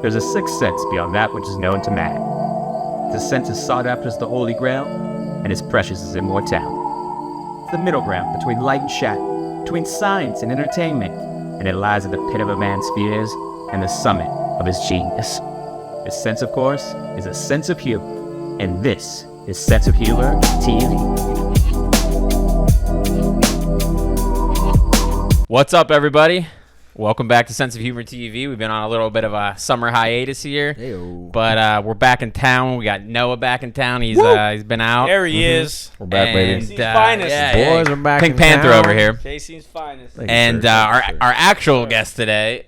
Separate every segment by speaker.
Speaker 1: There's a sixth sense beyond that which is known to man. The sense is sought after as the Holy Grail, and as precious as immortality. It's the middle ground between light and shadow, between science and entertainment, and it lies at the pit of a man's fears and the summit of his genius. This sense, of course, is a sense of humor, and this is Sense of Humor TV.
Speaker 2: What's up, everybody? Welcome back to Sense of Humor TV. We've been on a little bit of a summer hiatus here, but we're back in town. We got Noah back in town. He's been out.
Speaker 3: There he is.
Speaker 4: We're back, baby.
Speaker 3: JC's finest.
Speaker 4: Boys are back
Speaker 2: Pink
Speaker 4: in
Speaker 2: Panther
Speaker 4: town.
Speaker 2: over here.
Speaker 3: JC's finest.
Speaker 4: Thank you,
Speaker 2: And
Speaker 4: sir.
Speaker 2: our actual guest today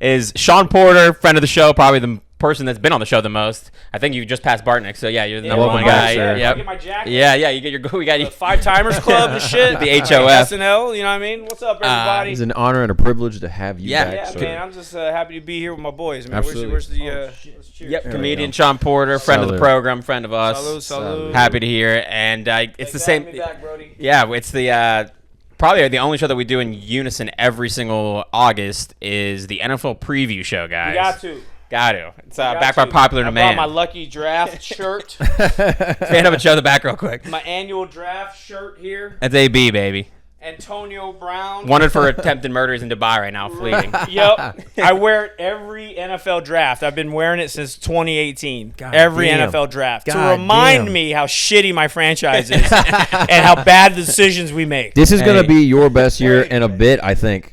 Speaker 2: is Sean Porter, friend of the show, probably the person that's been on the show the most. I think you just passed Bartnick, so yeah, you're the number one guy.
Speaker 3: I get my jacket.
Speaker 2: Yeah, you get your we got
Speaker 3: The Five Timers Club and shit.
Speaker 2: The HOF.
Speaker 3: SNL, you know what I mean? What's up, everybody?
Speaker 4: It's an honor and a privilege to have you
Speaker 2: Yeah.
Speaker 4: back.
Speaker 3: Yeah,
Speaker 4: sir.
Speaker 3: man, I'm just happy to be here with my boys, man.
Speaker 4: Absolutely.
Speaker 3: Where's the let's cheers.
Speaker 2: Yep,
Speaker 4: There we
Speaker 2: comedian
Speaker 4: go.
Speaker 2: Sean Porter, friend of the
Speaker 4: Salud.
Speaker 2: program, friend of us.
Speaker 3: Salud.
Speaker 2: Happy to hear, and it's the same.
Speaker 3: Me back, Brody.
Speaker 2: Yeah, it's the probably the only show that we do in unison every single August is the NFL preview show, guys.
Speaker 3: We got to.
Speaker 2: Got to. It's
Speaker 3: Got
Speaker 2: back by
Speaker 3: to.
Speaker 2: popular
Speaker 3: I
Speaker 2: demand.
Speaker 3: brought my Lucky Draft shirt.
Speaker 2: Stand up and show the back real quick.
Speaker 3: My annual draft shirt here.
Speaker 2: That's AB, baby.
Speaker 3: Antonio Brown.
Speaker 2: Wanted for attempted murders in Dubai right now, fleeting.
Speaker 3: Yep. I wear it every NFL draft. I've been wearing it since 2018.
Speaker 4: God
Speaker 3: every
Speaker 4: damn.
Speaker 3: NFL draft.
Speaker 4: God
Speaker 3: to remind
Speaker 4: damn.
Speaker 3: me how shitty my franchise is and how bad the decisions we make.
Speaker 4: This is gonna
Speaker 2: Hey.
Speaker 4: be your best year in a bit, I think.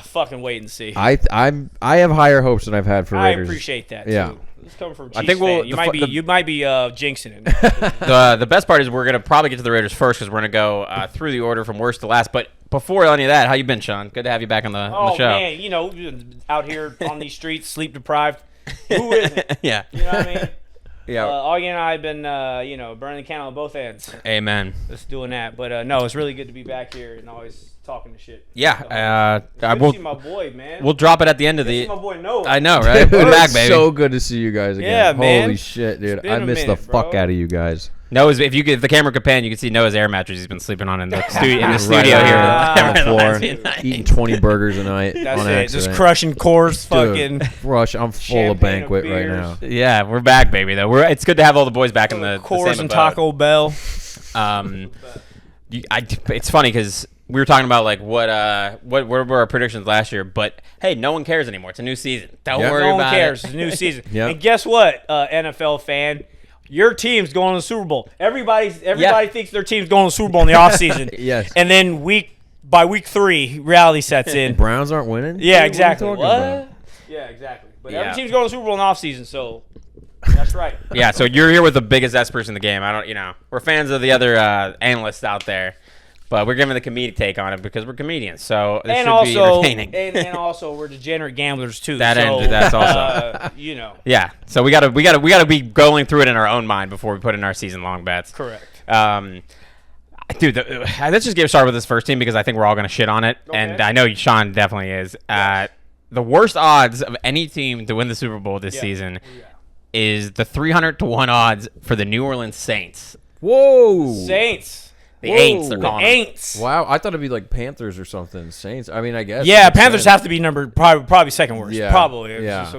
Speaker 3: Fucking wait and see.
Speaker 4: I have higher hopes than I've had for
Speaker 3: I
Speaker 4: Raiders.
Speaker 3: appreciate that,
Speaker 4: Yeah.
Speaker 3: too. This coming from a
Speaker 2: I
Speaker 3: Chiefs
Speaker 2: think we'll-
Speaker 3: fan. You
Speaker 2: the
Speaker 3: might
Speaker 2: fu-
Speaker 3: be
Speaker 2: the-
Speaker 3: you might be jinxing it.
Speaker 2: The best part is we're going to probably get to the Raiders first because we're going to go through the order from worst to last. But before any of that, how you been, Sean? Good to have you back on the
Speaker 3: Oh,
Speaker 2: show.
Speaker 3: man. You know, out here on these streets, sleep deprived. Who isn't?
Speaker 2: Yeah.
Speaker 3: You know what I mean?
Speaker 2: Yeah.
Speaker 3: Augie and I have been, burning the candle on both ends.
Speaker 2: Amen.
Speaker 3: Just doing that. But, no, it's really good to be back here and always talking to shit.
Speaker 2: Yeah.
Speaker 3: It's good to see my boy, man.
Speaker 2: We'll drop it at the end of
Speaker 3: Good to
Speaker 2: the.
Speaker 3: see my boy Noah.
Speaker 2: I know, right?
Speaker 4: Dude,
Speaker 2: We're back,
Speaker 4: it's
Speaker 2: baby.
Speaker 4: so good to see you guys again.
Speaker 3: Yeah, man.
Speaker 4: Holy shit, dude.
Speaker 3: It's been
Speaker 4: I
Speaker 3: a
Speaker 4: missed
Speaker 3: minute,
Speaker 4: the fuck
Speaker 3: bro.
Speaker 4: out of you guys.
Speaker 2: Noah's. If the camera could pan, you could see Noah's air mattress he's been sleeping on in the studio
Speaker 4: Right
Speaker 2: here.
Speaker 4: on the floor,
Speaker 2: Night.
Speaker 4: eating 20 burgers a night
Speaker 3: That's
Speaker 4: on
Speaker 3: it.
Speaker 4: accident.
Speaker 3: Just crushing Coors fucking.
Speaker 4: Dude, Rush, I'm full of
Speaker 3: champagne of
Speaker 4: banquet right
Speaker 3: beers.
Speaker 4: now.
Speaker 2: Yeah, we're back, baby. Though it's good to have all the boys back in the
Speaker 3: Coors
Speaker 2: same
Speaker 3: and
Speaker 2: abode.
Speaker 3: Taco Bell.
Speaker 2: It's funny because we were talking about like what were our predictions last year, but hey, no one cares anymore. It's a new season. Don't
Speaker 4: Yeah.
Speaker 2: worry
Speaker 3: No one
Speaker 2: about
Speaker 3: cares.
Speaker 2: it.
Speaker 3: It's a new season.
Speaker 4: Yep.
Speaker 3: And guess what, NFL fan? Your team's going to the Super Bowl. Everybody thinks their team's going to the Super Bowl in the offseason.
Speaker 4: Yes.
Speaker 3: And then by week 3, reality sets in.
Speaker 4: Browns aren't winning?
Speaker 3: Yeah,
Speaker 4: What are you
Speaker 3: exactly.
Speaker 4: talking
Speaker 3: What?
Speaker 4: about?
Speaker 3: Yeah, exactly. But
Speaker 2: Yeah.
Speaker 3: every team's going to the Super Bowl in the offseason, so that's right.
Speaker 2: Yeah, so you're here with the biggest experts in the game. We're fans of the other analysts out there, but we're giving the comedic take on it because we're comedians. So this
Speaker 3: And
Speaker 2: should be
Speaker 3: also,
Speaker 2: entertaining.
Speaker 3: and also, we're degenerate gamblers too.
Speaker 2: That
Speaker 3: so,
Speaker 2: end, that's also. Yeah, so we gotta be going through it in our own mind before we put in our season long bets.
Speaker 3: Correct.
Speaker 2: Dude, let's just get started with this first team because I think we're all gonna shit on it,
Speaker 3: Okay.
Speaker 2: and I know Sean definitely is. The worst odds of any team to win the Super Bowl this season is the 300-1 odds for the New Orleans Saints.
Speaker 4: Whoa.
Speaker 3: Saints.
Speaker 2: The
Speaker 4: Whoa.
Speaker 2: Aints, they're
Speaker 3: The
Speaker 2: calling them.
Speaker 3: Aints.
Speaker 4: Wow, I thought it'd be like Panthers or something. Saints. I mean, I guess.
Speaker 3: Yeah,
Speaker 4: it makes
Speaker 3: Panthers
Speaker 4: sense.
Speaker 3: have to be numbered probably second worst.
Speaker 4: Yeah.
Speaker 3: Probably.
Speaker 4: Yeah.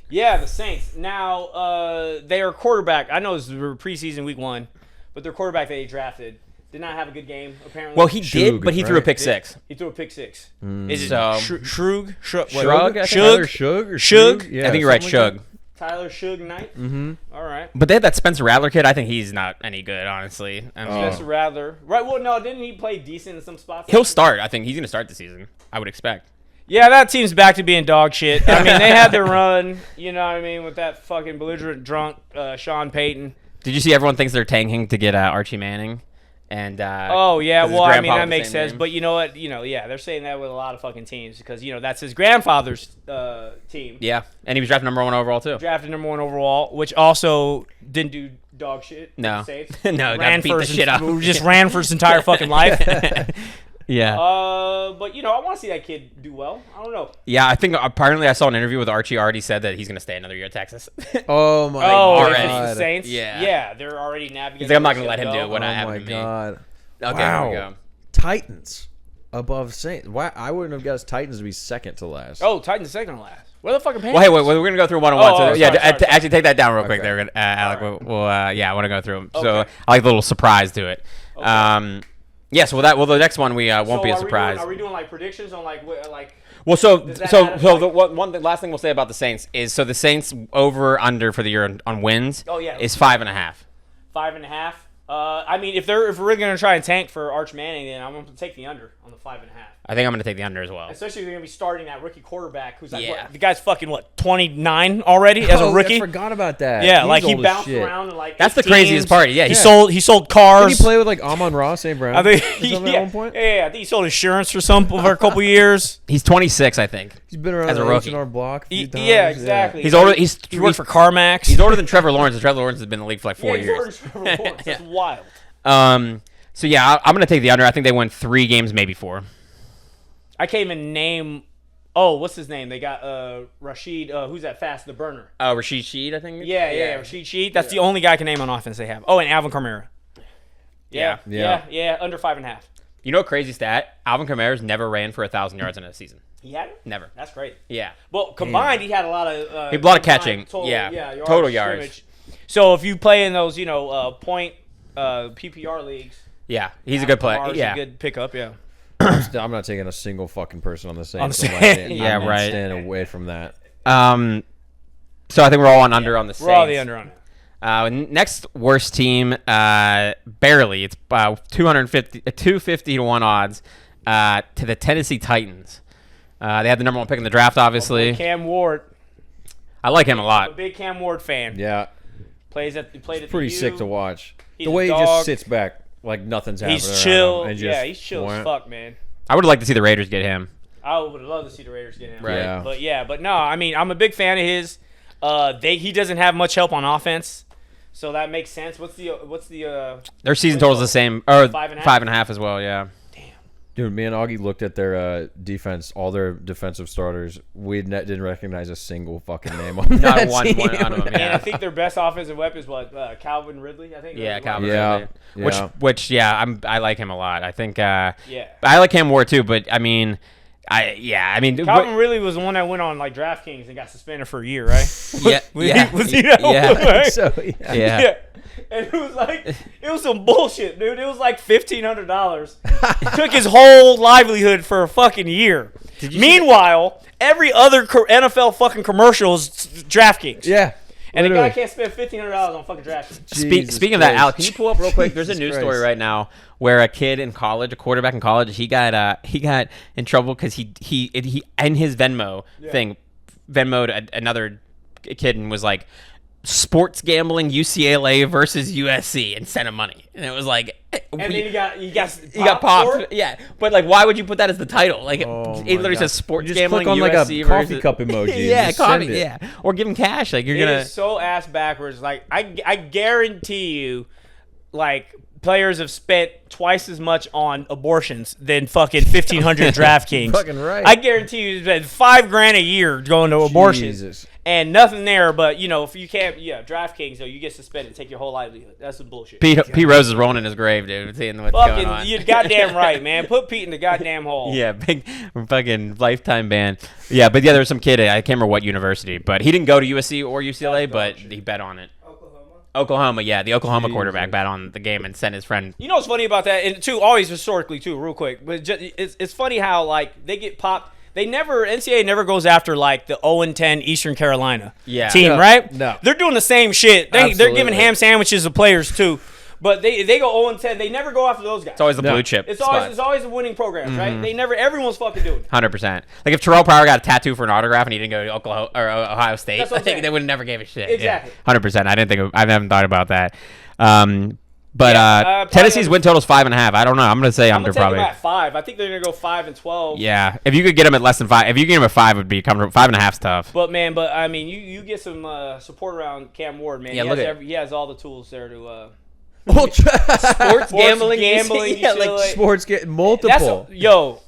Speaker 3: Yeah, the Saints. Now, their quarterback, I know this is preseason week 1, but their quarterback that they drafted did not have a good game, apparently.
Speaker 2: Well, he did,
Speaker 4: Shug,
Speaker 2: but he threw a
Speaker 4: right?
Speaker 2: pick six.
Speaker 3: He threw a pick 6.
Speaker 4: Mm.
Speaker 3: Is it
Speaker 2: So-
Speaker 3: Shrug?
Speaker 2: Shrug, I think.
Speaker 4: Tyler Shug or
Speaker 3: Shug?
Speaker 4: Yeah,
Speaker 2: I think you're right,
Speaker 4: something like
Speaker 2: Shug.
Speaker 3: Tyler Shug Knight?
Speaker 4: Mm-hmm.
Speaker 3: All right.
Speaker 2: But they have that Spencer Rattler kid. I think he's not any good, honestly. I mean,
Speaker 3: Spencer Rattler. Right, well, no, didn't he play decent in some spots?
Speaker 2: he'll start. I think he's going to start the season, I would expect.
Speaker 3: Yeah, that team's back to being dog shit. I mean, they had their run, you know what I mean, with that fucking belligerent drunk Sean Payton.
Speaker 2: Did you see everyone thinks they're tanking to get Archie Manning? And
Speaker 3: Oh, yeah,
Speaker 2: 'cause his
Speaker 3: well, I mean,
Speaker 2: grandpa
Speaker 3: that
Speaker 2: was the
Speaker 3: makes
Speaker 2: same
Speaker 3: sense.
Speaker 2: name.
Speaker 3: But you know what? Yeah, they're saying that with a lot of fucking teams because, that's his grandfather's team.
Speaker 2: Yeah, and he was drafted number 1 overall, too.
Speaker 3: Drafted number 1 overall, which also didn't do dog shit.
Speaker 2: No.
Speaker 3: Saints.
Speaker 2: No, got beat the shit up.
Speaker 3: Just ran for his entire fucking life.
Speaker 2: Yeah.
Speaker 3: But I want to see that kid do well. I don't know.
Speaker 2: Yeah, I think apparently I saw an interview with Archie already said that he's going to stay another year at Texas.
Speaker 4: Oh my
Speaker 3: Oh, if
Speaker 2: already.
Speaker 3: it's the
Speaker 4: god.
Speaker 3: Saints.
Speaker 2: Yeah.
Speaker 3: Yeah, they're already navigating.
Speaker 2: He's like, I'm not going to let him do
Speaker 3: go.
Speaker 2: what
Speaker 4: Oh
Speaker 2: happened
Speaker 4: my
Speaker 2: to me.
Speaker 4: god.
Speaker 2: Okay,
Speaker 4: Wow.
Speaker 2: here we go.
Speaker 4: Titans. above Saints. Why I wouldn't have guessed Titans to be second to last.
Speaker 3: Oh, Titans second to last. Where the fucking Panthers?
Speaker 2: Well, hey, wait, we're gonna go through one on one.
Speaker 3: Oh,
Speaker 2: So
Speaker 3: sorry,
Speaker 2: yeah,
Speaker 3: sorry.
Speaker 2: actually take that down real quick
Speaker 4: Okay.
Speaker 2: there, Alec.
Speaker 3: All
Speaker 2: We'll yeah, I want to go through them. So
Speaker 3: Okay.
Speaker 2: I like the little surprise to it. Yes, well, the next one we won't be a surprise.
Speaker 3: Are we doing like predictions on like
Speaker 2: Well, so
Speaker 3: Does that
Speaker 2: so
Speaker 3: add up,
Speaker 2: so
Speaker 3: like-
Speaker 2: the last thing we'll say about the Saints is so the Saints over under for the year on wins
Speaker 3: Oh, yeah.
Speaker 2: is 5.5.
Speaker 3: 5.5? I mean, if we're really gonna try and tank for Arch Manning, then I'm gonna take the under on the 5.5.
Speaker 2: I think I'm going to take the under as well.
Speaker 3: Especially if you're gonna be starting that rookie quarterback who's like,
Speaker 2: Yeah.
Speaker 3: what, the guy's fucking 29 already as a rookie.
Speaker 4: I forgot about that.
Speaker 3: Yeah,
Speaker 4: He's
Speaker 3: like he
Speaker 4: old as
Speaker 3: bounced
Speaker 4: shit.
Speaker 3: around and like
Speaker 2: That's the
Speaker 3: 18s.
Speaker 2: craziest part. Yeah,
Speaker 3: He
Speaker 2: yeah.
Speaker 3: sold cars.
Speaker 4: Did he play with like Amon-Ra, St. Brown?
Speaker 3: I think
Speaker 4: Or something at one point?
Speaker 3: Yeah, I think he sold insurance for a couple years.
Speaker 2: He's 26, I think.
Speaker 4: He's been around
Speaker 2: as a
Speaker 4: the
Speaker 2: rookie.
Speaker 4: H&R Block a few times.
Speaker 3: Yeah, exactly.
Speaker 2: He's older. He
Speaker 3: worked for CarMax.
Speaker 2: He's older than Trevor Lawrence, and Trevor Lawrence has been in the league for like 4
Speaker 3: he's
Speaker 2: years.
Speaker 3: older than Trevor Lawrence. That's wild.
Speaker 2: So yeah, I'm gonna take the under. I think they won 3 games, maybe 4.
Speaker 3: I can't even name. Oh, what's his name? They got Rashid. Who's that fast? The burner.
Speaker 2: Rashid Sheed, I think.
Speaker 3: Yeah. Rashid Sheed. That's the only guy I can name on offense they have. Oh, and Alvin Kamara.
Speaker 2: Yeah.
Speaker 3: Yeah. Under 5.5.
Speaker 2: You know, a crazy stat: Alvin Kamara's never ran for 1,000 yards in a season.
Speaker 3: He had it?
Speaker 2: Never.
Speaker 3: That's great.
Speaker 2: Yeah.
Speaker 3: Well, combined, he had a lot of.
Speaker 2: He had a lot of catching.
Speaker 3: Total,
Speaker 2: Yeah. Total yards.
Speaker 3: scrimmage. So if you play in those, point PPR leagues,
Speaker 2: Yeah. He's a good player.
Speaker 3: Kamar's
Speaker 2: Yeah.
Speaker 3: a good pickup. Yeah.
Speaker 4: I'm not taking a single fucking person on the Saints.
Speaker 3: On the
Speaker 4: I'm
Speaker 3: Saints.
Speaker 2: Yeah,
Speaker 4: I'm
Speaker 2: right.
Speaker 4: Staying away from that.
Speaker 2: So I think we're all on under on the Saints.
Speaker 3: We're all the under on it.
Speaker 2: Next worst team, barely. It's 250 to 1 odds to the Tennessee Titans. They had the number 1 pick in the draft, obviously.
Speaker 3: Cam Ward.
Speaker 2: I like him a
Speaker 3: I'm a
Speaker 2: lot.
Speaker 3: big Cam Ward fan.
Speaker 4: Yeah,
Speaker 3: Played at
Speaker 4: pretty
Speaker 3: the U.
Speaker 4: sick to watch.
Speaker 3: He's
Speaker 4: The
Speaker 3: a
Speaker 4: way he
Speaker 3: dog.
Speaker 4: just sits back like nothing's happening.
Speaker 3: He's
Speaker 4: around
Speaker 3: chill.
Speaker 4: him and
Speaker 3: Yeah,
Speaker 4: just
Speaker 3: he's chill as
Speaker 4: went.
Speaker 3: fuck, man.
Speaker 2: I would have liked to see the Raiders get him.
Speaker 3: I would love to see the Raiders get him.
Speaker 2: Right.
Speaker 4: Yeah.
Speaker 3: But no, I mean, I'm a big fan of his. He doesn't have much help on offense, so that makes sense. What's the
Speaker 2: Their season total is the same, or
Speaker 3: 5.5?
Speaker 2: 5.5 as well. Yeah.
Speaker 4: Dude, me and Augie looked at their defense, all their defensive starters. We didn't recognize a single fucking name on
Speaker 2: Not
Speaker 4: that
Speaker 2: one
Speaker 4: team.
Speaker 2: out of them.
Speaker 3: And I
Speaker 2: Yeah.
Speaker 3: think their best offensive weapon is what Calvin Ridley. I think.
Speaker 2: Yeah, Calvin
Speaker 4: Yeah,
Speaker 2: Ridley.
Speaker 4: yeah.
Speaker 2: Which I like him a lot. I think
Speaker 3: Yeah.
Speaker 2: I like Cam Ward too, but I mean
Speaker 3: Calvin Ridley was the one that went on like DraftKings and got suspended for a year, right?
Speaker 2: yeah,
Speaker 3: Was he that
Speaker 2: yeah,
Speaker 3: one, right?
Speaker 4: So, yeah.
Speaker 2: yeah.
Speaker 3: Yeah. And it was some bullshit, dude. It was like $1,500. Took his whole livelihood for a fucking year. Meanwhile, every other NFL fucking commercial is DraftKings.
Speaker 4: Yeah.
Speaker 3: And the guy
Speaker 4: literally.
Speaker 3: can't spend $1,500 on fucking DraftKings.
Speaker 4: Jesus
Speaker 2: Speaking of that,
Speaker 4: Christ.
Speaker 2: Alec, can you pull up real quick? There's a
Speaker 4: Jesus
Speaker 2: news
Speaker 4: Christ.
Speaker 2: story right now where a kid in college, a quarterback in college, he got in trouble because he in his Venmo thing, Venmo'd another kid and was like, sports gambling UCLA versus USC and sent him money, and it was like,
Speaker 3: And then he got
Speaker 2: he got popped. Yeah, but like, why would you put that as the title? Like,
Speaker 4: Oh
Speaker 2: it
Speaker 4: my
Speaker 2: literally
Speaker 4: God.
Speaker 2: says sports
Speaker 4: You just
Speaker 2: gambling
Speaker 4: click on like a
Speaker 2: USC
Speaker 4: coffee
Speaker 2: versus-
Speaker 4: cup emoji and
Speaker 2: yeah,
Speaker 4: just
Speaker 2: coffee.
Speaker 4: send it.
Speaker 2: Yeah, or give him cash. Like you're
Speaker 3: It
Speaker 2: gonna.
Speaker 3: is so ass backwards. Like I guarantee you, like players have spent twice as much on abortions than fucking 1,500 DraftKings.
Speaker 4: Fucking right.
Speaker 3: I guarantee you, spend $5,000 a year going to abortions.
Speaker 4: Jesus.
Speaker 3: And nothing there, but if you can't, DraftKings though, you get suspended, take your whole livelihood. That's some bullshit.
Speaker 2: P Rose is rolling in his grave, dude. Seeing what's going on.
Speaker 3: You're goddamn right, man. Put Pete in the goddamn hole.
Speaker 2: Yeah, big fucking lifetime ban. Yeah, but there was some kid, I can't remember what university, but he didn't go to USC or UCLA, but he bet on it. Oklahoma, yeah, the Oklahoma quarterback bet on the game and sent his friend.
Speaker 3: You know what's funny about that, and too, always historically too, real quick, but it's funny how like they get popped. NCAA never goes after like the 0-10 Eastern Carolina team,
Speaker 4: No,
Speaker 3: right?
Speaker 4: no.
Speaker 3: They're doing the same shit. They're
Speaker 4: Absolutely.
Speaker 3: giving ham sandwiches to players too, but they go 0-10. They never go after those guys.
Speaker 2: It's always the
Speaker 4: No.
Speaker 2: blue chip.
Speaker 3: It's
Speaker 2: spot.
Speaker 3: always the winning programs, right? They never. Everyone's fucking doing it.
Speaker 2: 100%. Like if Terrell Pryor got a tattoo for an autograph and he didn't go to Oklahoma or Ohio State,
Speaker 3: That's what
Speaker 2: I
Speaker 3: I'm
Speaker 2: think
Speaker 3: saying.
Speaker 2: they would have never gave a shit.
Speaker 3: Exactly.
Speaker 2: Yeah, 100%. I haven't thought about that.
Speaker 3: Probably
Speaker 2: Tennessee's
Speaker 3: under-
Speaker 2: win total's 5.5. I don't know. I'm gonna say
Speaker 3: I'm
Speaker 2: under
Speaker 3: gonna take
Speaker 2: probably.
Speaker 3: them at 5. I think they're gonna go 5 and 12.
Speaker 2: Yeah, if you could get them at less than 5, if you get them at 5, would be comfortable. 5.5's tough.
Speaker 3: But I mean, you get some support around Cam Ward, man.
Speaker 2: Yeah,
Speaker 3: he,
Speaker 2: look
Speaker 3: has
Speaker 2: at-
Speaker 3: he has all the tools there to
Speaker 2: Sports gambling,
Speaker 3: gambling,
Speaker 2: yeah,
Speaker 3: shit
Speaker 2: like
Speaker 3: like-
Speaker 4: Sports get multiple.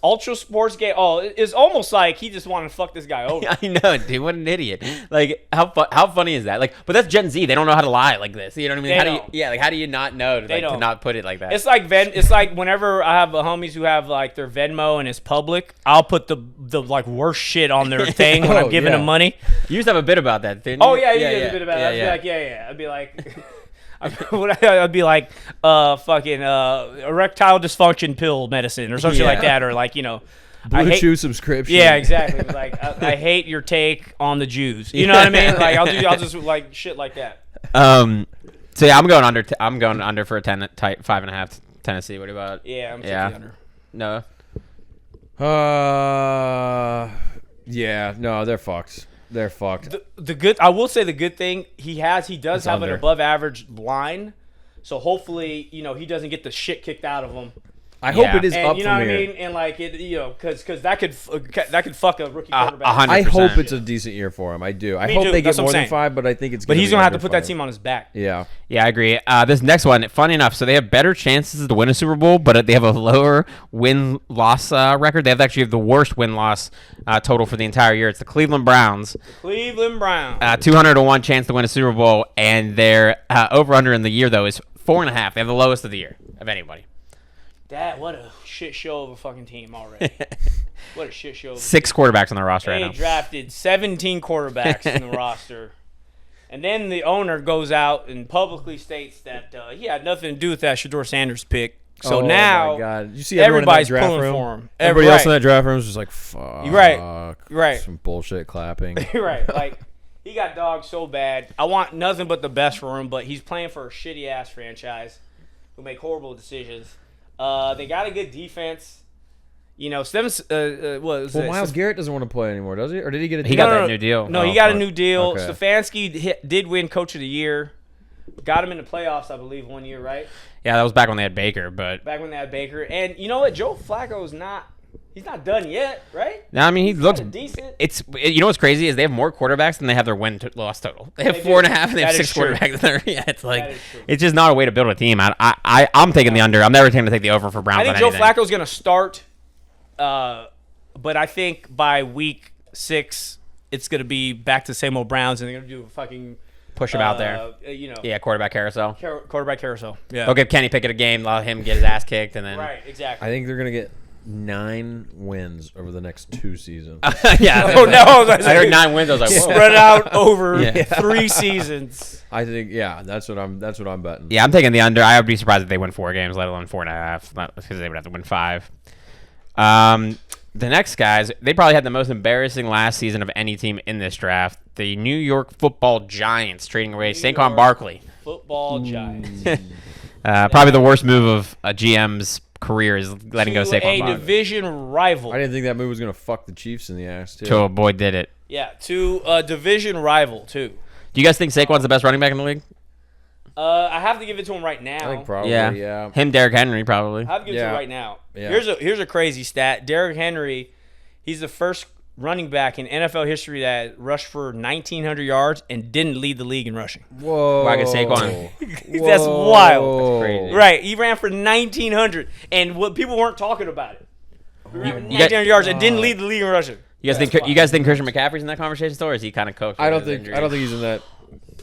Speaker 3: ultra sports game. Oh, it's almost like he just wanted to fuck this guy over.
Speaker 2: I know, dude. What an idiot! Like, how funny is that? Like, but that's Gen Z. They don't know how to lie like this. You know what I mean?
Speaker 3: They
Speaker 2: how do
Speaker 3: don't.
Speaker 2: you? Yeah, like how do you not know to,
Speaker 3: They
Speaker 2: to
Speaker 3: don't.
Speaker 2: not put it like that?
Speaker 3: It's like whenever I have homies who have like their Venmo and it's public, I'll put the like worst shit on their thing when I'm giving them money.
Speaker 2: You used to have a bit about that, didn't you?
Speaker 3: Oh yeah, you did a bit about it. I'd be like, I'd be like, fucking erectile dysfunction pill medicine or something like that, or like
Speaker 4: Blue Chew subscription.
Speaker 3: Yeah, exactly. Like I hate your take on the Jews. You know what I mean? Like I'll just like shit like that.
Speaker 2: So yeah, I'm going under. I'm going under for a 5.5 Tennessee. What about?
Speaker 3: Yeah, I'm taking under.
Speaker 2: No.
Speaker 4: Yeah, no, they're fucked. They're fucked.
Speaker 3: I will say the good thing he does have
Speaker 4: under.
Speaker 3: an above average line, so hopefully he doesn't get the shit kicked out of him.
Speaker 4: I hope it is
Speaker 3: And
Speaker 4: up
Speaker 3: you know
Speaker 4: from
Speaker 3: what
Speaker 4: here.
Speaker 3: I mean? And like it, because that could fuck a rookie quarterback.
Speaker 2: 100%.
Speaker 4: I hope it's a decent year for him. I do. I
Speaker 3: Me
Speaker 4: hope
Speaker 3: too.
Speaker 4: they
Speaker 3: That's
Speaker 4: get
Speaker 3: what I'm
Speaker 4: more than
Speaker 3: saying.
Speaker 4: 5, but I think it's.
Speaker 3: But he's gonna have to
Speaker 4: under
Speaker 3: put that
Speaker 4: 5.
Speaker 3: team on his back.
Speaker 4: Yeah.
Speaker 2: Yeah, I agree. This next one, funny enough, so they have better chances to win a Super Bowl, but they have a lower win-loss record. They actually have the worst win-loss total for the entire year. It's the Cleveland Browns.
Speaker 3: Cleveland Browns.
Speaker 2: 200-1 chance to win a Super Bowl, and their over/under in the year though is 4.5. They have the lowest of the year of anybody.
Speaker 3: What a shit show of a fucking team already. What a shit show.
Speaker 2: 6 quarterbacks on the roster
Speaker 3: They
Speaker 2: right now.
Speaker 3: drafted 17 quarterbacks in the roster. And then the owner goes out and publicly states that he had nothing to do with that Shedeur Sanders pick. So now
Speaker 4: my God. You see everyone
Speaker 3: everybody's
Speaker 4: in that draft
Speaker 3: pulling
Speaker 4: room?
Speaker 3: for him.
Speaker 4: Everybody else in that draft room was just like, fuck.
Speaker 3: Right.
Speaker 4: Some bullshit clapping.
Speaker 3: You're right. Like, he got dogged so bad. I want nothing but the best for him, but he's playing for a shitty-ass franchise who make horrible decisions. They got a good defense. What was
Speaker 4: Well,
Speaker 3: it?
Speaker 4: Miles Garrett doesn't want to play anymore, does he? Or did he get a deal?
Speaker 2: He got that new deal.
Speaker 3: No,
Speaker 4: Oh,
Speaker 3: he got a
Speaker 4: fuck.
Speaker 3: new deal.
Speaker 4: Okay.
Speaker 3: Stefanski did win Coach of the Year. Got him in the playoffs, I believe, one year, right?
Speaker 2: Yeah, that was back when they had Baker, but
Speaker 3: Back when they had Baker. And you know what? Joe Flacco's he's not done yet, right?
Speaker 2: no, I mean he looks
Speaker 3: Kinda decent.
Speaker 2: You know what's crazy is they have more quarterbacks than they have their win-loss total. They have
Speaker 3: They do.
Speaker 2: 4.5 and they have
Speaker 3: That is
Speaker 2: 6
Speaker 3: true.
Speaker 2: quarterbacks. Yeah, it's
Speaker 3: That
Speaker 2: like
Speaker 3: is true.
Speaker 2: it's just not a way to build a team. I'm taking the under. I'm never going to take the over for Browns.
Speaker 3: I think
Speaker 2: on
Speaker 3: Joe
Speaker 2: anything.
Speaker 3: Flacco's going to start, but I think by week 6, it's going to be back to the same old Browns, and they're going to do a fucking
Speaker 2: Push him out there. Yeah, quarterback carousel.
Speaker 3: quarterback carousel. Yeah.
Speaker 2: Go give Kenny Pickett a game, let him get his ass kicked, and then
Speaker 3: Right, exactly.
Speaker 4: I think they're going to get 9 wins over the next 2 seasons.
Speaker 2: yeah.
Speaker 3: Oh, no.
Speaker 2: I heard 9 wins. I was like, whoa.
Speaker 3: Spread out over
Speaker 2: Yeah.
Speaker 3: 3 seasons.
Speaker 4: I think, yeah, that's what I'm betting.
Speaker 2: Yeah, I'm taking the under. I would be surprised if they win 4 games, let alone 4.5, not because they would have to win 5. The next guys, they probably had the most embarrassing last season of any team in this draft. The New York Football Giants trading away Saquon Barkley.
Speaker 3: Football Giants.
Speaker 2: Probably the worst move of a GM's career is letting go
Speaker 3: To
Speaker 2: Saquon
Speaker 3: a
Speaker 2: Barkley.
Speaker 3: division rival.
Speaker 4: I didn't think that move was going to fuck the Chiefs in the ass, too.
Speaker 2: Oh, boy, did it.
Speaker 3: Yeah, to a division rival, too.
Speaker 2: Do you guys think Saquon's the best running back in the league?
Speaker 3: I have to give it to him right now.
Speaker 4: I think probably, yeah.
Speaker 2: Him, Derrick Henry, probably.
Speaker 3: I have to give it to
Speaker 4: Yeah.
Speaker 3: him right now.
Speaker 4: Yeah.
Speaker 3: Here's a crazy stat. Derrick Henry, he's the first running back in NFL history that rushed for 1,900 yards and didn't lead the league in rushing.
Speaker 4: Whoa.
Speaker 2: Why could Saquon?
Speaker 3: That's wild.
Speaker 2: That's crazy.
Speaker 3: Right, he ran for 1,900, and what people weren't talking about it. He ran for
Speaker 2: you
Speaker 3: 1,900 yards and didn't lead the league in rushing.
Speaker 2: You guys think Christian McCaffrey's in that conversation still, or is he kind of coached?
Speaker 4: I don't think he's in that.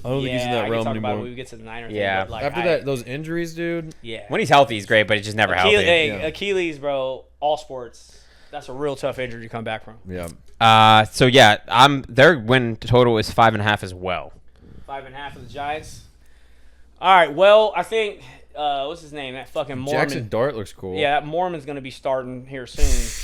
Speaker 4: I don't think he's in
Speaker 3: Yeah,
Speaker 4: that
Speaker 3: I can
Speaker 4: realm
Speaker 3: talk about it
Speaker 4: anymore.
Speaker 3: when we get to the Niners.
Speaker 2: Yeah.
Speaker 3: Thing, but like,
Speaker 4: After those injuries, dude.
Speaker 3: yeah.
Speaker 2: When he's healthy, he's great, but he's just never healthy.
Speaker 3: Achilles, bro, all sports. That's a real tough injury to come back from.
Speaker 4: Yeah.
Speaker 2: So yeah, their win total is 5.5 as well.
Speaker 3: 5.5 for the Giants. All right. Well, I think what's his name? That fucking Mormon.
Speaker 4: Jackson Dart looks cool.
Speaker 3: Yeah, that Mormon's gonna be starting here soon.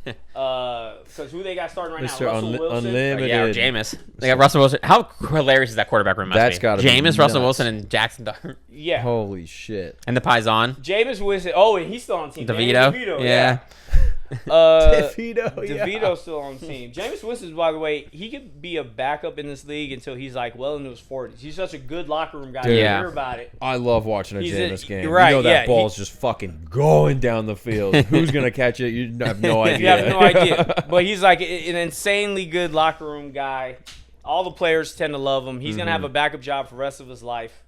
Speaker 3: Because who they got starting right
Speaker 4: Mr.
Speaker 3: now? Russell Wilson.
Speaker 4: Unlimited.
Speaker 2: Yeah, or Jameis. They got Russell Wilson. How hilarious is that quarterback room? Must
Speaker 4: That's
Speaker 2: be?
Speaker 4: gotta be
Speaker 2: Jameis, Russell
Speaker 4: nuts.
Speaker 2: Wilson, and Jackson Dart,
Speaker 3: Yeah.
Speaker 4: Holy shit.
Speaker 2: and the Paisan.
Speaker 3: Jameis Winston. Oh, and he's still on the team.
Speaker 2: DeVito.
Speaker 3: DeVito,
Speaker 2: Yeah.
Speaker 3: DeVito's still on the team. Jameis Winston, by the way, he could be a backup in this league until he's like well into his 40s. He's such a good locker room guy.
Speaker 4: Dude.
Speaker 3: You
Speaker 2: Yeah.
Speaker 3: hear about it.
Speaker 4: I love watching a
Speaker 3: He's
Speaker 4: Jameis
Speaker 3: in-
Speaker 4: game.
Speaker 3: right,
Speaker 4: You know that
Speaker 3: yeah,
Speaker 4: ball's just fucking going down the field. Who's going to catch it? You have no idea.
Speaker 3: You have no idea. But he's like an insanely good locker room guy. All the players tend to love him. He's going to have a backup job for the rest of his life.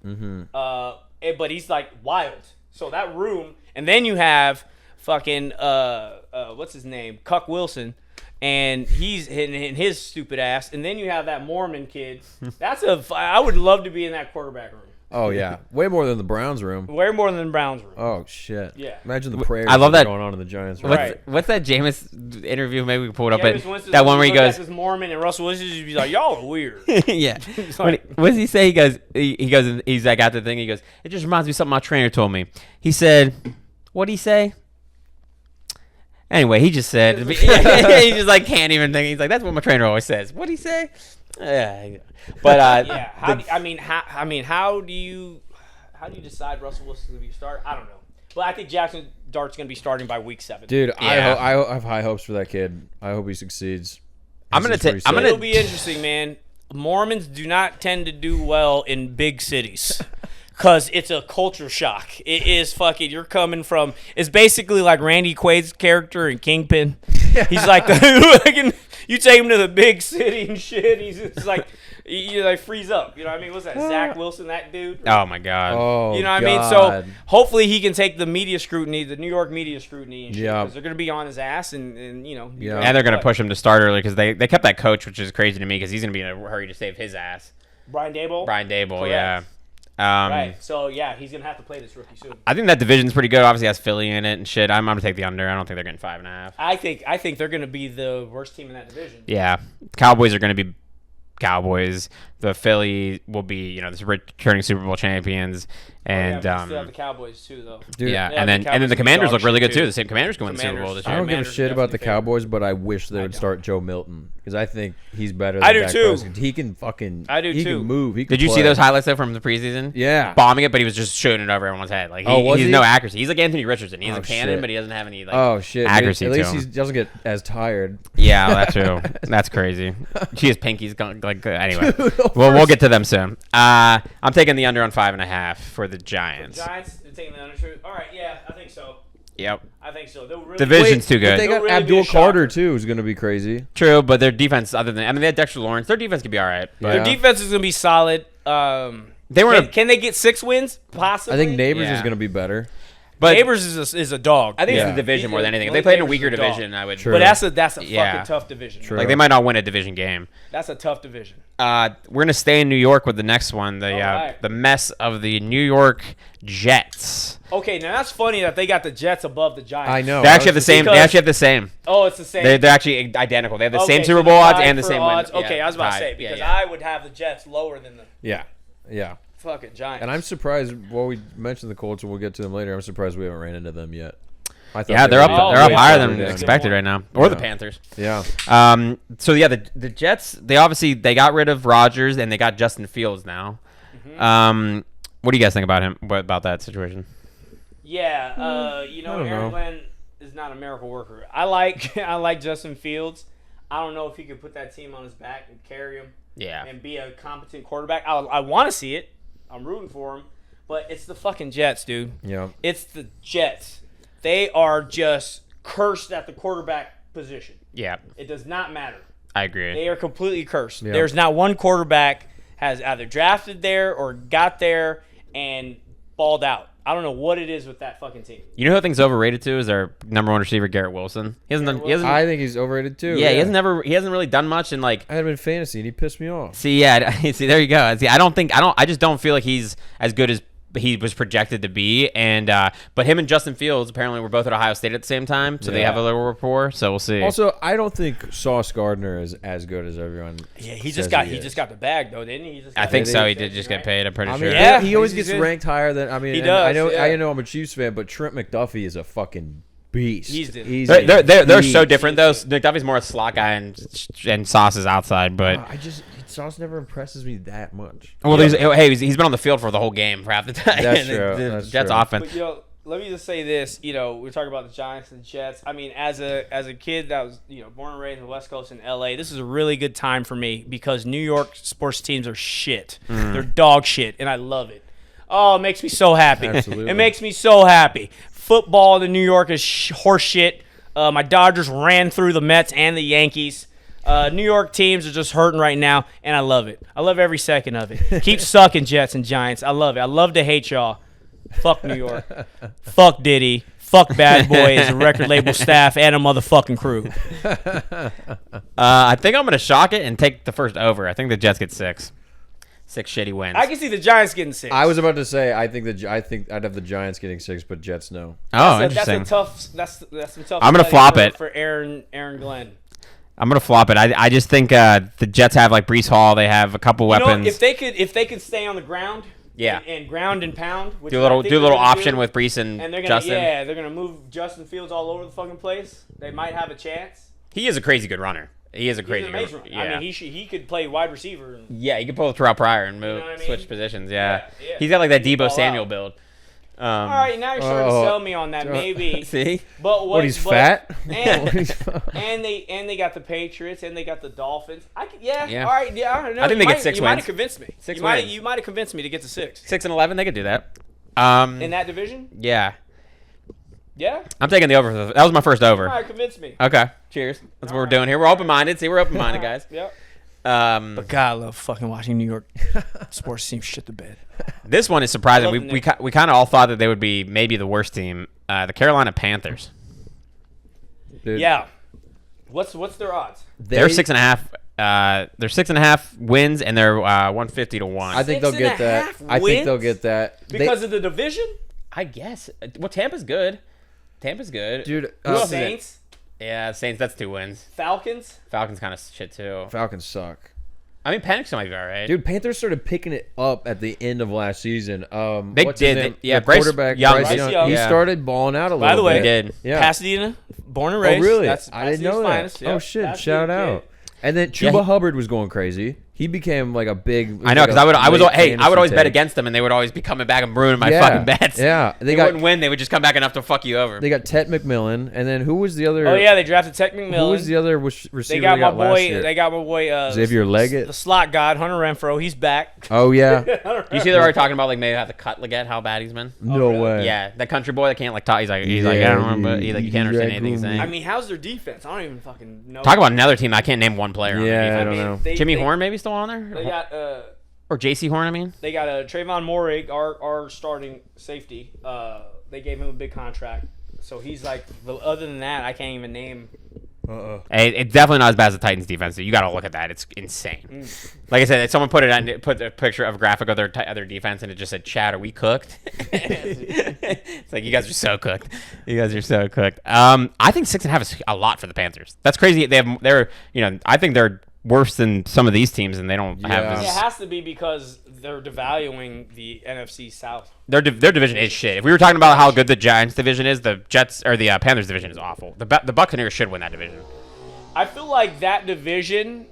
Speaker 3: but he's like wild. So that room, and then you have fucking what's his name, Cuck Wilson, and he's in his stupid ass, and then you have that Mormon kid. I would love to be in that quarterback room.
Speaker 4: Oh yeah, way more than the Browns room.
Speaker 3: Way more than the Browns room.
Speaker 4: Oh shit.
Speaker 3: Yeah.
Speaker 4: Imagine the prayers
Speaker 2: I love that
Speaker 4: going on in the Giants room.
Speaker 3: Right.
Speaker 2: What's that Jameis interview? Maybe we can pull it up.
Speaker 3: Jameis
Speaker 2: But
Speaker 3: Winston,
Speaker 2: that one where he
Speaker 3: look at
Speaker 2: goes,
Speaker 3: this Mormon and Russell Wilson, he'd be like, y'all are weird.
Speaker 2: yeah. What does he say? He goes, he's like, got the thing. He goes, it just reminds me of something my trainer told me. He said, what'd he say? Anyway, he just said, he just like can't even think. He's like, that's what my trainer always says. What'd he say? But
Speaker 3: Yeah. How do you decide Russell Wilson's going to be your starter? I don't know. But I think Jackson Dart's going to be starting by week 7.
Speaker 4: Dude,
Speaker 2: Yeah.
Speaker 4: I have high hopes for that kid. I hope he succeeds.
Speaker 3: It'll be interesting, man. Mormons do not tend to do well in big cities. Because it's a culture shock. It is fucking, you're coming from, it's basically like Randy Quaid's character in Kingpin. He's like, you take him to the big city and shit, he's just like, you like freeze up. You know what I mean? What's that, Zach Wilson, that dude?
Speaker 2: oh my god.
Speaker 4: Oh,
Speaker 3: You know what I mean? So hopefully he can take the media scrutiny, the New York media scrutiny and shit.
Speaker 4: Yeah.
Speaker 3: Because they're going to be on his ass and you know.
Speaker 4: Yeah.
Speaker 2: And they're gonna push him to start early because they kept that coach, which is crazy to me because he's gonna be in a hurry to save his ass.
Speaker 3: Brian Daboll?
Speaker 2: Brian Daboll,
Speaker 3: Correct.
Speaker 2: yeah.
Speaker 3: Right. So, yeah, he's going to have to play this rookie soon.
Speaker 2: I think that division's pretty good. Obviously, has Philly in it and shit. I'm gonna take the under. I don't think they're getting 5.5.
Speaker 3: I think they're going to be the worst team in that division.
Speaker 2: Yeah, Cowboys are gonna be Cowboys. The Philly will be, the returning Super Bowl champions, and
Speaker 3: yeah, still have the Cowboys too, though.
Speaker 4: Dude,
Speaker 2: yeah,
Speaker 3: Yeah,
Speaker 2: and
Speaker 3: the
Speaker 2: then
Speaker 3: Cowboys
Speaker 2: the
Speaker 3: are
Speaker 2: Commanders
Speaker 3: dog
Speaker 2: look really
Speaker 3: shit,
Speaker 2: good too.
Speaker 3: too.
Speaker 2: The same Commanders can win the Super Bowl this
Speaker 3: Commanders.
Speaker 4: I
Speaker 2: year.
Speaker 4: don't give a
Speaker 3: Commanders
Speaker 4: shit about the
Speaker 3: definitely favorite.
Speaker 4: Cowboys, but I wish they would
Speaker 3: don't.
Speaker 4: start Joe Milton because I think he's better than
Speaker 3: I do
Speaker 4: Dak
Speaker 3: too.
Speaker 4: Prescott. He can fucking.
Speaker 3: I do
Speaker 4: he
Speaker 3: too.
Speaker 4: can move. He can
Speaker 2: Did you see
Speaker 4: play.
Speaker 2: those highlights though from the preseason?
Speaker 4: Yeah.
Speaker 2: Bombing it, but he was just shooting it over everyone's head. Like
Speaker 4: Oh, was
Speaker 2: he's
Speaker 4: he?
Speaker 2: no accuracy. He's like Anthony Richardson. He's
Speaker 4: Oh,
Speaker 2: a cannon,
Speaker 4: shit.
Speaker 2: but he doesn't have any like
Speaker 4: Oh shit!
Speaker 2: accuracy
Speaker 4: At
Speaker 2: to
Speaker 4: least
Speaker 2: him.
Speaker 4: he doesn't get as tired.
Speaker 2: Yeah, that too. That's crazy. She has pinkies like anyway.
Speaker 4: Dude,
Speaker 2: We'll get to them soon. I'm taking the under on 5.5 for the Giants.
Speaker 3: Giants are taking the under. All right, yeah, I think so.
Speaker 2: Yep.
Speaker 3: I think so. They'll really
Speaker 2: Division's too
Speaker 4: But
Speaker 2: good.
Speaker 4: they got
Speaker 3: They'll really be a
Speaker 4: Abdul Carter
Speaker 3: shocker.
Speaker 4: too, who's gonna be crazy.
Speaker 2: True, but their defense, they had Dexter Lawrence. Their defense could be all right. But
Speaker 3: Their defense is going to be solid.
Speaker 2: They were.
Speaker 3: Can they get 6 wins? Possibly.
Speaker 4: I think Neighbors
Speaker 2: Yeah.
Speaker 4: is gonna be better.
Speaker 2: But
Speaker 3: Neighbors is a dog.
Speaker 2: I think
Speaker 4: Yeah.
Speaker 2: it's the division
Speaker 3: He's
Speaker 2: more
Speaker 3: a-
Speaker 2: than anything. If
Speaker 3: Blake
Speaker 2: they played in a
Speaker 3: Neighbors
Speaker 2: weaker
Speaker 3: is a dog.
Speaker 2: division, I would.
Speaker 4: True.
Speaker 3: But that's a
Speaker 2: Yeah.
Speaker 3: fucking tough division.
Speaker 4: True.
Speaker 2: Like they might not win a division game.
Speaker 3: That's a tough division.
Speaker 2: We're gonna stay in New York with the next one.
Speaker 3: Alright.
Speaker 2: The mess of the New York Jets.
Speaker 3: Okay, now that's funny that they got the Jets above the Giants.
Speaker 4: I know.
Speaker 2: They actually have the same. They
Speaker 3: because-
Speaker 2: actually have the same.
Speaker 3: Oh, it's the same.
Speaker 2: They're actually identical. They have the
Speaker 3: Okay,
Speaker 2: same
Speaker 3: so
Speaker 2: Super
Speaker 3: the
Speaker 2: Bowl odds
Speaker 3: tie
Speaker 2: and the
Speaker 3: for
Speaker 2: same
Speaker 3: odds.
Speaker 2: win.
Speaker 3: Okay,
Speaker 2: Yeah,
Speaker 3: I was about to
Speaker 2: tied.
Speaker 3: say because
Speaker 2: Yeah.
Speaker 3: I would have the Jets lower than the
Speaker 4: Yeah. Yeah.
Speaker 3: fucking Giants.
Speaker 4: And I'm surprised. Well, we mentioned the Colts, and we'll get to them later. I'm surprised we haven't ran into them yet. I thought
Speaker 2: Yeah,
Speaker 4: they
Speaker 2: they're
Speaker 4: would
Speaker 2: up.
Speaker 4: be-
Speaker 3: Oh,
Speaker 2: They're up
Speaker 3: yeah,
Speaker 2: higher
Speaker 3: yeah,
Speaker 2: than
Speaker 3: yeah.
Speaker 2: expected right now, or the
Speaker 4: Yeah.
Speaker 2: Panthers.
Speaker 4: Yeah.
Speaker 2: So yeah, the Jets. They got rid of Rodgers and they got Justin Fields now. What do you guys think about him? About that situation?
Speaker 3: Yeah,
Speaker 4: I don't
Speaker 3: Aaron
Speaker 4: know.
Speaker 3: Glenn is not a miracle worker. I like Justin Fields. I don't know if he could put that team on his back and carry him
Speaker 2: Yeah.
Speaker 3: and be a competent quarterback. I want to see it. I'm rooting for him, but it's the fucking Jets, dude.
Speaker 4: Yeah.
Speaker 3: It's the Jets. They are just cursed at the quarterback position.
Speaker 2: Yeah,
Speaker 3: It does not matter.
Speaker 2: I agree.
Speaker 3: They are completely cursed.
Speaker 4: Yeah.
Speaker 3: There's not one quarterback has either drafted there or got there and balled out. I don't know what it is with that fucking team.
Speaker 2: You know who I think's overrated too is our number 1 receiver, Garrett Wilson. He hasn't done. He hasn't.
Speaker 4: I think he's overrated too.
Speaker 2: He hasn't really done much in like.
Speaker 4: I had him in fantasy, and he pissed me off.
Speaker 2: See, yeah, see, there you go. See, I just don't feel like he's as good as he was projected to be. And but him and Justin Fields apparently were both at Ohio State at the same time, so they
Speaker 4: Yeah.
Speaker 2: have a little rapport. So we'll see.
Speaker 4: Also, I don't think Sauce Gardner is as good as everyone.
Speaker 3: Yeah, he
Speaker 4: says
Speaker 3: just got
Speaker 4: is.
Speaker 3: the bag though, didn't he? He just
Speaker 2: I
Speaker 3: got
Speaker 2: think
Speaker 3: the
Speaker 2: so. He
Speaker 3: extension,
Speaker 2: did just get
Speaker 3: right?
Speaker 2: paid. I'm pretty
Speaker 4: I
Speaker 2: sure.
Speaker 4: mean,
Speaker 3: Yeah,
Speaker 4: he always
Speaker 3: he's
Speaker 4: gets
Speaker 3: good.
Speaker 4: ranked higher than. I mean,
Speaker 3: He
Speaker 4: and
Speaker 3: does,
Speaker 4: I know.
Speaker 3: yeah.
Speaker 4: I know. I'm a Chiefs fan, but Trent McDuffie is a fucking beast.
Speaker 3: He's the-
Speaker 4: He's
Speaker 2: They're,
Speaker 4: a
Speaker 2: they're so
Speaker 4: beast.
Speaker 2: different though. McDuffie's more a slot guy and Sauce is outside. But
Speaker 4: Sauce never impresses me that much.
Speaker 2: well, he's been on the field for the whole game for half the time.
Speaker 4: That's
Speaker 2: And
Speaker 4: true.
Speaker 2: The
Speaker 4: That's
Speaker 2: Jets
Speaker 4: true.
Speaker 2: offense.
Speaker 3: But let me just say this. We're talking about the Giants and Jets. I mean, as a kid that was born and raised in the West Coast in LA, this is a really good time for me because New York sports teams are shit. They're dog shit, and I love it. Oh, it makes me so happy.
Speaker 4: Absolutely.
Speaker 3: It makes me so happy. Football in New York is horse shit. My Dodgers ran through the Mets and the Yankees. New York teams are just hurting right now, and I love it. I love every second of it. Keep sucking, Jets and Giants. I love it. I love to hate y'all. Fuck New York. Fuck Diddy. Fuck Bad Boys, a record label staff, and a motherfucking crew.
Speaker 2: I think I'm going to shock it and take the first over. I think the Jets get 6. 6 shitty wins.
Speaker 3: I can see the Giants getting 6.
Speaker 4: I was about to say I think I'd have the Giants getting 6, but Jets no.
Speaker 2: Oh,
Speaker 3: That's
Speaker 2: interesting.
Speaker 3: a tough. That's some tough.
Speaker 2: I'm gonna
Speaker 3: sledding
Speaker 2: flop
Speaker 3: for-
Speaker 2: it.
Speaker 3: for Aaron Glenn.
Speaker 2: I'm going to flop it. I just think the Jets have like Breece Hall. They have a couple
Speaker 3: You know,
Speaker 2: weapons.
Speaker 3: if they could stay on the ground,
Speaker 2: Yeah.
Speaker 3: and ground and pound, which
Speaker 2: do a
Speaker 3: I
Speaker 2: little
Speaker 3: think
Speaker 2: do a
Speaker 3: they're
Speaker 2: little
Speaker 3: gonna
Speaker 2: option
Speaker 3: do,
Speaker 2: with Breece and
Speaker 3: and they're gonna
Speaker 2: Justin.
Speaker 3: they're gonna move Justin Fields all over the fucking place. They might have a chance.
Speaker 2: He is a crazy good runner. He is a
Speaker 3: He's
Speaker 2: crazy
Speaker 3: an
Speaker 2: good
Speaker 3: amazing.
Speaker 2: runner.
Speaker 3: I
Speaker 2: Yeah.
Speaker 3: mean, he could play wide receiver. And,
Speaker 2: Yeah, he could pull Terrell Pryor and move,
Speaker 3: know what I mean?
Speaker 2: switch positions. Yeah.
Speaker 3: Yeah.
Speaker 2: He's got like that
Speaker 3: He can
Speaker 2: Debo
Speaker 3: ball
Speaker 2: Samuel
Speaker 3: out.
Speaker 2: build.
Speaker 3: all right, now you're starting to
Speaker 4: Oh.
Speaker 3: sell me on that. Maybe.
Speaker 2: See,
Speaker 3: But
Speaker 4: What, he's fat?
Speaker 3: And they got the Patriots and they got the Dolphins.
Speaker 2: Yeah.
Speaker 3: All right, yeah. I don't know.
Speaker 2: I think they
Speaker 3: You
Speaker 2: get
Speaker 3: might-
Speaker 2: 6
Speaker 3: You might
Speaker 2: wins.
Speaker 3: have convinced me.
Speaker 2: 6
Speaker 3: you might
Speaker 2: wins.
Speaker 3: you might have convinced me to get to 6
Speaker 2: 6-11, they could do that.
Speaker 3: in that division.
Speaker 2: Yeah,
Speaker 3: Yeah,
Speaker 2: I'm taking the over. That was my first
Speaker 3: you
Speaker 2: over.
Speaker 3: might have convinced me.
Speaker 2: Okay, cheers. That's what we're doing here. We're open-minded. See, we're open-minded, guys.
Speaker 3: Yep.
Speaker 2: But
Speaker 3: God, I love fucking watching New York sports team shit the bed.
Speaker 2: this one is surprising.
Speaker 3: I
Speaker 2: We
Speaker 3: love the
Speaker 2: we,
Speaker 3: Knicks.
Speaker 2: ki- we kind of all thought that they would be maybe the worst team. The Carolina Panthers.
Speaker 4: Dude,
Speaker 3: Yeah. What's their odds?
Speaker 2: They're 6.5. They're 6.5 wins, and they're 150 to 1.
Speaker 4: I think they'll get that.
Speaker 3: 6.5
Speaker 4: I think they'll
Speaker 3: wins?
Speaker 4: get that.
Speaker 3: Because of the division?
Speaker 2: I guess. Well, Tampa's good. Tampa's good.
Speaker 4: Dude,
Speaker 2: Who else is it?
Speaker 3: Saints,
Speaker 2: Yeah, Saints. That's 2 wins.
Speaker 3: Falcons.
Speaker 2: Falcons kind of shit too.
Speaker 4: Falcons suck.
Speaker 2: I mean, Penix might be all right.
Speaker 4: Dude, Panthers started picking it up at the end of last season.
Speaker 2: They
Speaker 4: what's his
Speaker 2: did.
Speaker 4: name?
Speaker 2: Yeah,
Speaker 4: The
Speaker 2: Bryce
Speaker 4: quarterback
Speaker 2: Young.
Speaker 4: Bryce
Speaker 3: Bryce
Speaker 4: Young.
Speaker 3: Young.
Speaker 4: He
Speaker 2: Yeah.
Speaker 4: started balling out a little
Speaker 3: By the way,
Speaker 4: bit.
Speaker 2: They did.
Speaker 4: Yeah.
Speaker 3: Pasadena, born and
Speaker 4: Oh,
Speaker 3: raised.
Speaker 4: really?
Speaker 3: That's
Speaker 4: I didn't know
Speaker 3: Pasadena's
Speaker 4: that.
Speaker 3: finest.
Speaker 4: Oh,
Speaker 3: Yep.
Speaker 4: shit.
Speaker 3: Pasadena
Speaker 4: Shout
Speaker 3: kid.
Speaker 4: out. And then
Speaker 2: Yeah,
Speaker 4: Chuba Hubbard was going crazy. He became like a big.
Speaker 2: I know, because I would
Speaker 4: late
Speaker 2: always
Speaker 4: fantasy
Speaker 2: bet
Speaker 4: take.
Speaker 2: against them, and they would always be coming back and ruining my
Speaker 4: Yeah.
Speaker 2: fucking bets.
Speaker 4: Yeah.
Speaker 2: They wouldn't win. They would just come back enough to fuck you over.
Speaker 4: They got Ted McMillan, and then who was the other?
Speaker 3: Oh yeah, they drafted Tech McMillan.
Speaker 4: Who was the other receiver
Speaker 3: They got my
Speaker 4: last
Speaker 3: boy.
Speaker 4: year?
Speaker 3: They got my boy.
Speaker 4: Xavier Leggett?
Speaker 3: the slot god, Hunter Renfro. He's back.
Speaker 4: Oh yeah.
Speaker 2: You see, they're already talking about like maybe have to cut Leggett. How bad he's been.
Speaker 4: No
Speaker 3: really?
Speaker 4: way.
Speaker 2: Yeah, that country boy that can't like talk. He's like I
Speaker 4: Yeah,
Speaker 2: don't remember. He's like you can't understand anything he's saying.
Speaker 3: I mean, how's their defense? I don't even fucking know.
Speaker 2: Talk about another team. I can't name one player. on
Speaker 4: Yeah,
Speaker 2: their
Speaker 4: I
Speaker 2: defense.
Speaker 4: don't know.
Speaker 2: Jimmy Horn maybe still on there,
Speaker 3: They got
Speaker 2: or J.C. Horn. I mean,
Speaker 3: they got Trayvon Morig, our starting safety. They gave him a big contract, so he's like. Other than that, I can't even name.
Speaker 2: hey, it's definitely not as bad as the Titans defense. You got to look at that. It's insane. Like I said, someone put a picture of a graphic of their defense, and it just said, "Chad, are we cooked?" It's like you guys are so cooked. You guys are so cooked. I think 6.5 is a lot for the Panthers. That's crazy. I think they're worse than some of these teams, and they don't have
Speaker 4: Yeah.
Speaker 3: It
Speaker 2: this.
Speaker 3: has to be because they're devaluing the NFC South.
Speaker 2: Their division is shit. If we were talking about how good the Giants division is, the Jets or the Panthers division is awful. The Buccaneers should win that division.
Speaker 3: I feel like that division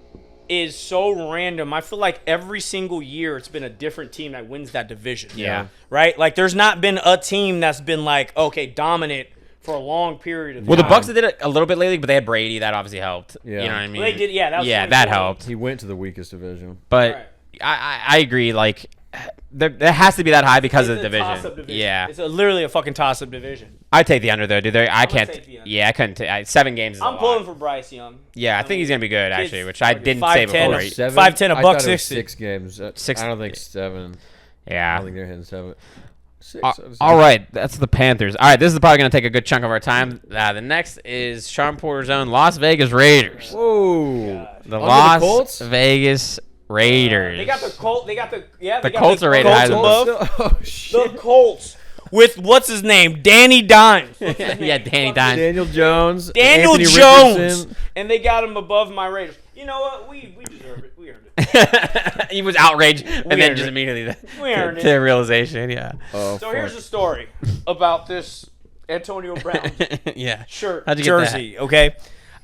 Speaker 3: is so random. I feel like every single year it's been a different team that wins that division.
Speaker 2: Yeah.
Speaker 3: Right? Like there's not been a team that's been like, okay, dominant for a long period of time.
Speaker 2: Well, the Bucks did it a little bit lately, but they had Brady. That obviously helped.
Speaker 4: Yeah.
Speaker 2: You know what I mean?
Speaker 3: Well, they did, yeah, that was
Speaker 2: yeah,
Speaker 3: 2020.
Speaker 2: that helped.
Speaker 4: He went to the weakest division.
Speaker 2: But
Speaker 3: Right.
Speaker 2: I agree. Like, there has to be that high because of the
Speaker 3: It's a
Speaker 2: division.
Speaker 3: toss-up division.
Speaker 2: Yeah,
Speaker 3: It's literally a fucking toss-up division.
Speaker 2: I take the under though, dude. I
Speaker 3: gonna
Speaker 2: can't.
Speaker 3: take the under.
Speaker 2: Yeah, I couldn't. 7 games is a
Speaker 3: I'm
Speaker 2: lot.
Speaker 3: pulling for Bryce Young.
Speaker 2: Yeah, I think he's gonna be good
Speaker 3: Kids
Speaker 2: actually, which I
Speaker 3: fucking
Speaker 2: didn't say
Speaker 3: 5'10"
Speaker 2: before.
Speaker 3: or
Speaker 2: He-
Speaker 3: 5'10", a
Speaker 4: I
Speaker 3: buck
Speaker 4: thought it was
Speaker 3: 60.
Speaker 4: 6 games.
Speaker 2: Six-
Speaker 4: I don't think 7. I
Speaker 2: Yeah.
Speaker 4: don't think they're hitting 7. 6.
Speaker 2: All right, that's the Panthers. All right, this is probably gonna take a good chunk of our time. The next is Sean Porter's own Las Vegas Raiders.
Speaker 4: Whoa.
Speaker 2: The
Speaker 4: Under
Speaker 2: Las
Speaker 4: the Colts?
Speaker 2: Vegas Raiders.
Speaker 3: They got the Colt. They got the
Speaker 2: The Colts are rated higher than
Speaker 3: above.
Speaker 4: Oh, shit.
Speaker 3: The Colts with what's his name, Danny Dimes.
Speaker 2: Yeah, Danny Dimes.
Speaker 4: Daniel Jones.
Speaker 3: Daniel
Speaker 4: Anthony
Speaker 3: Jones,
Speaker 4: Richardson.
Speaker 3: and they got him above my Raiders. You know what? We deserve it. We earned it.
Speaker 2: He was outraged, and then
Speaker 3: earned
Speaker 2: just
Speaker 3: it.
Speaker 2: immediately
Speaker 3: We earned
Speaker 2: to
Speaker 3: it.
Speaker 2: realization. Yeah.
Speaker 4: Oh,
Speaker 3: So
Speaker 4: fuck.
Speaker 3: here's the story about this Antonio Brown
Speaker 2: Yeah.
Speaker 3: shirt
Speaker 2: How'd you get
Speaker 3: jersey. Okay,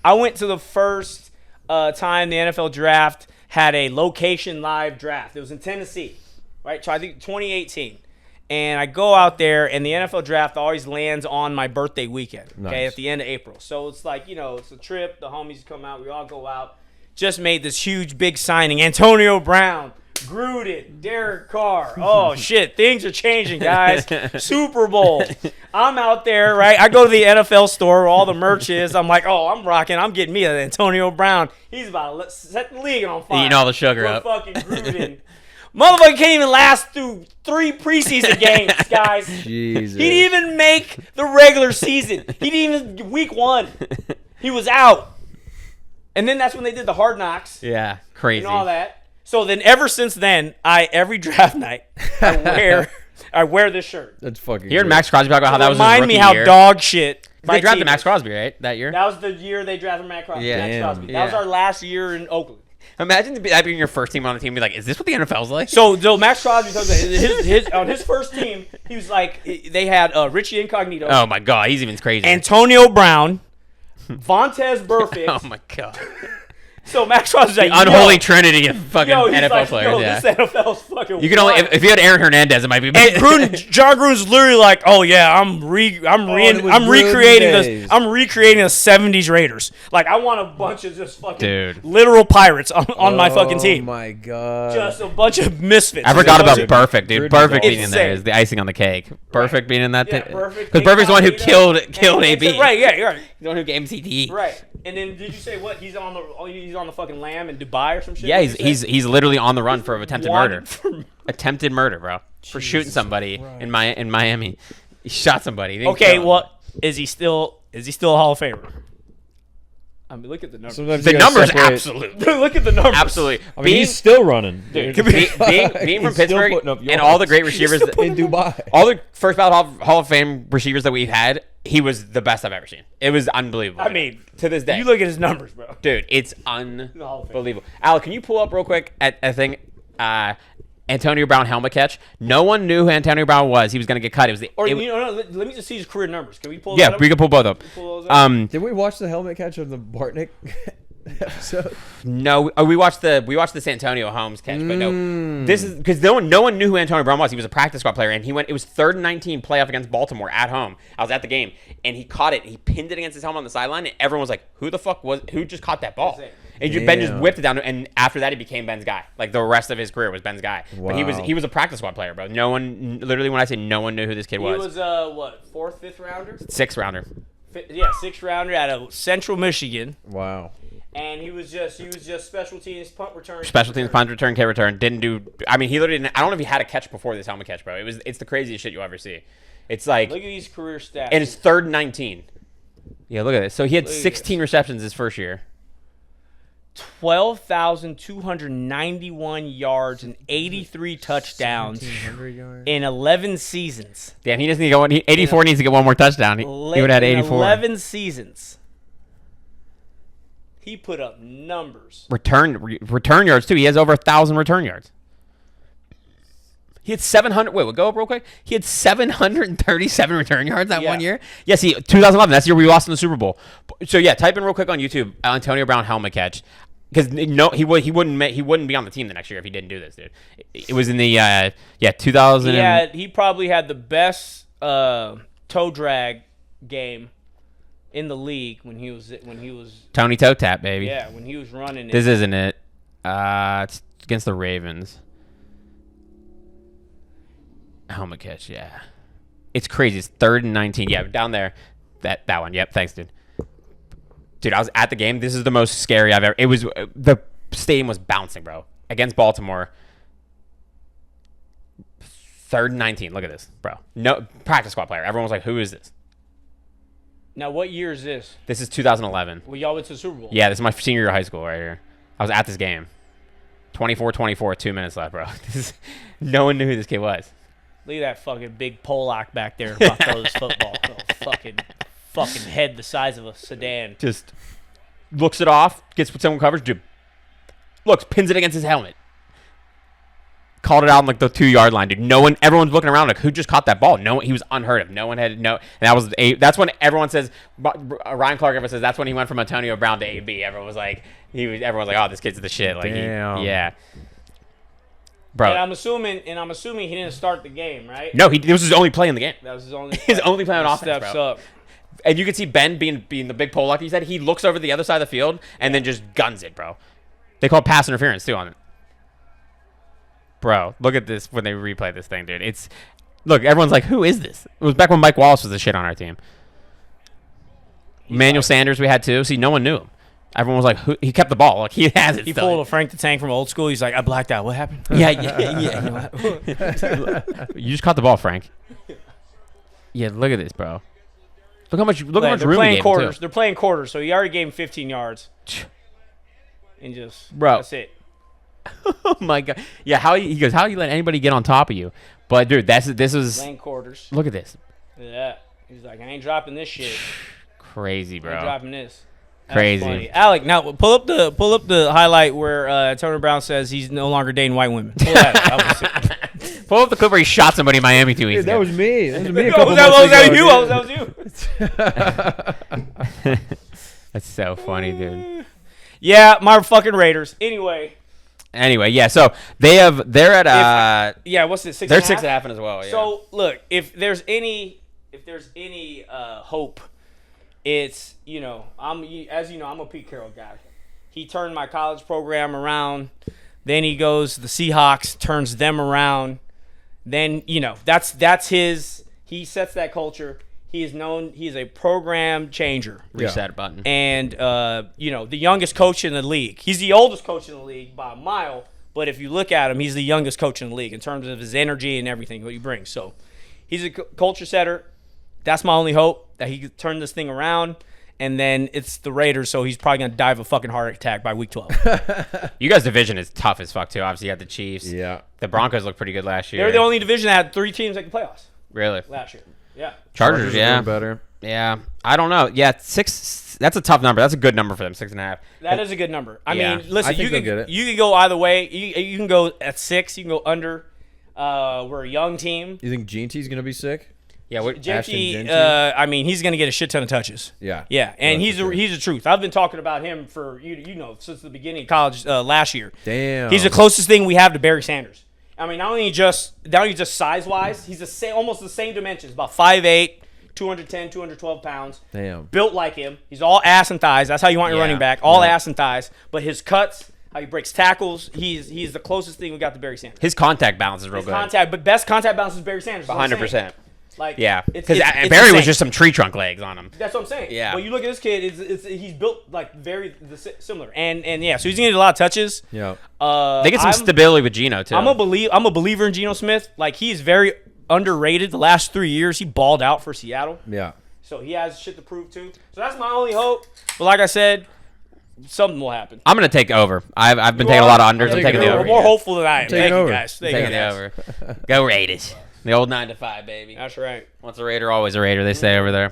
Speaker 3: I went to the first time the NFL draft had a location live draft. It was in Tennessee, right? So I think 2018. And I go out there, and the NFL draft always lands on my birthday weekend, okay,
Speaker 4: Nice.
Speaker 3: at the end of April. So it's like, it's a trip. The homies come out. We all go out. Just made this huge, big signing. Antonio Brown, Gruden, Derek Carr. Oh, shit. Things are changing, guys. Super Bowl. I'm out there, right? I go to the NFL store where all the merch is. I'm like, oh, I'm rocking. I'm getting me an Antonio Brown. He's about to set the league on fire.
Speaker 2: Eating all the sugar
Speaker 3: For
Speaker 2: up.
Speaker 3: fucking Gruden. Motherfucker can't even last through 3 preseason games, guys.
Speaker 4: Jesus.
Speaker 3: He didn't even make the regular season. He didn't even week 1. He was out. And then that's when they did the Hard Knocks
Speaker 2: Yeah, crazy.
Speaker 3: and all that. So then ever since then, every draft night I wear this shirt.
Speaker 4: That's fucking.
Speaker 2: Hearing
Speaker 4: great.
Speaker 2: Max Crosby talk about how that was his
Speaker 3: Remind me
Speaker 2: rookie
Speaker 3: how
Speaker 2: year.
Speaker 3: dog shit.
Speaker 2: They drafted
Speaker 3: team
Speaker 2: Max
Speaker 3: is.
Speaker 2: Crosby, right? That year?
Speaker 3: That was the year they drafted Max Crosby.
Speaker 2: Yeah.
Speaker 3: Max
Speaker 4: Damn.
Speaker 3: Crosby. That was
Speaker 2: Yeah.
Speaker 3: our last year in Oakland.
Speaker 2: Imagine that being your first team on the team and be like, is this what the NFL's like?
Speaker 3: So Max Crosby, on his first team, he was like, they had Richie Incognito,
Speaker 2: Oh, my God. He's even crazier.
Speaker 3: Antonio Brown, Vontez Burfict.
Speaker 2: Oh, my God.
Speaker 3: So Max Crosby's like,
Speaker 2: Unholy trinity of fucking
Speaker 3: he's
Speaker 2: NFL
Speaker 3: like,
Speaker 2: players, yeah.
Speaker 3: this NFL's fucking
Speaker 2: You can only
Speaker 3: wild.
Speaker 2: if you had Aaron Hernandez, it might be.
Speaker 3: And John Gruden's literally like, "Oh yeah, I'm recreating
Speaker 4: days.
Speaker 3: I'm recreating the '70s Raiders. Like I want a bunch of just fucking
Speaker 2: Dude.
Speaker 3: literal pirates on my fucking team.
Speaker 4: Oh my god.
Speaker 3: Just a bunch of misfits.
Speaker 2: I forgot about
Speaker 3: Just-
Speaker 2: Perfect, dude.
Speaker 4: Gruden's
Speaker 2: Perfect being
Speaker 3: awesome.
Speaker 2: in there is the icing on the cake. Perfect being in that.
Speaker 3: Yeah, Perfect.
Speaker 2: Because Perfect's the one who killed
Speaker 3: And-
Speaker 2: AB.
Speaker 3: Right, yeah, you're right.
Speaker 2: The one who gave him CTE.
Speaker 3: Right. And then did you say what? He's on the fucking lam in Dubai or some shit?
Speaker 2: Yeah,
Speaker 3: What'd you say?
Speaker 2: he's literally on the run for attempted murder.
Speaker 3: Wanted for-
Speaker 2: Attempted murder, bro. For shooting somebody in Miami. He shot somebody. He didn't
Speaker 3: Okay,
Speaker 2: kill him.
Speaker 3: well, is he still a Hall of Famer? I mean, look at the numbers.
Speaker 4: Sometimes
Speaker 2: The
Speaker 4: you gotta
Speaker 2: numbers,
Speaker 4: separate-
Speaker 2: absolute.
Speaker 3: Look at the numbers.
Speaker 2: Absolutely.
Speaker 4: I mean, he's still running. Dude.
Speaker 2: being from
Speaker 4: He's still
Speaker 2: Pittsburgh
Speaker 4: putting up
Speaker 2: and all the
Speaker 4: yards.
Speaker 2: great receivers,
Speaker 4: in Dubai.
Speaker 2: all the first ballot Hall of Fame receivers that we've had, he was the best I've ever seen. It was unbelievable.
Speaker 3: I mean,
Speaker 2: to this day,
Speaker 3: you look at his numbers, bro.
Speaker 2: dude, it's
Speaker 3: Hall of Fame.
Speaker 2: unbelievable. Alec, can you pull up real quick at a thing? Antonio Brown helmet catch. No one knew who Antonio Brown was. He was going to get cut. It was the.
Speaker 3: Or
Speaker 2: it-
Speaker 3: let me just see his career numbers. Can we pull?
Speaker 2: yeah,
Speaker 3: that up?
Speaker 2: we can pull both up.
Speaker 3: Pull those up?
Speaker 4: Did we watch the helmet catch of the Bartnick episode?
Speaker 2: No, we watched the Santonio Holmes catch, but no, this is because no one knew who Antonio Brown was. He was a practice squad player, and he went. It was 3rd and 19 playoff against Baltimore at home. I was at the game, and he caught it. He pinned it against his helmet on the sideline, and everyone was like, "Who the fuck who just caught that ball?" And Ben just
Speaker 4: Damn.
Speaker 2: whipped it down, and after that, he became Ben's guy. Like the rest of his career was Ben's guy. But
Speaker 4: Wow.
Speaker 2: he was a practice squad player, bro. No one, literally, when I say no one knew who this kid
Speaker 3: He
Speaker 2: was.
Speaker 3: was what 4th, 5th rounder?
Speaker 2: 6th rounder.
Speaker 3: 6th rounder out of Central Michigan,
Speaker 4: Wow.
Speaker 3: and he was just special teams, punt return,
Speaker 2: Special teams, punt return, kick return. Didn't do. I mean, he literally didn't. I don't know if he had a catch before this helmet catch, bro. It's the craziest shit you'll ever see. It's like,
Speaker 3: Look at these career stats.
Speaker 2: and it's 3rd and 19. Yeah, look at this. So he had
Speaker 3: Look at
Speaker 2: 16 receptions his first year.
Speaker 3: 12,291 yards and 83 touchdowns in 11 seasons.
Speaker 2: Damn, he doesn't need to go. 84 needs to get one more touchdown. He would have had
Speaker 3: In
Speaker 2: 84.
Speaker 3: 11 seasons. He put up numbers.
Speaker 2: Return yards too. He has over 1,000 return yards. He had 700. Wait, we'll go up real quick. He had 737 return yards that
Speaker 3: Yeah.
Speaker 2: one year. Yes, 2011. That's the year we lost in the Super Bowl. So yeah, type in real quick on YouTube Antonio Brown helmet catch, because no, he wouldn't be on the team the next year if he didn't do this, dude. It was in the 2000.
Speaker 3: He probably had the best toe drag game in the league when he was
Speaker 2: Tony Toe Tap, baby.
Speaker 3: when he was running it.
Speaker 2: This isn't it. It's against the Ravens. Helmet catch, yeah. It's crazy. It's 3rd and 19. Yeah, down there. That one. Yep, thanks, dude. Dude, I was at the game. This is the most scary I've ever. It was the stadium was bouncing, bro. Against Baltimore. 3rd and 19. Look at this, bro. No practice squad player. Everyone was like, "Who is this?"
Speaker 3: Now, what year is this?
Speaker 2: This is 2011.
Speaker 3: Well, y'all went to the Super Bowl.
Speaker 2: Yeah, this is my senior year of high school right here. I was at this game. 24-24, 2 minutes left, bro. No one knew who this kid was.
Speaker 3: Look at that fucking big Pollock back there about to throw this football. Fucking head the size of a sedan.
Speaker 2: Just looks it off, gets someone coverage, dude. Looks, pins it against his helmet. Called it out on like the 2-yard line, dude. Everyone's looking around like, who just caught that ball? He was unheard of. No one had and that's when everyone says, Ryan Clark ever says that's when he went from Antonio Brown to AB. Everyone's like, oh, this kid's the shit. Like,
Speaker 4: Damn.
Speaker 2: yeah, bro.
Speaker 3: And I'm assuming he didn't start the game, right?
Speaker 2: No, this was his only play in the game.
Speaker 3: That was his only.
Speaker 2: His only play on offense,
Speaker 3: Steps
Speaker 2: bro.
Speaker 3: up.
Speaker 2: And you can see Ben being the big pole like he said. He looks over the other side of the field and then just guns it, bro. They call it pass interference too on it. Bro, look at this when they replay this thing, dude. Look, everyone's like, who is this? It was back when Mike Wallace was the shit on our team. Manuel Sanders we had too. See, no one knew him. Everyone was like, he kept the ball. Like, he has it
Speaker 3: He
Speaker 2: still.
Speaker 3: pulled a Frank the Tank from old school. He's like, I blacked out. What happened?
Speaker 2: Yeah. You just caught the ball, Frank. Yeah, look at this, bro. Look how much room
Speaker 3: They're
Speaker 2: he
Speaker 3: playing
Speaker 2: gave him,
Speaker 3: quarters.
Speaker 2: too.
Speaker 3: They're playing quarters, so he already gave him 15 yards. And just,
Speaker 2: Bro.
Speaker 3: that's it.
Speaker 2: Oh my god. Yeah, he goes, how do you let anybody get on top of you? But dude, this was
Speaker 3: Playing quarters.
Speaker 2: look at this.
Speaker 3: Yeah. He's like, I ain't dropping this shit.
Speaker 2: Crazy,
Speaker 3: I ain't
Speaker 2: bro.
Speaker 3: dropping this. That's
Speaker 2: Crazy.
Speaker 3: funny. Alec, now pull up the highlight where Tony Brown says he's no longer dating white women. Pull that up. That was sick.
Speaker 2: Pull up the clip where he shot somebody in Miami 2 weeks
Speaker 4: Dude, that
Speaker 2: ago.
Speaker 4: was me. That was me a
Speaker 3: Oh,
Speaker 4: couple
Speaker 3: that
Speaker 4: months
Speaker 3: was
Speaker 4: ago.
Speaker 3: you.
Speaker 2: That's so funny, dude.
Speaker 3: Yeah, my fucking Raiders. Anyway,
Speaker 2: Yeah, so they're at
Speaker 3: yeah, what's it?
Speaker 2: they're 6.5 as well. Yeah.
Speaker 3: So look, if there's any hope, it's I'm a Pete Carroll guy. He turned my college program around. Then he goes to the Seahawks, turns them around. Then that's his. He sets that culture. He is known. He's a program changer.
Speaker 2: reset button.
Speaker 3: And the youngest coach in the league. He's the oldest coach in the league by a mile. But if you look at him, he's the youngest coach in the league in terms of his energy and everything what he brings. So he's a culture setter. That's my only hope, that he could turn this thing around. And then it's the Raiders, so he's probably going to die of a fucking heart attack by week 12.
Speaker 2: You guys' division is tough as fuck too. Obviously, you got the Chiefs.
Speaker 4: Yeah.
Speaker 2: The Broncos looked pretty good last year.
Speaker 3: They're the only division that had 3 teams that could playoffs
Speaker 2: Really.
Speaker 3: last year. Yeah.
Speaker 2: Chargers,
Speaker 4: are
Speaker 2: yeah.
Speaker 4: doing better.
Speaker 2: Yeah. I don't know. Yeah, 6. That's a tough number. That's a good number for them. 6.5.
Speaker 3: That is a good number. I
Speaker 2: Yeah.
Speaker 3: mean, listen,
Speaker 4: I think
Speaker 3: you
Speaker 4: they'll get
Speaker 3: can
Speaker 4: it.
Speaker 3: you can go either way. You can go at 6. You can go under. We're a young team.
Speaker 4: You think Gene-T's going to be sick?
Speaker 2: Yeah. What?
Speaker 4: Ashton
Speaker 3: JT,
Speaker 4: Genty?
Speaker 3: I mean, he's going to get a shit ton of touches.
Speaker 4: Yeah.
Speaker 3: Yeah, and
Speaker 4: Yeah,
Speaker 3: he's
Speaker 4: for sure.
Speaker 3: he's the truth. I've been talking about him for since the beginning of college last year.
Speaker 4: Damn.
Speaker 3: He's the closest thing we have to Barry Sanders. I mean, not only just size wise, he's almost the same dimensions, about 5'8", 210, 212 pounds.
Speaker 4: Damn.
Speaker 3: Built like him. He's all ass and thighs. That's how you want your
Speaker 2: Yeah.
Speaker 3: running back. All ass and thighs. But his cuts, how he breaks tackles, he's the closest thing we got to Barry Sanders.
Speaker 2: His contact balance is real
Speaker 3: His
Speaker 2: good.
Speaker 3: but best contact balance is Barry Sanders. is what I'm saying.
Speaker 2: 100%.
Speaker 3: Like,
Speaker 2: Yeah.
Speaker 3: it's
Speaker 2: Because
Speaker 3: Barry
Speaker 2: Barry was just some tree trunk legs on him.
Speaker 3: That's what I'm saying.
Speaker 2: Yeah.
Speaker 3: But you look at this kid, he's built like very similar, and yeah, so he's gonna get a lot of touches.
Speaker 4: Yeah.
Speaker 2: They get some stability with Geno too.
Speaker 3: I'm a believer in Geno Smith. Like, he's very underrated. The last 3 years, he balled out for Seattle,
Speaker 4: Yeah.
Speaker 3: so he has shit to prove too. So that's my only hope. But like I said, something will happen.
Speaker 2: I'm gonna take over. I've been taking a lot of unders. I'm taking the
Speaker 3: We're
Speaker 2: over.
Speaker 3: more hopeful than I am.
Speaker 4: Take it
Speaker 3: Thank you
Speaker 4: over.
Speaker 3: guys. Thank
Speaker 2: Taking
Speaker 3: you
Speaker 2: the
Speaker 3: guys.
Speaker 2: over. Go Raiders. The old 9 to 5, baby.
Speaker 3: That's right.
Speaker 2: Once a Raider, always a Raider. They say over there.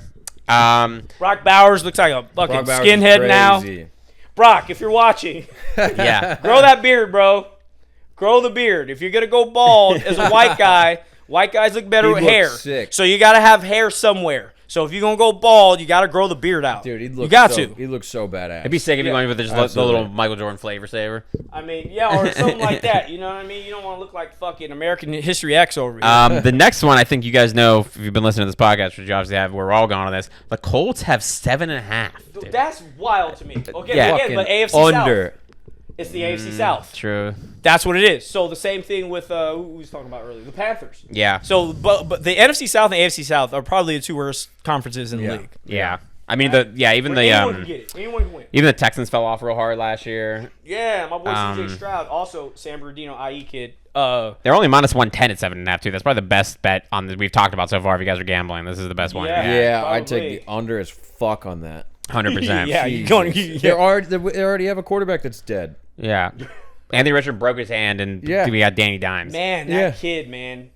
Speaker 3: Brock Bowers looks like a fucking
Speaker 4: Brock Bowers is
Speaker 3: skinhead now.
Speaker 4: crazy.
Speaker 3: Brock, if you're watching,
Speaker 2: Yeah.
Speaker 3: grow that beard, bro. Grow the beard. If you're gonna go bald as a white guys look better
Speaker 4: He
Speaker 3: with
Speaker 4: looks
Speaker 3: hair.
Speaker 4: sick.
Speaker 3: So you gotta have hair somewhere. So if you're gonna go bald, you gotta grow the beard out.
Speaker 4: Dude, he
Speaker 3: you
Speaker 4: looks
Speaker 3: got
Speaker 4: so,
Speaker 3: to.
Speaker 4: He looks so badass.
Speaker 2: It'd be sick if you went with just the
Speaker 4: Absolutely.
Speaker 2: little Michael Jordan flavor saver.
Speaker 3: I mean, yeah, or something like that. You know what I mean? You don't want to look like fucking American History X over here.
Speaker 2: The next one, I think you guys know if you've been listening to this podcast, which you obviously have. We're all going on this. The Colts have 7.5. dude.
Speaker 3: That's wild to me. Okay,
Speaker 2: Yeah.
Speaker 3: again, but AFC
Speaker 4: under.
Speaker 3: South. It's the AFC South.
Speaker 2: True.
Speaker 3: That's what it is. So the same thing with who we was talking about earlier, the Panthers.
Speaker 2: Yeah.
Speaker 3: So, but the NFC South and the AFC South are probably the 2 worst conferences in the
Speaker 4: Yeah.
Speaker 3: league.
Speaker 2: Yeah. I mean, even the
Speaker 3: Anyone can get it. Anyone can win.
Speaker 2: even the Texans fell off real hard last year.
Speaker 3: Yeah, my boy CJ Stroud, also San Bernardino IE kid.
Speaker 2: They're only minus 110 at 7.5 too. That's probably the best bet we've talked about so far. If you guys are gambling, this is the best one.
Speaker 3: Yeah.
Speaker 4: Yeah, I'd
Speaker 3: Probably.
Speaker 4: take the under as fuck on that.
Speaker 2: 100%.
Speaker 3: Yeah, you're going.
Speaker 4: They already have a quarterback that's dead.
Speaker 2: Yeah. Anthony Richard broke his hand, and
Speaker 4: Yeah.
Speaker 2: we got Danny Dimes.
Speaker 3: Man, that
Speaker 4: Yeah.
Speaker 3: kid, man.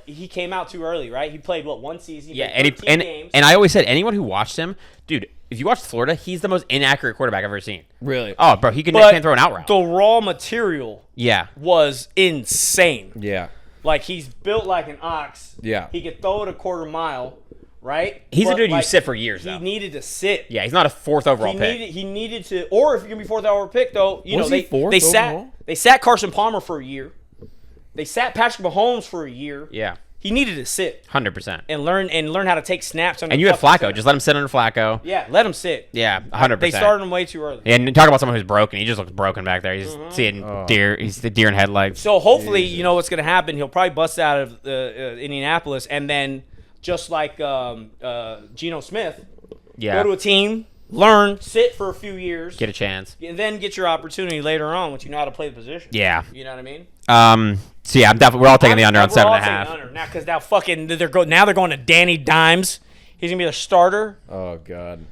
Speaker 3: He came out too early, right? He played one season. He
Speaker 2: Yeah,
Speaker 3: played 13 games.
Speaker 2: and I always said anyone who watched him, dude, if you watched Florida, he's the most inaccurate quarterback I've ever seen.
Speaker 4: Really?
Speaker 2: Oh, bro, he can't throw an out route.
Speaker 3: The raw material
Speaker 2: Yeah.
Speaker 3: was insane.
Speaker 4: Yeah.
Speaker 3: Like, he's built like an ox.
Speaker 4: Yeah.
Speaker 3: He could throw it a quarter mile, right?
Speaker 2: He's a
Speaker 3: But,
Speaker 2: dude you
Speaker 3: like,
Speaker 2: sit for years,
Speaker 3: He
Speaker 2: though.
Speaker 3: needed to sit.
Speaker 2: Yeah, he's not a 4th overall pick.
Speaker 3: He needed to, or if you're gonna be 4th overall pick, though,
Speaker 4: Was he fourth
Speaker 3: they
Speaker 4: overall?
Speaker 3: sat Carson Palmer for a year. They sat Patrick Mahomes for a year.
Speaker 2: Yeah,
Speaker 3: He needed to sit
Speaker 2: 100%.
Speaker 3: and learn how to take snaps.
Speaker 2: And you have Flacco. Just let him sit under Flacco.
Speaker 3: yeah, let him sit.
Speaker 2: Yeah, 100%.
Speaker 3: They started him way too early.
Speaker 2: And talk about someone who's broken. He just looks broken back there. He's seeing deer. He's the deer in headlights.
Speaker 3: So hopefully, you know what's going to happen. He'll probably bust out of Indianapolis, and then just like Geno Smith,
Speaker 2: Yeah.
Speaker 3: go to a team learn, sit for a few years,
Speaker 2: Get a chance.
Speaker 3: and then get your opportunity later on once you know how to play the position.
Speaker 2: Yeah.
Speaker 3: You know what I mean?
Speaker 2: So yeah, I'm definitely. We're all taking the under on 7.5.
Speaker 3: Now, because now fucking they're going to Danny Dimes. He's gonna be the starter.
Speaker 4: Oh God.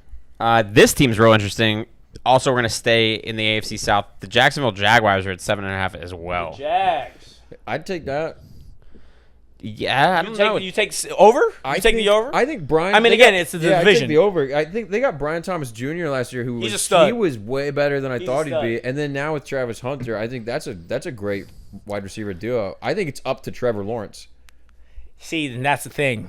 Speaker 2: This team's real interesting. Also, we're gonna stay in the AFC South. The Jacksonville Jaguars are at 7.5 as well.
Speaker 3: Jags.
Speaker 4: I'd take that.
Speaker 2: Yeah, I don't know.
Speaker 3: You take over?
Speaker 4: I
Speaker 3: You take
Speaker 4: think,
Speaker 3: the over?
Speaker 4: I think Brian.
Speaker 3: I mean,
Speaker 4: they
Speaker 3: again,
Speaker 4: got-
Speaker 3: it's the
Speaker 4: yeah, I
Speaker 3: division.
Speaker 4: take the over. I think they got Brian Thomas Jr. last year, who
Speaker 3: He's
Speaker 4: was
Speaker 3: a stud.
Speaker 4: he was way better than I
Speaker 3: He's a
Speaker 4: thought he'd
Speaker 3: stud.
Speaker 4: be. And then now with Travis Hunter, I think that's a great wide receiver duo. I think it's up to Trevor Lawrence.
Speaker 3: See, and that's the thing.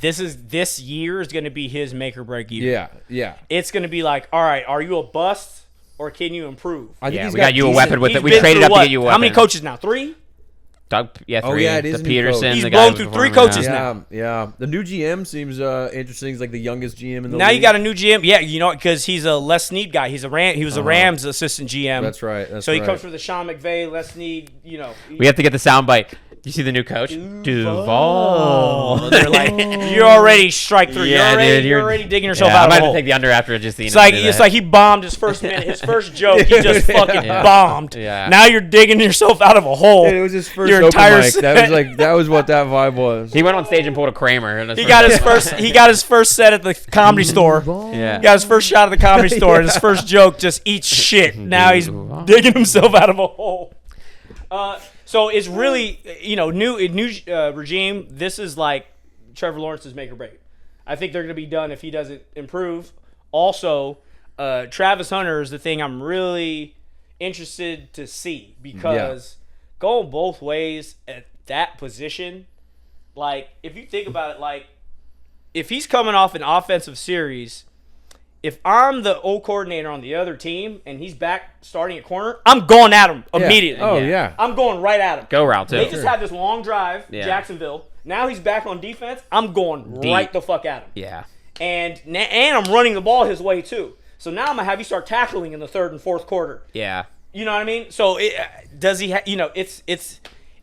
Speaker 3: This year is going to be his make or break year.
Speaker 4: Yeah, yeah.
Speaker 3: It's going to be like, all right, are you a bust or can you improve?
Speaker 4: I think
Speaker 2: Yeah,
Speaker 4: he's
Speaker 2: we got you a
Speaker 4: decent-
Speaker 2: weapon with
Speaker 3: He's
Speaker 2: it. We
Speaker 3: been
Speaker 2: traded
Speaker 3: through
Speaker 2: up to
Speaker 3: what?
Speaker 2: get you a weapon.
Speaker 3: How many coaches now? 3?
Speaker 2: Doug, yeah,
Speaker 4: Oh,
Speaker 2: 3.
Speaker 4: yeah, it is
Speaker 2: the
Speaker 4: a new
Speaker 2: Peterson.
Speaker 4: coach.
Speaker 3: He's
Speaker 2: the
Speaker 3: blown
Speaker 2: guy
Speaker 3: through
Speaker 2: before
Speaker 3: 3
Speaker 2: him,
Speaker 3: coaches
Speaker 2: yeah.
Speaker 3: now.
Speaker 4: Yeah. The new GM seems interesting. He's like the youngest GM in the
Speaker 3: Now
Speaker 4: league.
Speaker 3: you got a new GM. Yeah, you know, because he's a Les Snead guy. He was a Rams assistant GM.
Speaker 4: That's right. That's
Speaker 3: so he
Speaker 4: right.
Speaker 3: comes from the Sean McVay, Les Snead, you know.
Speaker 2: We have to get the soundbite. You see the new coach? Duval.
Speaker 3: They're like, you're already strike through.
Speaker 2: Yeah, dude,
Speaker 3: you're already digging yourself
Speaker 2: Yeah,
Speaker 3: out
Speaker 2: I
Speaker 3: of
Speaker 2: might
Speaker 3: the
Speaker 2: have
Speaker 3: hole.
Speaker 2: to take the under after just the.
Speaker 3: It's like he bombed his first minute, his first joke. He just fucking
Speaker 2: Yeah.
Speaker 3: bombed.
Speaker 2: Yeah.
Speaker 3: Now you're digging yourself out of a hole.
Speaker 4: Dude, it was his first
Speaker 3: Your
Speaker 4: open
Speaker 3: entire
Speaker 4: mic. That was what that vibe was.
Speaker 2: He went on stage and pulled a Kramer. And
Speaker 3: He got his first. He got his first set at the comedy store.
Speaker 2: Yeah.
Speaker 3: He got his first shot at the comedy store, and his first joke just eats shit. Now he's digging himself out of a hole. So it's really, new regime. This is like Trevor Lawrence's make or break. I think they're going to be done if he doesn't improve. Also, Travis Hunter is the thing I'm really interested to see because going both ways at that position, like if you think about it, like if he's coming off an offensive series. If I'm the O coordinator on the other team and he's back starting at corner, I'm going at him immediately.
Speaker 4: Oh, yeah.
Speaker 3: I'm going right at him.
Speaker 2: Go route too.
Speaker 3: They just had this long drive,
Speaker 2: Yeah.
Speaker 3: Jacksonville. Now he's back on defense. I'm going right the fuck at him.
Speaker 2: Yeah.
Speaker 3: And I'm running the ball his way too. So now I'm gonna have you start tackling in the third and fourth quarter.
Speaker 2: Yeah.
Speaker 3: You know what I mean? So does he?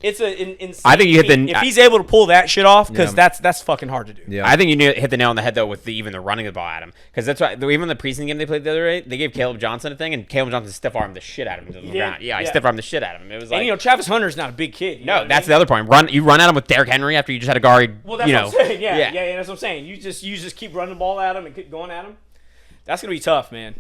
Speaker 3: It's an insane.
Speaker 2: I think you hit the-
Speaker 3: feat. If he's able to pull that shit off, because that's fucking hard to do.
Speaker 4: Yeah.
Speaker 2: I think you hit the nail on the head though with even the running the ball at him because that's why even the preseason game they played the other day they gave Caleb Johnson a thing and Caleb Johnson stiff armed the shit out of him to the ground. Yeah, I stiff armed the shit out of him. It was like
Speaker 3: And Travis Hunter's not a big kid. You know
Speaker 2: no,
Speaker 3: what I
Speaker 2: that's
Speaker 3: mean?
Speaker 2: the other point. You run at him with Derrick Henry after you just had a guard.
Speaker 3: Well, that's what I'm saying. Yeah, that's what I'm saying. You just keep running the ball at him and keep going at him. That's gonna be tough, man.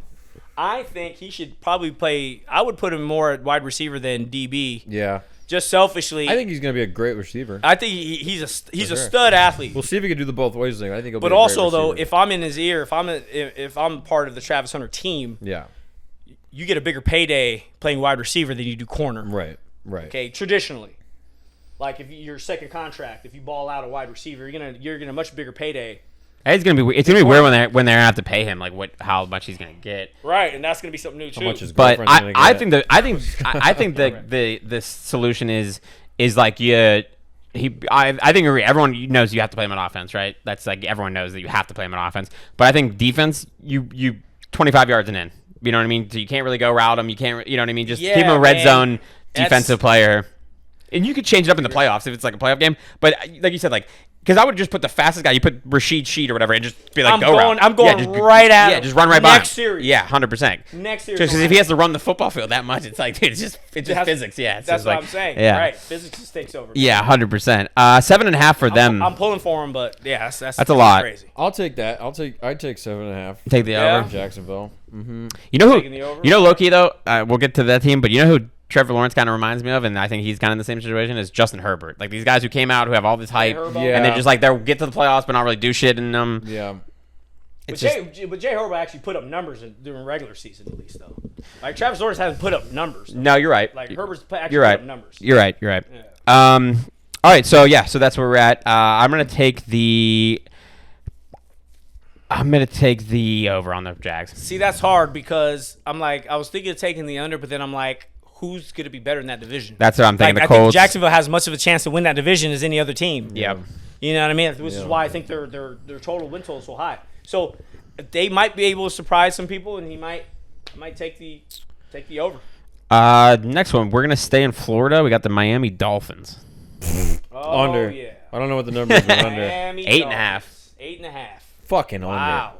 Speaker 3: I think he should probably play. I would put him more at wide receiver than DB.
Speaker 4: Yeah.
Speaker 3: Just selfishly,
Speaker 4: I think he's going to be a great receiver.
Speaker 3: I think he's a
Speaker 4: sure.
Speaker 3: stud athlete.
Speaker 4: We'll see if he can do the both ways thing. I think he'll
Speaker 3: But
Speaker 4: be a
Speaker 3: also
Speaker 4: great
Speaker 3: though,
Speaker 4: receiver.
Speaker 3: if I'm in his ear, if I'm part of the Travis Hunter team,
Speaker 4: Yeah.
Speaker 3: you get a bigger payday playing wide receiver than you do corner.
Speaker 4: Right.
Speaker 3: Okay, traditionally, like if your second contract, if you ball out a wide receiver, you're gonna much bigger payday.
Speaker 2: It's gonna be weird when they're gonna have to pay him like how much he's gonna get.
Speaker 3: Right, and that's gonna be something new too.
Speaker 4: How much his
Speaker 2: But
Speaker 4: girlfriend's gonna
Speaker 2: I
Speaker 4: get.
Speaker 2: think the solution is like I think everyone knows you have to play him on offense, right? That's like everyone knows that you have to play him on offense. But I think defense, you 25 yards and in. You know what I mean? So you can't really go route him. You can't. You know what I mean? Just keep him a red zone defensive player. And you could change it up in the playoffs if it's like a playoff game. But like you said, like because I would just put the fastest guy. You put Rashid Sheet or whatever, and just be like,
Speaker 3: I'm going right at him.
Speaker 2: just run right by
Speaker 3: next
Speaker 2: him.
Speaker 3: series.
Speaker 2: Yeah, 100%.
Speaker 3: Next series.
Speaker 2: Because if he has to run the football field that much, it's like dude, it's just physics. Yeah, it's
Speaker 3: that's
Speaker 2: just
Speaker 3: what
Speaker 2: like,
Speaker 3: I'm saying.
Speaker 2: Yeah,
Speaker 3: Right, physics just takes over.
Speaker 2: Yeah, 100%. 7.5 for them.
Speaker 3: I'm pulling for him, but yeah, that's
Speaker 2: a lot.
Speaker 3: Crazy.
Speaker 4: I'll take that. I'd take 7.5.
Speaker 2: Take the
Speaker 3: Yeah.
Speaker 2: over.
Speaker 4: Jacksonville.
Speaker 2: You know who?
Speaker 3: Taking the over?
Speaker 2: You know Loki though. We'll get to that team, but you know who Trevor Lawrence kind of reminds me of, and I think he's kind of in the same situation as Justin Herbert. Like these guys who came out who have all this hype,
Speaker 3: Herbo.
Speaker 4: Yeah.
Speaker 2: and they're just like they'll get to the playoffs but not really do shit. And
Speaker 4: Yeah.
Speaker 3: But
Speaker 2: it's just
Speaker 3: Jay Herbert actually put up numbers during regular season at least though. Like Travis Lawrence hasn't put up numbers. Though.
Speaker 2: no, you're right.
Speaker 3: Like Herbert's actually
Speaker 2: You're
Speaker 3: put
Speaker 2: right.
Speaker 3: up numbers.
Speaker 2: You're right. You're right.
Speaker 3: Yeah.
Speaker 2: All right. So that's where we're at. I'm gonna take the over on the Jags.
Speaker 3: See, that's hard because I was thinking of taking the under, but then I'm like, who's going to be better in that division?
Speaker 2: That's what I'm thinking.
Speaker 3: Like,
Speaker 2: The
Speaker 3: I think
Speaker 2: Colts.
Speaker 3: Jacksonville has much of a chance to win that division as any other team.
Speaker 2: Yep.
Speaker 3: You know what I mean? Which is why I think their total win total is so high. So they might be able to surprise some people, and he might take the over.
Speaker 2: Next one, we're gonna stay in Florida. We got the Miami Dolphins.
Speaker 3: Oh,
Speaker 4: Under.
Speaker 3: yeah.
Speaker 4: I don't know what the number is, but under.
Speaker 3: Miami
Speaker 2: 8.5.
Speaker 3: Dolphins. 8.5.
Speaker 4: Fucking under.
Speaker 3: Wow.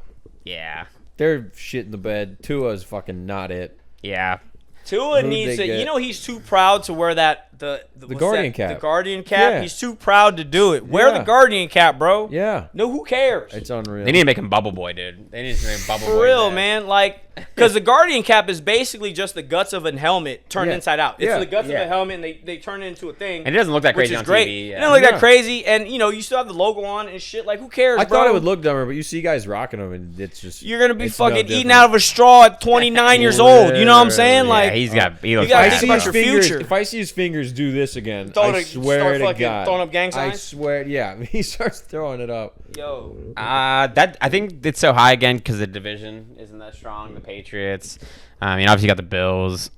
Speaker 2: Yeah.
Speaker 4: They're shit in the bed. Tua's fucking not it.
Speaker 2: Yeah.
Speaker 3: Tua
Speaker 4: Who'd
Speaker 3: needs
Speaker 4: they
Speaker 3: to.
Speaker 4: get?
Speaker 3: You know, he's too proud to wear that the
Speaker 4: Guardian cap.
Speaker 3: The Guardian cap.
Speaker 4: Yeah.
Speaker 3: He's too proud to do it. Wear the
Speaker 4: Yeah.
Speaker 3: Guardian cap, bro.
Speaker 4: Yeah.
Speaker 3: No, who cares?
Speaker 4: It's unreal.
Speaker 2: They need to make him Bubble Boy, dude. They need to make him Bubble Boy.
Speaker 3: For real, man. Like, because the Guardian cap is basically just the guts of a helmet turned
Speaker 4: Yeah.
Speaker 3: inside out. It's
Speaker 4: Yeah.
Speaker 3: the guts
Speaker 2: Yeah.
Speaker 3: of a helmet, and they turn it into a thing.
Speaker 2: And it doesn't look that
Speaker 3: which
Speaker 2: crazy
Speaker 3: is
Speaker 2: on
Speaker 3: great.
Speaker 2: TV.
Speaker 3: It
Speaker 2: Yeah.
Speaker 3: doesn't look that
Speaker 4: Yeah.
Speaker 3: crazy, and you still have the logo on and shit. Like, who cares,
Speaker 4: I
Speaker 3: bro?
Speaker 4: thought it would look dumber, but you see guys rocking them, and it's just
Speaker 3: You're gonna be
Speaker 4: it's no
Speaker 3: fucking eating
Speaker 4: different.
Speaker 3: out of a straw at 29 years old. You know what I'm saying?
Speaker 2: Yeah,
Speaker 3: Like,
Speaker 2: he looks
Speaker 3: gotta
Speaker 2: bad,
Speaker 3: think about
Speaker 2: bro.
Speaker 3: your future.
Speaker 4: If I see his fingers do this again,
Speaker 3: Throwing
Speaker 4: I
Speaker 3: a-
Speaker 4: swear
Speaker 3: start
Speaker 4: to
Speaker 3: fucking
Speaker 4: God,
Speaker 3: throwing up gang
Speaker 4: I
Speaker 3: signs?
Speaker 4: swear, yeah, he starts throwing it up.
Speaker 3: yo,
Speaker 2: That I think it's so high again because the division isn't that strong. The Patriots, obviously you got the Bills.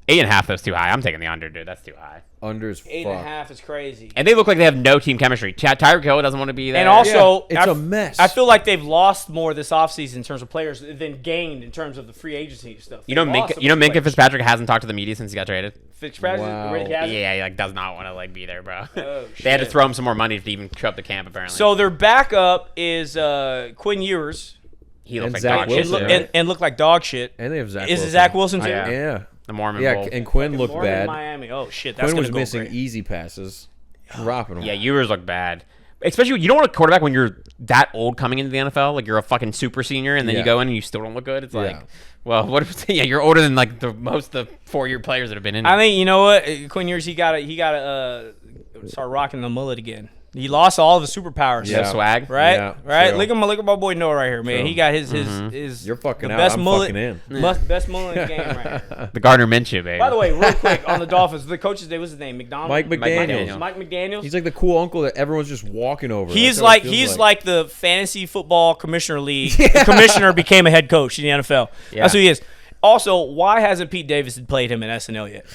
Speaker 2: 8.5 that's too high. I'm taking the under, dude. That's too high.
Speaker 4: Under as fuck.
Speaker 3: 8.5 is crazy.
Speaker 2: And they look like they have no team chemistry. Tyreek Hill doesn't want to be there.
Speaker 3: And also,
Speaker 4: Yeah, it's a mess.
Speaker 3: I feel like they've lost more this offseason in terms of players than gained in terms of the free agency stuff.
Speaker 2: you know, Minka Fitzpatrick hasn't talked to the media since he got traded.
Speaker 3: Fitzpatrick
Speaker 4: Wow.
Speaker 3: already has it?
Speaker 2: Yeah, he does not want to be there, bro.
Speaker 3: Oh,
Speaker 2: They had to
Speaker 3: shit.
Speaker 2: throw him some more money to even show up to camp. Apparently,
Speaker 3: So their backup is Quinn Ewers
Speaker 2: he looks
Speaker 4: and
Speaker 2: like
Speaker 4: Zach
Speaker 2: dog
Speaker 4: Wilson,
Speaker 2: shit.
Speaker 3: and,
Speaker 2: too.
Speaker 3: look, and look like dog shit.
Speaker 4: And they have Zach
Speaker 3: Is
Speaker 4: Wilson.
Speaker 3: it Zach Wilson too?
Speaker 2: Oh, yeah.
Speaker 4: Yeah.
Speaker 2: The Mormon
Speaker 4: Yeah,
Speaker 2: Bowl.
Speaker 4: and Quinn looked
Speaker 3: Mormon,
Speaker 4: bad.
Speaker 3: Miami. Oh shit, that's
Speaker 4: Quinn was
Speaker 3: gonna go
Speaker 4: missing
Speaker 3: great.
Speaker 4: easy passes. Dropping them.
Speaker 2: Yeah, Ewers look bad. Especially, you don't want a quarterback when you're that old coming into the NFL. Like, you're a fucking super senior, and then you
Speaker 4: Yeah.
Speaker 2: go in and you still don't look good. It's like,
Speaker 4: Yeah.
Speaker 2: well, what if, yeah, you're older than, the most of the 4-year players that have been in.
Speaker 3: I think you know what Quinn Ewers he gotta start rocking the mullet again. He lost all of his superpowers.
Speaker 2: No
Speaker 4: Yeah.
Speaker 2: swag.
Speaker 3: Right,
Speaker 4: Yeah,
Speaker 3: right.
Speaker 4: true.
Speaker 3: Look at my boy Noah right here, man.
Speaker 4: True.
Speaker 3: He got his.
Speaker 4: You're fucking
Speaker 3: the
Speaker 4: out.
Speaker 3: best
Speaker 4: I'm
Speaker 3: mullet,
Speaker 4: fucking in.
Speaker 3: Best mullet in the game right here.
Speaker 2: The Gardner Minshew, baby.
Speaker 3: By the way, real quick on the Dolphins, the coach's name, what's his name? McDonald.
Speaker 4: Mike McDaniel.
Speaker 3: Mike McDaniel.
Speaker 4: He's like the cool uncle that everyone's just walking over.
Speaker 3: He's
Speaker 4: That's how it
Speaker 3: like
Speaker 4: feels
Speaker 3: like the fantasy football commissioner league. The commissioner became a head coach in the NFL.
Speaker 2: Yeah.
Speaker 3: That's who he is. Also, why hasn't Pete Davidson played him in SNL yet?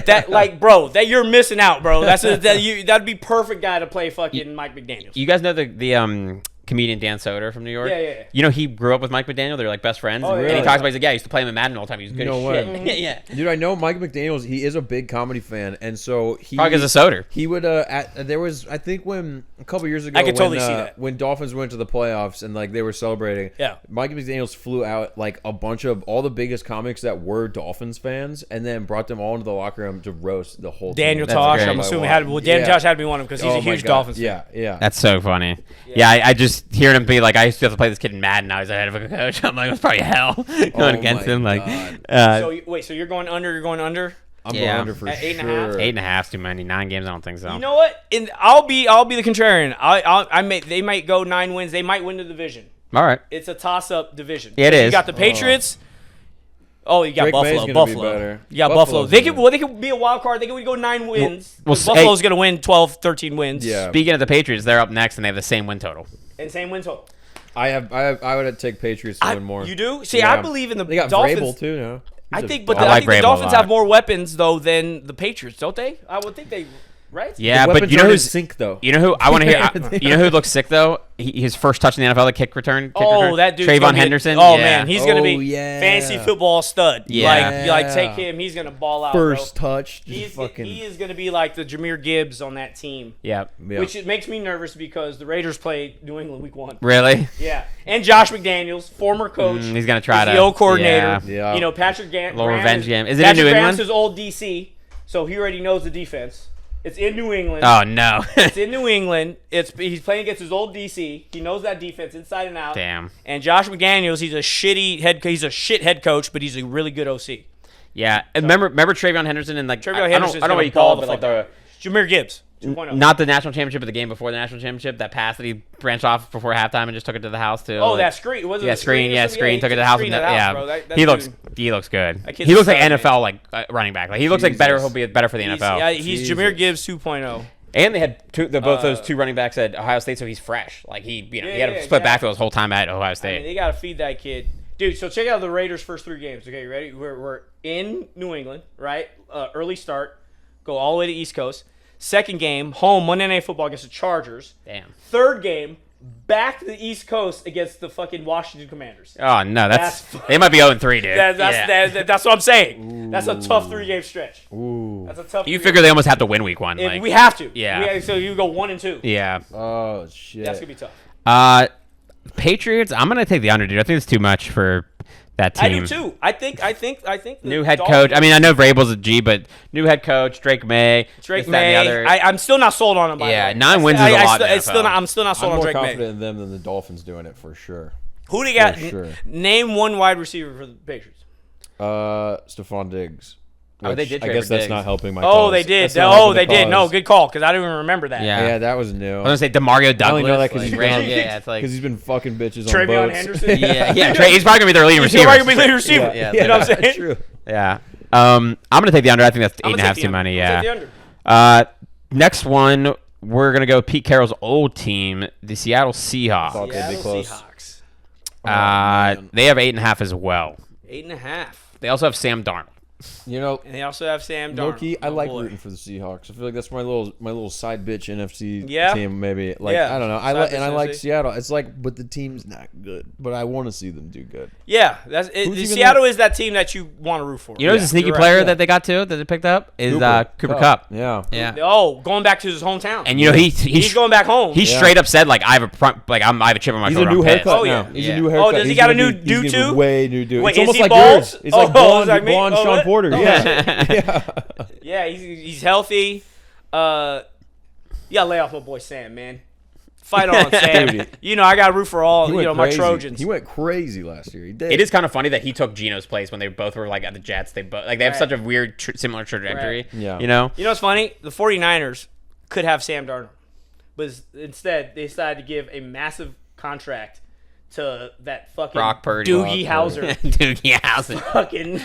Speaker 3: That bro, that you're missing out, bro. That'd be perfect guy to play fucking Mike McDaniels.
Speaker 2: You guys know the comedian Dan Soder from New York?
Speaker 3: Yeah.
Speaker 2: You know, he grew up with Mike McDaniel. They're like best friends.
Speaker 3: Oh,
Speaker 2: and
Speaker 3: yeah.
Speaker 2: he talks about, he's like, yeah, I used to play him in Madden all the time. He was good
Speaker 4: No
Speaker 2: as
Speaker 4: way.
Speaker 2: shit. Yeah.
Speaker 4: Dude, I know Mike McDaniel's. He is a big comedy fan, and so he
Speaker 2: Probably because of Soder.
Speaker 4: He would. There was, I think, when a couple years ago,
Speaker 3: I could totally see that.
Speaker 4: when Dolphins went to the playoffs and they were celebrating.
Speaker 3: Yeah.
Speaker 4: Mike McDaniel's flew out a bunch of all the biggest comics that were Dolphins fans, and then brought them all into the locker room to roast the whole
Speaker 3: Daniel
Speaker 4: team.
Speaker 3: Tosh,
Speaker 2: great.
Speaker 3: I'm assuming Daniel Tosh had to be one of them because he's
Speaker 4: Oh
Speaker 3: a
Speaker 4: my
Speaker 3: huge
Speaker 4: God.
Speaker 3: Dolphins fan.
Speaker 4: Yeah, yeah.
Speaker 2: That's so funny. Yeah, I just hearing him be like, I used to have to play this kid in Madden. Now he's ahead of a coach. I'm like, it's probably hell going
Speaker 4: Oh
Speaker 2: against
Speaker 4: my
Speaker 2: him. Like,
Speaker 4: God.
Speaker 3: So you're going under. You're going under.
Speaker 4: I'm
Speaker 2: Yeah.
Speaker 4: going under for
Speaker 3: At 8.5?
Speaker 4: sure.
Speaker 2: 8.5 too many. 9 games, I don't think so.
Speaker 3: You know what? And I'll be the contrarian. They might go 9 wins. They might win the division.
Speaker 2: All right.
Speaker 3: It's a toss-up division.
Speaker 2: Yeah, it
Speaker 3: You
Speaker 2: is.
Speaker 3: got the Patriots. Oh, you got
Speaker 4: Drake May's
Speaker 3: Buffalo.
Speaker 4: gonna be
Speaker 3: Buffalo.
Speaker 4: better.
Speaker 3: You got Buffalo.
Speaker 4: Buffalo's
Speaker 3: They could be a wild card. They could go 9 wins.
Speaker 2: well,
Speaker 3: Buffalo's going to win 12, 13 wins.
Speaker 4: Yeah.
Speaker 2: Speaking of the Patriots, they're up next and they have the same win total.
Speaker 3: And same win total.
Speaker 4: I would take Patriots to win more.
Speaker 3: You do? See,
Speaker 4: Yeah.
Speaker 3: I believe in the
Speaker 4: They got
Speaker 3: Dolphins.
Speaker 4: Vrabel too now.
Speaker 3: I
Speaker 4: He's a
Speaker 3: think,
Speaker 4: dog.
Speaker 3: I
Speaker 2: like
Speaker 3: think the
Speaker 2: Vrabel a
Speaker 3: Dolphins
Speaker 2: lot.
Speaker 3: have more weapons though than the Patriots, don't they? I would think they, right?
Speaker 2: Yeah,
Speaker 4: The
Speaker 2: but
Speaker 4: weapons
Speaker 2: you know
Speaker 4: aren't in
Speaker 2: who's
Speaker 4: sync though.
Speaker 2: You know who I want to hear?
Speaker 4: They
Speaker 2: You know who looks sick though? His first touch in the NFL, the kick return.
Speaker 3: Oh, that dude.
Speaker 2: Trayvon Henderson.
Speaker 3: Oh
Speaker 2: Yeah.
Speaker 3: man, he's gonna be
Speaker 4: Oh, yeah.
Speaker 3: fantasy football stud.
Speaker 2: Yeah.
Speaker 3: Like take him. He's gonna ball out.
Speaker 4: First
Speaker 3: bro.
Speaker 4: touch. Just fucking.
Speaker 3: He is gonna be like the Jameer Gibbs on that team.
Speaker 2: Yeah.
Speaker 4: Yeah.
Speaker 3: Which it makes me nervous because the Raiders play New England week 1.
Speaker 2: Really?
Speaker 3: Yeah, and Josh McDaniels, former coach.
Speaker 2: He's gonna try
Speaker 3: is
Speaker 2: to
Speaker 3: the old coordinator.
Speaker 4: Yeah.
Speaker 3: You know, Patrick Graham.
Speaker 2: Little revenge game. Is it
Speaker 3: Patrick
Speaker 2: in New
Speaker 3: Graham's
Speaker 2: England?
Speaker 3: his old DC, so he already knows the defense. It's in New England.
Speaker 2: Oh no.
Speaker 3: It's in New England. He's playing against his old DC. He knows that defense inside and out.
Speaker 2: Damn.
Speaker 3: And Josh McDaniels, he's a shit head coach, but he's a really good OC.
Speaker 2: Yeah. And remember Trayvon Henderson and
Speaker 3: Trayvon
Speaker 2: I
Speaker 3: Henderson's
Speaker 2: don't know what you
Speaker 3: gonna
Speaker 2: call
Speaker 3: ball
Speaker 2: it, but
Speaker 3: the
Speaker 2: like
Speaker 3: fuck
Speaker 2: the
Speaker 3: Jameer Gibbs, 2.0.
Speaker 2: not the national championship, but the game before the national championship. That pass that he branched off before halftime and just took it to the house too.
Speaker 3: Oh,
Speaker 2: like,
Speaker 3: that screen. Was it
Speaker 2: yeah,
Speaker 3: a screen.
Speaker 2: screen. Yeah,
Speaker 3: or something?
Speaker 2: screen.
Speaker 3: he
Speaker 2: Took it to
Speaker 3: took
Speaker 2: the house.
Speaker 3: screen
Speaker 2: And
Speaker 3: to the
Speaker 2: yeah,
Speaker 3: house, bro. That
Speaker 2: he
Speaker 3: dude-
Speaker 2: looks good.
Speaker 3: That kid's
Speaker 2: He looks like
Speaker 3: a stud,
Speaker 2: NFL like running back. Like he looks like better. He'll be better for the NFL.
Speaker 3: Yeah, he's
Speaker 4: Jesus.
Speaker 3: Jameer Gibbs 2.0.
Speaker 2: And they had both those two running backs at Ohio State, so he's fresh. Like he had a split backfield his whole time at Ohio
Speaker 3: I
Speaker 2: State.
Speaker 3: mean, they got to feed that kid. Dude, so check out the Raiders' first 3 games. Okay, you ready? We're in New England, right? Early start. Go all the way to East Coast. Second game, home, Monday Night Football against the Chargers.
Speaker 2: Damn.
Speaker 3: Third game, back to the East Coast against the fucking Washington Commanders.
Speaker 2: Oh no,
Speaker 3: That's-
Speaker 2: they might be 0-3, dude.
Speaker 3: That's what I'm saying. That's a tough 3-game stretch.
Speaker 4: Ooh.
Speaker 3: That's a tough.
Speaker 2: You
Speaker 3: 3-game
Speaker 2: figure they almost have to win week 1.
Speaker 3: If
Speaker 2: Like,
Speaker 3: we have to.
Speaker 2: Yeah.
Speaker 3: So you go 1 and 2.
Speaker 2: yeah.
Speaker 4: Oh shit.
Speaker 3: That's gonna be tough.
Speaker 2: Patriots. I'm gonna take the under, dude. I think it's too much for that team.
Speaker 3: I do too. I think. The
Speaker 2: New head
Speaker 3: Dolphins-
Speaker 2: coach. I mean, I know Vrabel's a G, but new head coach Drake May.
Speaker 3: Drake
Speaker 2: this, that, and the
Speaker 3: May.
Speaker 2: other.
Speaker 3: I'm still not sold on him. By
Speaker 2: Yeah,
Speaker 3: the way.
Speaker 2: 9 wins is a lot in the
Speaker 3: It's still
Speaker 2: NFL.
Speaker 3: not, I'm still not sold
Speaker 4: I'm
Speaker 3: on
Speaker 4: more
Speaker 3: Drake
Speaker 4: confident
Speaker 3: May.
Speaker 4: in them than the Dolphins doing it for sure.
Speaker 3: Who do you got?
Speaker 4: For sure.
Speaker 3: Name one wide receiver for the Patriots.
Speaker 4: Stephon Diggs.
Speaker 2: Oh, they
Speaker 4: which
Speaker 2: did
Speaker 4: I
Speaker 2: trade
Speaker 4: guess
Speaker 2: for
Speaker 4: that's
Speaker 2: Diggs.
Speaker 4: not helping my
Speaker 3: Oh,
Speaker 4: cause.
Speaker 3: they did.
Speaker 4: That's not helping
Speaker 3: They
Speaker 4: the
Speaker 3: did. No,
Speaker 4: cause.
Speaker 3: good call because I didn't even remember that.
Speaker 2: Yeah.
Speaker 4: Yeah, that was new.
Speaker 2: I was gonna say Demario Douglas.
Speaker 4: I only know that 'cause
Speaker 2: like,
Speaker 4: he's
Speaker 2: ran-
Speaker 4: been-
Speaker 2: yeah, it's like
Speaker 4: Because he's been fucking bitches on
Speaker 3: Travion
Speaker 4: boats.
Speaker 3: Henderson.
Speaker 2: yeah. He's probably gonna be their leading
Speaker 3: He's
Speaker 2: receiver.
Speaker 3: probably gonna be leading receiver.
Speaker 2: Yeah,
Speaker 3: You know what I'm saying?
Speaker 4: True.
Speaker 2: Yeah. I'm gonna take the under. I think that's
Speaker 3: I'm
Speaker 2: 8.5
Speaker 3: gonna take the
Speaker 2: too
Speaker 3: under.
Speaker 2: money.
Speaker 3: I'm gonna
Speaker 2: Yeah.
Speaker 3: take the under.
Speaker 2: Next one, we're gonna go Pete Carroll's old team, the Seattle Seahawks.
Speaker 4: Thought they'd be
Speaker 3: Seattle
Speaker 4: close.
Speaker 3: Seahawks.
Speaker 4: man.
Speaker 2: They have 8.5 as well.
Speaker 3: 8.5.
Speaker 2: They also have Sam Darnold.
Speaker 4: You know,
Speaker 3: And they also have Sam Darnold.
Speaker 4: low-key, I
Speaker 3: my
Speaker 4: like
Speaker 3: boy.
Speaker 4: rooting for the Seahawks. I feel like that's my little side bitch NFC
Speaker 3: Yeah.
Speaker 4: team. Maybe like
Speaker 3: Yeah.
Speaker 4: I don't know.
Speaker 3: Side bitch
Speaker 4: I like
Speaker 3: NFC.
Speaker 4: Seattle. It's like, but the team's not good. But I want to see them do good.
Speaker 3: Yeah, that's it.
Speaker 4: Who's even
Speaker 3: Seattle is that team that you want to root for.
Speaker 2: You know who's a sneaky
Speaker 3: you're right.
Speaker 2: player
Speaker 4: Yeah.
Speaker 2: that they got too that they picked up is Cooper
Speaker 4: Kupp.
Speaker 2: Cup.
Speaker 4: Yeah.
Speaker 2: Yeah.
Speaker 3: Oh, going back to his hometown.
Speaker 2: And you know
Speaker 3: he's going back home.
Speaker 2: He
Speaker 4: Yeah.
Speaker 2: straight up said like I have a chip on my
Speaker 4: He's
Speaker 2: shoulder.
Speaker 4: a new
Speaker 2: I'm pissed.
Speaker 4: haircut
Speaker 3: Oh, yeah.
Speaker 4: now. He's
Speaker 2: Yeah.
Speaker 4: a new haircut.
Speaker 3: does he
Speaker 4: He's
Speaker 3: got a
Speaker 4: gonna
Speaker 3: new
Speaker 4: be- he's
Speaker 3: do
Speaker 4: gonna be
Speaker 3: too?
Speaker 4: Way new dude.
Speaker 3: Wait,
Speaker 4: It's
Speaker 3: is
Speaker 4: almost
Speaker 3: he
Speaker 4: like
Speaker 3: bald?
Speaker 4: yours. It's like
Speaker 3: Oh, is that
Speaker 4: blonde,
Speaker 3: me?
Speaker 4: blonde
Speaker 3: Oh,
Speaker 4: Sean
Speaker 3: what?
Speaker 4: Porter.
Speaker 3: Oh.
Speaker 4: Yeah. yeah.
Speaker 3: Yeah, he's healthy. Yeah, lay off my boy Sam, man. Fight on, Sam.
Speaker 4: Dude,
Speaker 3: You know I got to root for all
Speaker 4: He
Speaker 3: you
Speaker 4: went
Speaker 3: know my
Speaker 4: crazy.
Speaker 3: Trojans.
Speaker 4: He went crazy last year. He did.
Speaker 2: It is kind of funny that he took Gino's place when they both were like at the Jets. They both they have
Speaker 3: Right.
Speaker 2: such a weird similar trajectory.
Speaker 3: Right.
Speaker 4: Yeah.
Speaker 2: You know.
Speaker 3: You know what's funny? The 49ers could have Sam Darnold, but instead they decided to give a massive contract to that fucking
Speaker 2: Brock Purdy.
Speaker 3: Doogie Howser.
Speaker 2: Doogie Howser.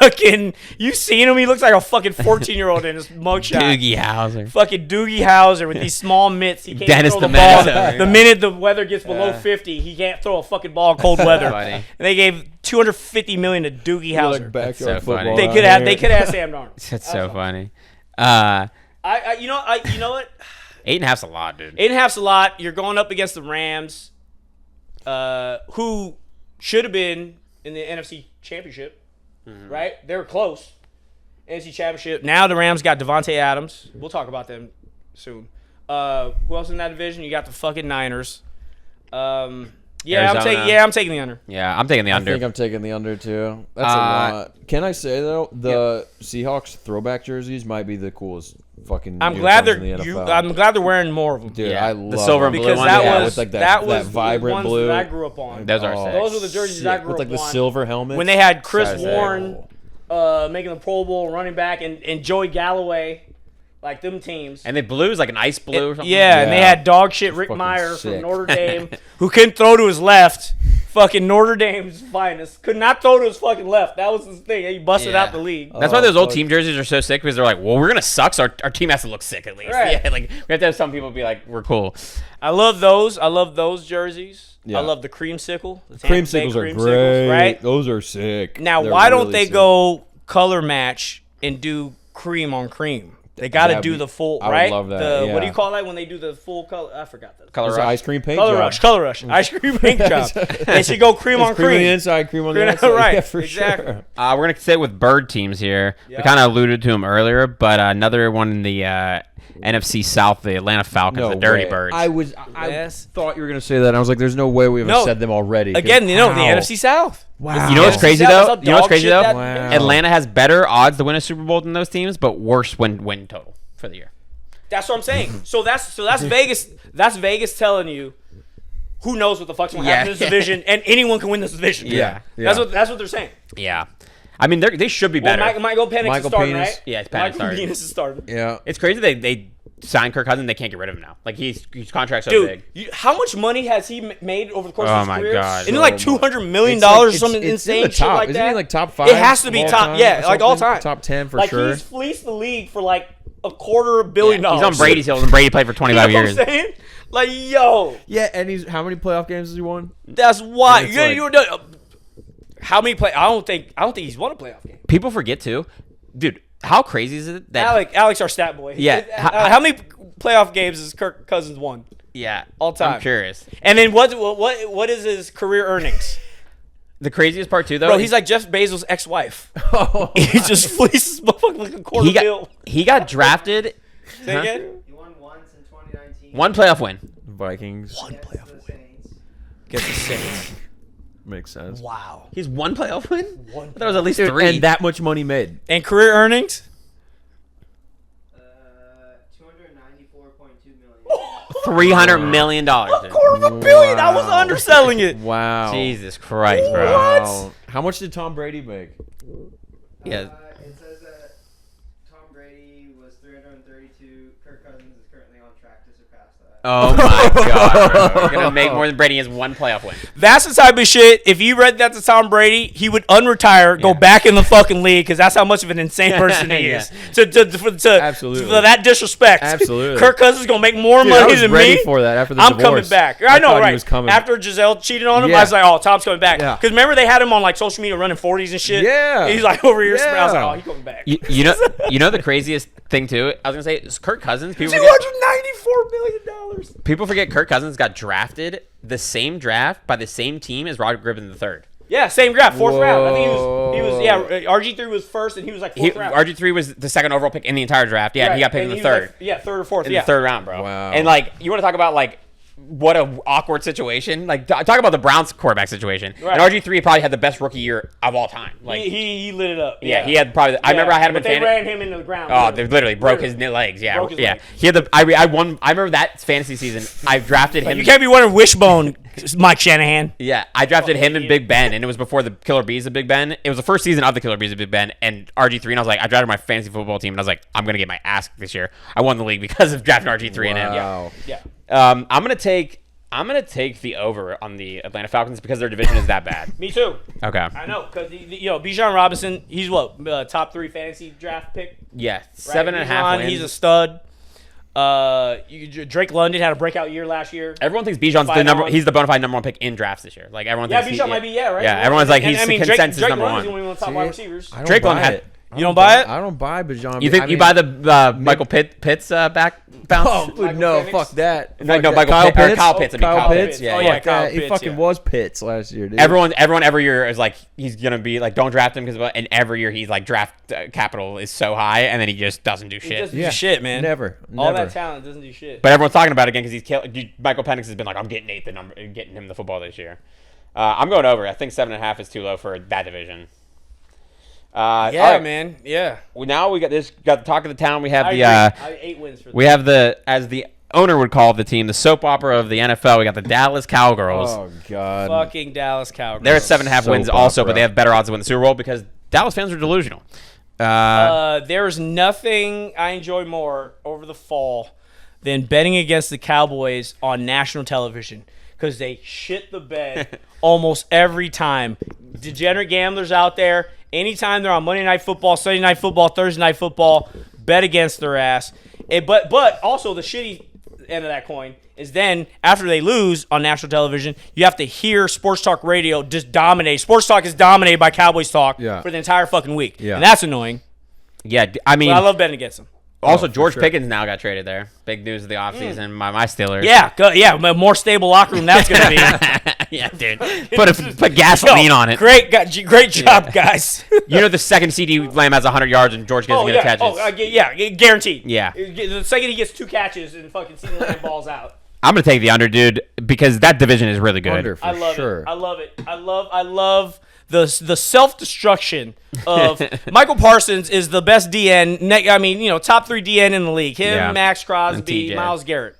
Speaker 3: fucking, you seen him? He looks like a fucking 14-year-old in his mugshot.
Speaker 2: Doogie Howser.
Speaker 3: Fucking Doogie Howser with these small mitts. He can't
Speaker 2: Dennis
Speaker 3: throw
Speaker 2: the
Speaker 3: the ball.
Speaker 2: Menace.
Speaker 3: The minute the weather gets below
Speaker 2: Yeah.
Speaker 3: 50, he can't throw a fucking ball in cold weather.
Speaker 2: Funny.
Speaker 3: And they gave $250 million to Doogie
Speaker 4: You're
Speaker 3: Howser.
Speaker 4: like backyard
Speaker 2: so
Speaker 4: football.
Speaker 2: funny.
Speaker 3: They
Speaker 4: out
Speaker 3: could have.
Speaker 4: here.
Speaker 3: They could have Sam Darnold.
Speaker 2: That's so funny.
Speaker 3: You know what?
Speaker 2: 8.5's a lot, dude.
Speaker 3: 8.5's a lot. You're going up against the Rams, who should have been in the NFC Championship, right? They were close. NFC Championship. Now the Rams got Devontae Adams. We'll talk about them soon. Who else in that division? You got the fucking Niners. Yeah,
Speaker 2: Arizona.
Speaker 3: I'm taking the under.
Speaker 2: Yeah, I'm taking the
Speaker 4: I
Speaker 2: under.
Speaker 4: think I'm taking the under too. That's a lot. Can I say though, the Seahawks throwback jerseys might be the coolest fucking.
Speaker 3: I'm glad
Speaker 4: uniforms in the NFL.
Speaker 3: I'm glad they're wearing more of them.
Speaker 4: Dude,
Speaker 2: Yeah,
Speaker 4: I
Speaker 2: the
Speaker 4: love
Speaker 2: silver and
Speaker 4: them.
Speaker 2: blue
Speaker 3: Because
Speaker 2: one,
Speaker 3: that
Speaker 2: yeah.
Speaker 3: was
Speaker 4: with like
Speaker 3: that was
Speaker 4: that vibrant
Speaker 3: the ones
Speaker 4: blue.
Speaker 3: that I grew up on.
Speaker 2: Those are
Speaker 4: Oh,
Speaker 2: sick.
Speaker 3: Those were the jerseys
Speaker 4: sick.
Speaker 3: I grew
Speaker 4: with like
Speaker 3: up
Speaker 4: the
Speaker 3: on.
Speaker 4: silver helmet.
Speaker 3: When they had Chris
Speaker 2: So sick.
Speaker 3: Warren making the Pro Bowl running back and Joey Galloway, like them teams.
Speaker 2: And the blue is like an ice blue or something.
Speaker 3: Yeah, and they
Speaker 4: Yeah.
Speaker 3: had dog shit Rick
Speaker 4: Fucking
Speaker 3: Meyer from
Speaker 4: sick.
Speaker 3: Notre Dame, who couldn't throw to his left. Fucking Notre Dame's finest. Could not throw to his fucking left. That was his thing. He busted
Speaker 2: Yeah.
Speaker 3: out the league.
Speaker 2: That's why those old
Speaker 4: fuck.
Speaker 2: team jerseys are so sick because they're like, well, we're gonna suck, so our team has to look sick at least.
Speaker 3: Right.
Speaker 2: Yeah, like we have to have some people be like, we're cool.
Speaker 3: I love those. I love those jerseys.
Speaker 4: Yeah.
Speaker 3: I love the creamsicle. The Tampa Bay
Speaker 4: creamsicles are
Speaker 3: creamsicles,
Speaker 4: great.
Speaker 3: right?
Speaker 4: Those are sick.
Speaker 3: Now,
Speaker 4: They're
Speaker 3: why don't
Speaker 4: really
Speaker 3: they
Speaker 4: sick.
Speaker 3: go color match and do cream on cream? They got to
Speaker 4: That'd
Speaker 3: do
Speaker 4: be-
Speaker 3: the full,
Speaker 4: I would
Speaker 3: right?
Speaker 4: love that,
Speaker 3: The, What do
Speaker 4: yeah.
Speaker 3: you call that when they do the full color? I forgot that.
Speaker 2: Color
Speaker 4: It's
Speaker 2: rush.
Speaker 4: an ice cream paint
Speaker 3: Color
Speaker 4: job.
Speaker 3: rush, color rush. Ice cream paint job. They should go cream
Speaker 4: It's
Speaker 3: on
Speaker 4: cream on the
Speaker 3: cream.
Speaker 4: inside, cream on the
Speaker 3: Cream-
Speaker 4: outside.
Speaker 3: right,
Speaker 4: Yeah, for
Speaker 3: exactly.
Speaker 4: sure.
Speaker 2: We're gonna stay with bird teams here.
Speaker 3: Yeah.
Speaker 2: We kind of alluded to them earlier, but another one in the NFC South, the Atlanta Falcons, the Dirty
Speaker 4: way.
Speaker 2: Birds.
Speaker 4: I
Speaker 3: Yes.
Speaker 4: thought you were gonna say that. And I was like, "There's no way we haven't
Speaker 3: No.
Speaker 4: said them already." 'cause
Speaker 3: Again, you know, the
Speaker 4: how?
Speaker 3: NFC South.
Speaker 4: Wow.
Speaker 2: You know what's
Speaker 3: NFC
Speaker 2: crazy
Speaker 3: South,
Speaker 2: though?
Speaker 3: that's how
Speaker 2: You know what's
Speaker 3: dog
Speaker 2: crazy
Speaker 3: shit
Speaker 2: though?
Speaker 3: that-
Speaker 4: Wow.
Speaker 2: Atlanta has better odds to win a Super Bowl than those teams, but worse win total for the year.
Speaker 3: That's what I'm saying. So that's Vegas. That's Vegas telling you who knows what the fuck's gonna happen in this division, and anyone can win this division.
Speaker 2: Yeah.
Speaker 3: That's what they're saying.
Speaker 2: Yeah, I mean they should be
Speaker 3: Well,
Speaker 2: better.
Speaker 3: Michael Penix is
Speaker 4: Michael
Speaker 3: starting,
Speaker 4: Penix.
Speaker 3: right?
Speaker 2: Yeah, it's Penix
Speaker 3: Michael
Speaker 2: starting.
Speaker 3: Penix is starting.
Speaker 4: Yeah.
Speaker 2: It's crazy they signed Kirk Cousins. They can't get rid of him now. Like his contract's so
Speaker 3: Dude,
Speaker 2: big.
Speaker 3: how much money has he made over the course
Speaker 2: Oh
Speaker 3: of his
Speaker 2: my
Speaker 3: career?
Speaker 2: God.
Speaker 3: Isn't it like
Speaker 4: So
Speaker 3: $200 million
Speaker 4: It's like-
Speaker 3: or
Speaker 4: it's-
Speaker 3: something
Speaker 4: it's in
Speaker 3: insane
Speaker 4: the
Speaker 3: shit
Speaker 4: top.
Speaker 3: like
Speaker 4: Isn't
Speaker 3: that?
Speaker 4: he like top 5?
Speaker 3: It has to be
Speaker 4: all
Speaker 3: top.
Speaker 4: time
Speaker 3: Yeah,
Speaker 4: or
Speaker 3: like all
Speaker 4: something?
Speaker 3: time.
Speaker 4: Top 10 for
Speaker 3: like
Speaker 4: sure.
Speaker 3: he's fleeced the league for like $250 million.
Speaker 2: He's on Brady's heels, and Brady played for 25
Speaker 3: You know
Speaker 2: years.
Speaker 3: what I'm saying? Like, yo,
Speaker 4: Yeah, and he's how many playoff games has he won?
Speaker 3: that's why.
Speaker 4: And it's
Speaker 3: Yeah,
Speaker 4: like-
Speaker 3: you're done. How many play? I don't think he's won a playoff game.
Speaker 2: People forget too, dude. How crazy is it that
Speaker 3: Alex, our stat boy.
Speaker 2: Yeah.
Speaker 3: How many playoff games has Kirk Cousins won?
Speaker 2: Yeah,
Speaker 3: All time.
Speaker 2: I'm curious.
Speaker 3: And then what is his career earnings?
Speaker 2: The craziest part too, though,
Speaker 3: Bro, he's like Jeff Bezos' ex-wife. He just fleeces motherfucker like a quarter
Speaker 2: he
Speaker 3: bill.
Speaker 2: got drafted.
Speaker 3: Say again?
Speaker 5: He won once in 2019.
Speaker 2: One playoff win.
Speaker 4: Vikings.
Speaker 5: Against the Saints.
Speaker 3: against the Saints.
Speaker 4: Makes sense.
Speaker 3: Wow.
Speaker 2: He's one playoff win. I thought it was at least
Speaker 4: Dude,
Speaker 2: 3.
Speaker 4: and that much money made.
Speaker 3: And career earnings?
Speaker 5: 294.2 million.
Speaker 2: $300 million.
Speaker 3: A quarter of a billion. I was underselling it.
Speaker 4: Wow.
Speaker 2: Jesus Christ, bro.
Speaker 4: Wow. How much did Tom Brady make?
Speaker 2: Yeah.
Speaker 5: It says that Tom Brady was 332. Kirk Cousins is currently on track to surpass that.
Speaker 2: Oh my God. Bro. You're gonna make more than Brady has one playoff win.
Speaker 3: That's the type of shit. If you read that to Tom Brady, he would unretire, go back in the fucking league because that's how much of an insane person he
Speaker 2: Yeah.
Speaker 3: is. To
Speaker 4: Absolutely.
Speaker 3: for that disrespect.
Speaker 4: Absolutely.
Speaker 3: Kirk Cousins is gonna make more
Speaker 4: Dude, I
Speaker 3: money
Speaker 4: was
Speaker 3: than
Speaker 4: ready
Speaker 3: me.
Speaker 4: for that after the
Speaker 3: I'm
Speaker 4: divorce.
Speaker 3: coming back. I know,
Speaker 4: thought he
Speaker 3: right?
Speaker 4: was coming.
Speaker 3: After Giselle cheated on him,
Speaker 4: Yeah.
Speaker 3: I was like, "Oh, Tom's coming back."
Speaker 4: Yeah.
Speaker 3: Because remember they had him on like social media running 40s and shit.
Speaker 4: Yeah.
Speaker 3: He's like over here.
Speaker 4: Yeah.
Speaker 3: I was like, "Oh, he's coming back."
Speaker 2: You know the craziest thing too? I was gonna say is Kirk Cousins. People forget,
Speaker 3: $294 million.
Speaker 2: people forget Kirk Cousins got drafted the same draft by the same team as Rod Griffin III.
Speaker 3: Yeah, same draft, fourth round. I think he
Speaker 4: Whoa.
Speaker 3: was. Yeah, RG3 was first, and he was like fourth round.
Speaker 2: RG3 was the second overall pick in the entire draft. Yeah,
Speaker 3: Right,
Speaker 2: he got picked
Speaker 3: and
Speaker 2: in the
Speaker 3: he was
Speaker 2: third.
Speaker 3: like- yeah, third or fourth.
Speaker 2: In
Speaker 3: Yeah,
Speaker 2: the third round, bro.
Speaker 4: Wow.
Speaker 2: And like, you want to talk about like what a awkward situation? Like, talk about the Browns quarterback situation.
Speaker 3: Right.
Speaker 2: And RG3 probably had the best rookie year of all time. Like,
Speaker 3: he lit it up.
Speaker 2: yeah, he had probably. I remember I had him
Speaker 3: but
Speaker 2: in
Speaker 3: they
Speaker 2: fantasy.
Speaker 3: ran him into the ground.
Speaker 2: Oh, they literally broke his legs. Yeah,
Speaker 3: Broke his
Speaker 2: yeah.
Speaker 3: legs.
Speaker 2: He had the. I won. I remember that fantasy season. I drafted him.
Speaker 3: You can't be wearing wishbone, Mike Shanahan.
Speaker 2: Yeah, I drafted him and
Speaker 3: idiot.
Speaker 2: Big Ben, and it was before the Killer Bees of Big Ben. It was the first season of the Killer Bees of Big Ben, and RG3, and I was like, I drafted my fantasy football team, and I was like, I'm gonna get my ass kicked this year. I won the league because of drafting RG3 and him.
Speaker 4: Wow.
Speaker 3: Yeah.
Speaker 2: I'm gonna take the over on the Atlanta Falcons because their division is that bad.
Speaker 3: Me too.
Speaker 2: Okay.
Speaker 3: I know, because Bijan Robinson, he's what top 3 fantasy draft pick.
Speaker 2: Yeah,
Speaker 3: Right?
Speaker 2: 7.5
Speaker 3: Bijan,
Speaker 2: wins.
Speaker 3: He's a stud. Drake London had a breakout year last year.
Speaker 2: Everyone thinks Bijan's
Speaker 3: Fight on.
Speaker 2: he's the bona fide number 1 pick in drafts this year. Like everyone
Speaker 3: Yeah,
Speaker 2: thinks
Speaker 3: Bijan might be right.
Speaker 2: Yeah, everyone's like
Speaker 3: And,
Speaker 2: he's
Speaker 3: I mean,
Speaker 2: consensus
Speaker 3: Drake
Speaker 2: number
Speaker 3: London's
Speaker 2: 1.
Speaker 3: the only one of the top wide receivers.
Speaker 4: I don't
Speaker 2: Drake
Speaker 4: buy
Speaker 2: London had-
Speaker 4: it.
Speaker 3: You don't buy it?
Speaker 4: I don't buy Bijan.
Speaker 2: You think
Speaker 4: I
Speaker 2: you
Speaker 4: mean-
Speaker 2: buy the Michael Pitts back bounce?
Speaker 4: Oh,
Speaker 3: Michael
Speaker 4: no,
Speaker 3: Penix?
Speaker 4: fuck that.
Speaker 2: No,
Speaker 4: Fuck
Speaker 2: no,
Speaker 4: that.
Speaker 2: Michael
Speaker 4: Kyle
Speaker 2: Pitt- or
Speaker 4: Pitts.
Speaker 2: Kyle Pitts, I mean, Kyle Pitts, yeah,
Speaker 3: Oh,
Speaker 2: yeah.
Speaker 3: yeah,
Speaker 4: Fuck
Speaker 3: Kyle
Speaker 4: that. He
Speaker 3: Pitts,
Speaker 4: fucking
Speaker 3: yeah.
Speaker 4: was Pitts last year, dude.
Speaker 2: Everyone every year is like he's gonna be like don't draft him because and every year he's like draft capital is so high and then he just doesn't do
Speaker 3: He
Speaker 2: shit.
Speaker 3: doesn't do shit, man.
Speaker 4: Never.
Speaker 3: All
Speaker 4: Never.
Speaker 3: that talent doesn't do shit.
Speaker 2: But everyone's talking about it again because Michael Penix has been like I'm getting getting him the football this year. I'm going over. I think 7.5 is too low for that division.
Speaker 3: Yeah,
Speaker 2: all right.
Speaker 3: man. Yeah.
Speaker 2: Now we got the talk of the town. We have
Speaker 3: I
Speaker 2: the
Speaker 3: agree. 8 wins for
Speaker 2: we have the as the owner would call the team the soap opera of the NFL. We got the Dallas Cowgirls.
Speaker 4: Oh, God.
Speaker 3: fucking Dallas Cowgirls.
Speaker 2: They're at 7.5 wins
Speaker 4: Soap
Speaker 2: also,
Speaker 4: opera.
Speaker 2: but they have better odds to win the Super Bowl because Dallas fans are delusional.
Speaker 3: There's nothing I enjoy more over the fall than betting against the Cowboys on national television because they shit the bed almost every time. Degenerate gamblers out there, anytime they're on Monday Night Football, Sunday Night Football, Thursday Night Football, bet against their ass. But also the shitty end of that coin is then after they lose on national television, you have to hear sports talk radio just dominate. Sports talk is dominated by Cowboys talk
Speaker 4: Yeah.
Speaker 3: for the entire fucking week.
Speaker 4: Yeah.
Speaker 3: And that's annoying.
Speaker 2: Yeah, I mean,
Speaker 3: But I love betting against them.
Speaker 2: also
Speaker 4: for
Speaker 2: George
Speaker 4: sure.
Speaker 2: Pickens now got traded there. Big news of the offseason. My Steelers.
Speaker 3: Yeah, a more stable locker room that's going to be.
Speaker 2: Yeah, dude. Put gasoline on it.
Speaker 3: Great job, guys.
Speaker 2: You know the second CD Lamb has 100 yards and George Pickens
Speaker 3: Oh,
Speaker 2: gonna
Speaker 3: yeah.
Speaker 2: catch it.
Speaker 3: Yeah, guaranteed.
Speaker 2: Yeah.
Speaker 3: The second he gets 2 catches and fucking CeeDee Lamb balls out.
Speaker 2: I'm gonna take the under, dude, because that division is really good.
Speaker 4: Under for
Speaker 3: I love
Speaker 4: sure.
Speaker 3: it. I love it. I love the self-destruction of Michael Parsons is the best DN. I mean, top 3 DN in the league. Him,
Speaker 2: Yeah.
Speaker 3: Max Crosby,
Speaker 2: And TJ.
Speaker 3: Miles Garrett.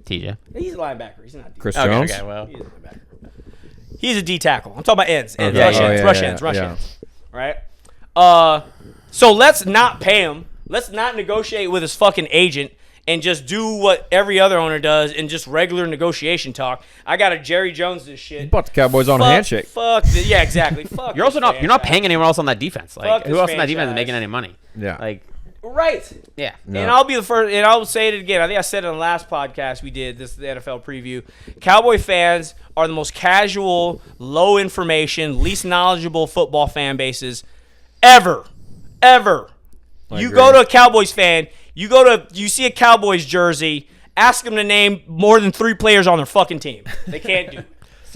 Speaker 2: TJ.
Speaker 3: He's a linebacker. He's not a D.
Speaker 4: Chris
Speaker 2: Okay,
Speaker 4: Jones?
Speaker 2: okay, well.
Speaker 3: He's a linebacker. He's a D tackle. I'm talking about ends.
Speaker 2: Yeah,
Speaker 3: Rush
Speaker 2: yeah,
Speaker 3: ends.
Speaker 2: yeah,
Speaker 3: Rush
Speaker 4: yeah,
Speaker 3: ends. Rush
Speaker 4: yeah.
Speaker 3: ends. Right? So let's not pay him. Let's not negotiate with his fucking agent and just do what every other owner does and just regular negotiation talk. I got a Jerry Jones this shit.
Speaker 4: Bought the Cowboys on a handshake.
Speaker 3: Yeah, exactly. Fuck.
Speaker 2: You're also
Speaker 3: this
Speaker 2: not
Speaker 3: franchise.
Speaker 2: paying anyone else on that defense. Like
Speaker 3: Fuck
Speaker 2: who
Speaker 3: this
Speaker 2: else on that defense is
Speaker 3: franchise.
Speaker 2: making any money?
Speaker 4: Yeah.
Speaker 2: Like
Speaker 3: Right.
Speaker 2: yeah.
Speaker 4: No.
Speaker 3: And I'll be the first, and I'll say it again. I think I said it on the last podcast we did, this is the NFL preview. Cowboy fans are the most casual, low information, least knowledgeable football fan bases ever. You
Speaker 4: agree.
Speaker 3: go to a Cowboys fan, you see a Cowboys jersey, ask them to name more than 3 players on their fucking team. They can't do it.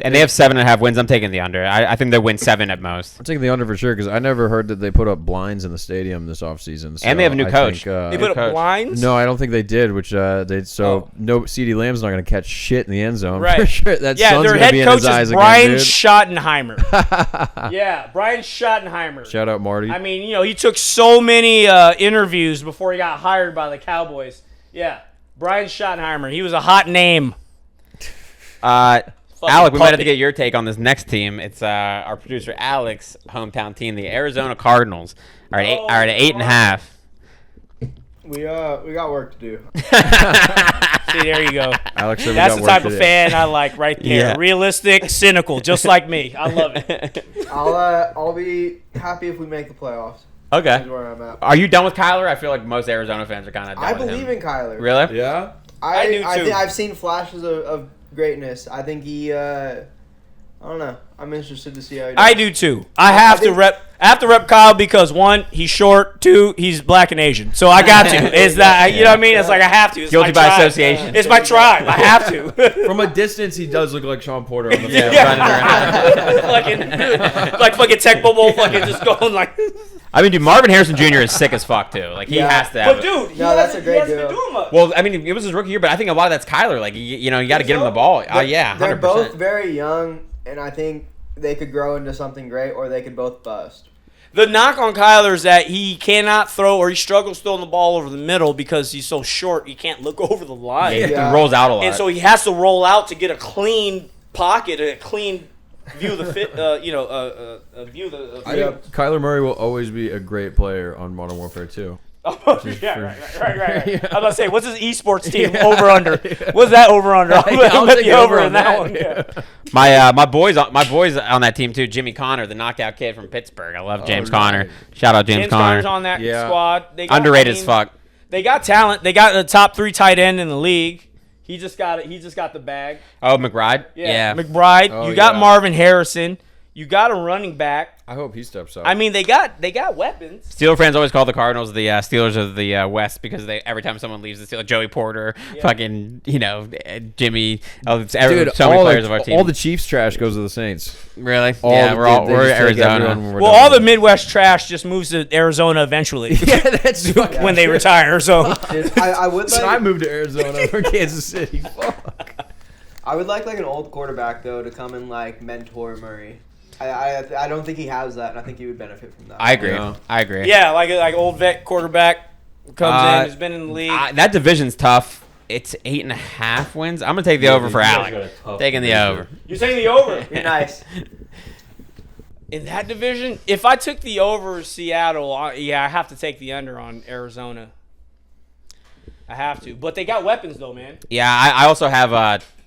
Speaker 2: And they have 7.5 wins. I'm taking the under. I think they'll win 7 at most.
Speaker 4: I'm taking the under for sure because I never heard that they put up blinds in the stadium this offseason. So
Speaker 2: And they have a new
Speaker 4: I
Speaker 2: coach.
Speaker 4: think,
Speaker 3: They put
Speaker 2: coach.
Speaker 3: up blinds.
Speaker 4: no, I don't think they did. Which no CeeDee Lamb's not going to catch shit in the end zone. For
Speaker 3: Right.
Speaker 4: sure. That
Speaker 3: Yeah,
Speaker 4: sun's
Speaker 3: their
Speaker 4: gonna
Speaker 3: head
Speaker 4: be in
Speaker 3: coach
Speaker 4: his eyes
Speaker 3: is Brian
Speaker 4: again, dude.
Speaker 3: Schottenheimer. Yeah, Brian Schottenheimer.
Speaker 4: Shout out Marty.
Speaker 3: I mean, he took so many interviews before he got hired by the Cowboys. Yeah, Brian Schottenheimer. He was a hot name.
Speaker 2: Alec, we might have
Speaker 3: puppet.
Speaker 2: to get your take on this next team. It's our producer Alec's hometown team, the Arizona Cardinals, are at 8.5.
Speaker 5: We got work to do.
Speaker 3: See, there you go.
Speaker 4: Alex said we
Speaker 3: That's
Speaker 4: got
Speaker 3: the
Speaker 4: work
Speaker 3: type
Speaker 4: to
Speaker 3: of
Speaker 4: do.
Speaker 3: fan I like right there.
Speaker 2: Yeah.
Speaker 3: Realistic, cynical, just like me. I love it.
Speaker 5: I'll be happy if we make the playoffs.
Speaker 2: Okay.
Speaker 5: That's where I'm at.
Speaker 2: Are you done with Kyler? I feel like most Arizona fans are kind of done
Speaker 5: I
Speaker 2: with
Speaker 5: believe
Speaker 2: him.
Speaker 5: in Kyler.
Speaker 2: Really?
Speaker 4: Yeah.
Speaker 3: I do too.
Speaker 5: I've seen flashes of greatness. I think he. I don't know. I'm interested to see how he does.
Speaker 3: I do too. I have to rep Kyle because 1, he's short. 2, he's black and Asian. So I got to. Is that you know what I mean? It's like I have to. It's
Speaker 2: Guilty
Speaker 3: my
Speaker 2: by
Speaker 3: tribe.
Speaker 2: association.
Speaker 3: It's my tribe. I have to.
Speaker 4: From a distance, he does look like Sean Porter on the field.
Speaker 3: like fucking tech bubble, fucking just going like.
Speaker 2: I mean, dude, Marvin Harrison Jr. is sick as fuck too. Like he
Speaker 5: Yeah.
Speaker 2: has to have.
Speaker 3: But dude,
Speaker 5: No, that's a great
Speaker 3: he hasn't
Speaker 5: duo.
Speaker 3: been doing much.
Speaker 2: Well, I mean, it was his rookie year, but I think a lot of that's Kyler. Like you got to get him the ball. Yeah, 100%.
Speaker 5: They're both very young, and I think they could grow into something great, or they could both bust.
Speaker 3: The knock on Kyler is that he cannot throw, or he struggles throwing the ball over the middle because he's so short. He can't look over the line,
Speaker 2: He rolls out a lot.
Speaker 3: and so he has to roll out to get a clean pocket, a clean view of the fit. A view of the.
Speaker 4: I think Kyler Murray will always be a great player on Modern Warfare 2.
Speaker 3: Oh, yeah, right. I was about to say, what's his esports team over under? What's that over under? I'll bet
Speaker 4: take
Speaker 3: the
Speaker 4: the
Speaker 3: over
Speaker 4: over
Speaker 3: on
Speaker 4: on
Speaker 3: that
Speaker 4: that.
Speaker 3: one. Yeah.
Speaker 2: My boys on that team too. Jimmy Connor, the knockout kid from Pittsburgh. I love James Connor.
Speaker 4: nice.
Speaker 2: Shout out James
Speaker 3: Connor's
Speaker 2: Connor.
Speaker 3: on that
Speaker 4: Yeah.
Speaker 3: squad. They got,
Speaker 2: Underrated as fuck.
Speaker 3: They got talent. They got a top 3 tight end in the league. He just got it. He just got the bag.
Speaker 2: Oh, McBride. Yeah.
Speaker 3: McBride.
Speaker 4: Oh,
Speaker 3: you got
Speaker 4: yeah.
Speaker 3: Marvin Harrison. You got a running back.
Speaker 4: I hope he steps up.
Speaker 3: I mean, they got weapons.
Speaker 2: Steeler fans always call the Cardinals the Steelers of the West because every time someone leaves the Steelers, Joey Porter, fucking Jimmy, so
Speaker 4: Dude,
Speaker 2: many players of our team.
Speaker 4: all the Chiefs trash goes to the Saints.
Speaker 2: Really?
Speaker 4: All
Speaker 2: Yeah,
Speaker 4: the-
Speaker 2: we're
Speaker 4: they just take
Speaker 2: Arizona.
Speaker 4: everyone when we're
Speaker 3: Well,
Speaker 4: done
Speaker 3: all the
Speaker 4: with
Speaker 3: Midwest trash just moves to Arizona eventually
Speaker 4: them. Yeah, that's fucking
Speaker 3: when they retire. So
Speaker 5: Dude, I would
Speaker 4: So I
Speaker 5: like
Speaker 4: moved to Arizona for Kansas City. Fuck.
Speaker 5: I would like an old quarterback though to come and like mentor Murray. I don't think he has that, and I think he would benefit from that.
Speaker 2: I agree.
Speaker 4: Yeah.
Speaker 2: I agree.
Speaker 3: yeah, like old vet quarterback comes in, has been in the league.
Speaker 2: That division's tough. It's 8.5 wins. I'm gonna take the over for Alec. Taking the over.
Speaker 3: You're saying the over
Speaker 5: You're nice.
Speaker 3: in that division? If I took the over Seattle, I have to take the under on Arizona. I have to, but they got weapons though, man.
Speaker 2: Yeah, I also have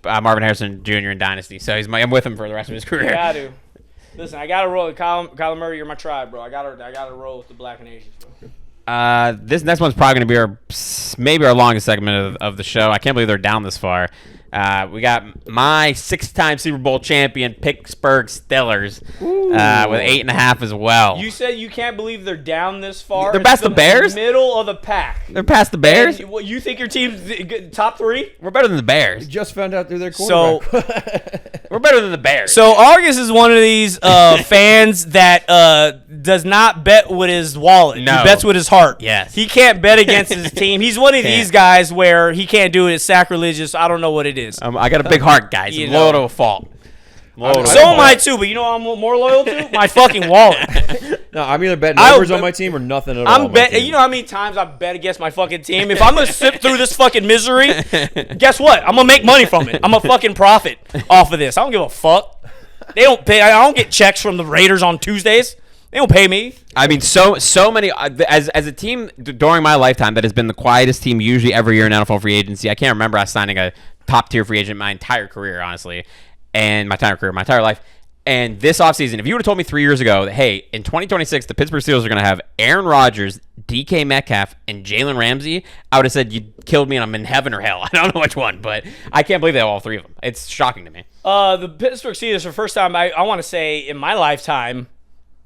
Speaker 2: Marvin Harrison Jr. in Dynasty, so I'm with him for the rest of his career.
Speaker 3: I got to. Listen, I got to roll with Kyler Murray. You're my tribe, bro. I got to roll with the black and Asians, bro.
Speaker 2: This next one's probably going to be maybe our longest segment of the show. I can't believe they're down this far. We got my 6-time Super Bowl champion Pittsburgh Steelers with 8.5 as well.
Speaker 3: You said you can't believe they're down this far.
Speaker 2: They're
Speaker 3: It's
Speaker 2: past the Bears?
Speaker 3: Middle of the pack.
Speaker 2: They're past the Bears.
Speaker 3: And what, you think your team's top 3?
Speaker 2: We're better than the Bears.
Speaker 4: Just found out they're their
Speaker 3: So-
Speaker 4: quarterback.
Speaker 2: We're better than the Bears.
Speaker 3: So August is one of these fans that does not bet with his wallet.
Speaker 2: No.
Speaker 3: He bets with his heart.
Speaker 2: Yes.
Speaker 3: He can't bet against his team. He's one of these guys where he can't do it. It's sacrilegious. I don't know what it is.
Speaker 2: I got a big heart, guys.
Speaker 3: You
Speaker 2: I'm loyal
Speaker 3: know.
Speaker 2: to a fault. Loyal to a
Speaker 3: So
Speaker 2: fault.
Speaker 3: am I too, but you know what I'm more loyal to? My fucking wallet.
Speaker 4: No, I'm either betting
Speaker 3: I'll
Speaker 4: overs on
Speaker 3: bet-
Speaker 4: my team or nothing at all. on
Speaker 3: I'm
Speaker 4: my
Speaker 3: bet.
Speaker 4: team.
Speaker 3: You know how many times I bet against my fucking team? If I'm gonna sit through this fucking misery, guess what? I'm gonna make money from it. I'm a fucking profit off of this. I don't give a fuck. They don't pay. I don't get checks from the Raiders on Tuesdays. They don't pay me.
Speaker 2: I mean, so many as a team during my lifetime that has been the quietest team usually every year in NFL free agency. I can't remember us signing a top tier free agent my entire career, honestly, and my entire life. And this offseason, if you would have told me 3 years ago that, hey, in 2026, the Pittsburgh Steelers are going to have Aaron Rodgers, DK Metcalf, and Jalen Ramsey, I would have said you killed me and I'm in heaven or hell. I don't know which one, but I can't believe they have all 3 of them. It's shocking to me.
Speaker 3: The Pittsburgh Steelers for the first time I want to say in my lifetime,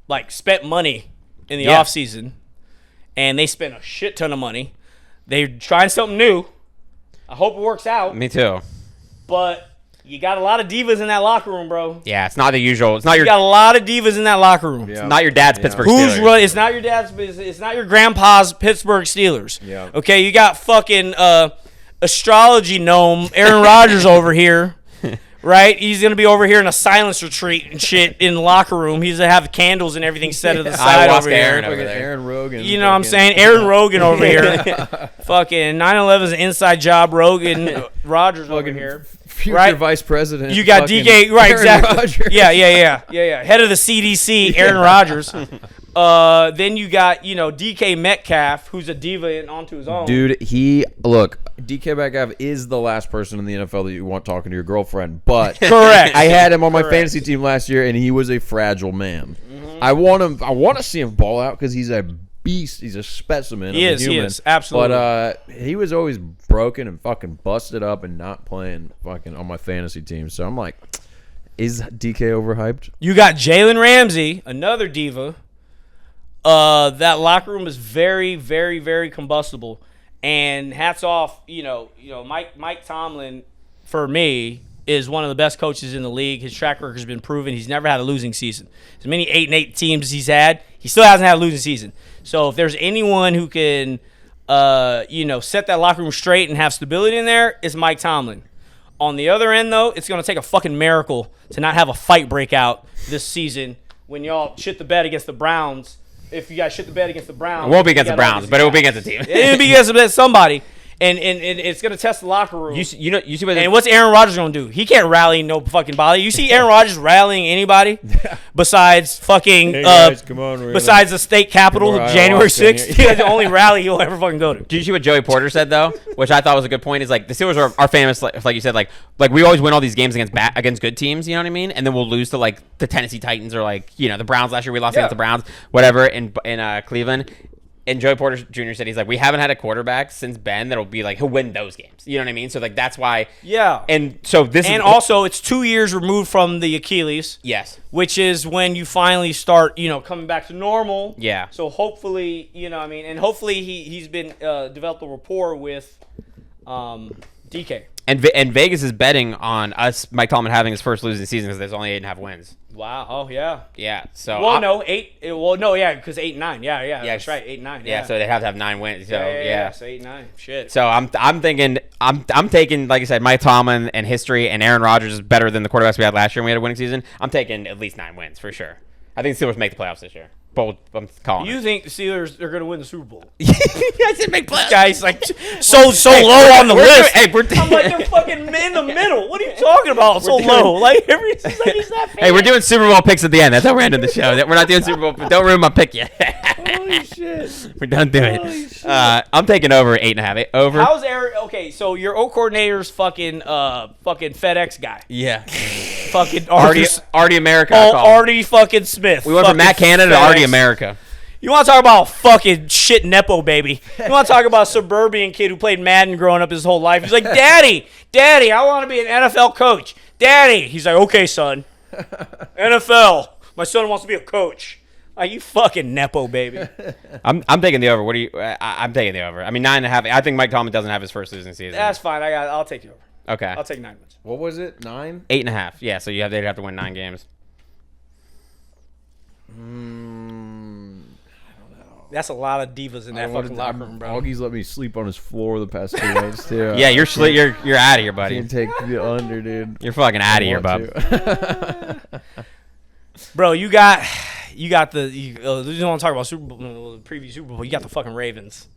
Speaker 3: like spent money in the offseason, and they spent a shit ton of money. They're trying something new. I hope it works out.
Speaker 2: Me too.
Speaker 3: But You got a lot of divas in that locker room, bro.
Speaker 2: Yeah, it's not the usual. It's not
Speaker 3: You
Speaker 2: your
Speaker 3: got a lot of divas in that locker room.
Speaker 4: Yeah.
Speaker 2: not your dad's Pittsburgh
Speaker 3: Who's
Speaker 2: Steelers.
Speaker 3: run? It's not your dad's business. It's not your grandpa's Pittsburgh Steelers.
Speaker 4: Yeah.
Speaker 3: Okay, you got fucking astrology gnome Aaron Rodgers over here. Right? He's going to be over here in a silence retreat and shit in the locker room. He's going to have candles and everything set to the side
Speaker 2: Ayahuasca
Speaker 3: over here.
Speaker 2: Aaron over
Speaker 4: Fucking
Speaker 2: there.
Speaker 4: Aaron Rogan.
Speaker 3: You know what I'm saying? Aaron Rogan over here. Fucking 9/11's an inside job. Rogan Rodgers over
Speaker 4: Fucking
Speaker 3: here.
Speaker 4: future
Speaker 3: right?
Speaker 4: vice president.
Speaker 3: You got
Speaker 4: fucking
Speaker 3: DK, right?
Speaker 4: Aaron
Speaker 3: Exactly.
Speaker 4: Rodgers.
Speaker 3: Yeah. Head of the CDC, Aaron Rodgers. Then you got DK Metcalf, who's a diva and onto his own.
Speaker 4: Dude, DK Metcalf is the last person in the NFL that you want talking to your girlfriend, but
Speaker 3: Correct.
Speaker 4: I had him on my
Speaker 3: Correct.
Speaker 4: fantasy team last year, and he was a fragile man.
Speaker 3: Mm-hmm.
Speaker 4: I want to see him ball out because he's a beast. He's a specimen.
Speaker 3: He
Speaker 4: of a human.
Speaker 3: is, absolutely.
Speaker 4: But he was always broken and fucking busted up and not playing fucking on my fantasy team. So I'm like, is DK overhyped?
Speaker 3: You got Jalen Ramsey, another diva. That locker room is very, very, very combustible. And hats off, Mike Tomlin, for me, is one of the best coaches in the league. His track record has been proven. He's never had a losing season. As many 8-8 teams he's had, he still hasn't had a losing season. So if there's anyone who can, set that locker room straight and have stability in there, it's Mike Tomlin. On the other end, though, it's going to take a fucking miracle to not have a fight break out this season when y'all shit the bed against the Browns. If you guys shit the bed against the Browns.
Speaker 2: It won't be against
Speaker 3: you
Speaker 2: the
Speaker 3: gotta
Speaker 2: Browns, but it will be against the team.
Speaker 3: It'll be against somebody. And it's going to test the locker room.
Speaker 2: You see what?
Speaker 3: And what's Aaron Rodgers going to do? He can't rally no fucking body. You see Aaron Rodgers rallying anybody besides fucking
Speaker 4: come on,
Speaker 3: besides the state capitol
Speaker 4: More
Speaker 3: January
Speaker 4: ayahuasca in
Speaker 3: 6th. That's the only rally he'll ever fucking go to.
Speaker 2: Did you see what Joey Porter said though? Which I thought was a good point. Is like the Steelers are famous, like you said, like we always win all these games against good teams. You know what I mean? And then we'll lose to like the Tennessee Titans or like the Browns last year. We lost against the Browns, whatever, in Cleveland. And Joey Porter Jr. said he's like, we haven't had a quarterback since Ben that'll be like he'll win those games. You know what I mean? So like that's why.
Speaker 3: Yeah.
Speaker 2: And so this
Speaker 3: And
Speaker 2: is
Speaker 3: also, it's 2 years removed from the Achilles.
Speaker 2: yes.
Speaker 3: Which is when you finally start, coming back to normal.
Speaker 2: Yeah.
Speaker 3: So hopefully, and hopefully he's been developed a rapport with DK.
Speaker 2: And Vegas is betting on us, Mike Tomlin having his first losing season because there's only 8.5 wins.
Speaker 3: Wow. Oh yeah.
Speaker 2: Yeah. So
Speaker 3: Well, no, 8. Well, no, yeah, because 8 and 9. Yeah, that's right. 8 and 9.
Speaker 2: yeah. So they have to have 9 wins. So
Speaker 3: yeah. So 8 and 9. Shit.
Speaker 2: So I'm thinking I'm taking, like I said, Mike Tomlin and history, and Aaron Rodgers is better than the quarterbacks we had last year when we had a winning season. I'm taking at least 9 wins for sure. I think the Steelers make the playoffs this year. Bold, I'm calling
Speaker 3: You
Speaker 2: it.
Speaker 3: think the Steelers are going to win the Super Bowl?
Speaker 2: I said make playoffs.
Speaker 3: This guy's like so low on the list.
Speaker 2: Hey, we're
Speaker 3: I'm like, they're fucking in the middle. What are you talking about? So low. Like, he's not fair.
Speaker 2: hey, we're doing Super Bowl picks at the end. That's how we're ending the show. We're not doing Super Bowl. Don't ruin my pick yet.
Speaker 3: Holy shit.
Speaker 2: We're done doing it. I'm taking over 8.5. Over.
Speaker 3: How's Eric? Okay, so your O coordinator's fucking FedEx guy.
Speaker 2: Yeah.
Speaker 3: Fucking
Speaker 2: Artie America.
Speaker 3: Artie fucking Smith.
Speaker 2: We went from Matt Canada to Artie America.
Speaker 3: You want to talk about a fucking shit Nepo baby? You want to talk about a suburban kid who played Madden growing up his whole life? He's like, Daddy, I want to be an NFL coach. Daddy. He's like, okay, son. NFL. My son wants to be a coach. Like, you fucking Nepo baby.
Speaker 2: I'm taking the over. What do you? I'm taking the over. I mean 9.5. I think Mike Tomlin doesn't have his first losing season.
Speaker 3: That's fine. I'll take the over.
Speaker 2: Okay.
Speaker 3: I'll take 9 wins.
Speaker 4: What was it? 9?
Speaker 2: 8.5. Yeah. So they'd have to win 9 games.
Speaker 3: That's a lot of divas in that fucking locker room, bro.
Speaker 4: Augie's let me sleep on his floor the past 2 nights too.
Speaker 2: Yeah, you're out of here, buddy.
Speaker 4: Can't take the under, dude.
Speaker 2: You're fucking out of here, bub.
Speaker 3: Bro, you just want to talk about Super Bowl, the preview Super Bowl. You got the fucking Ravens.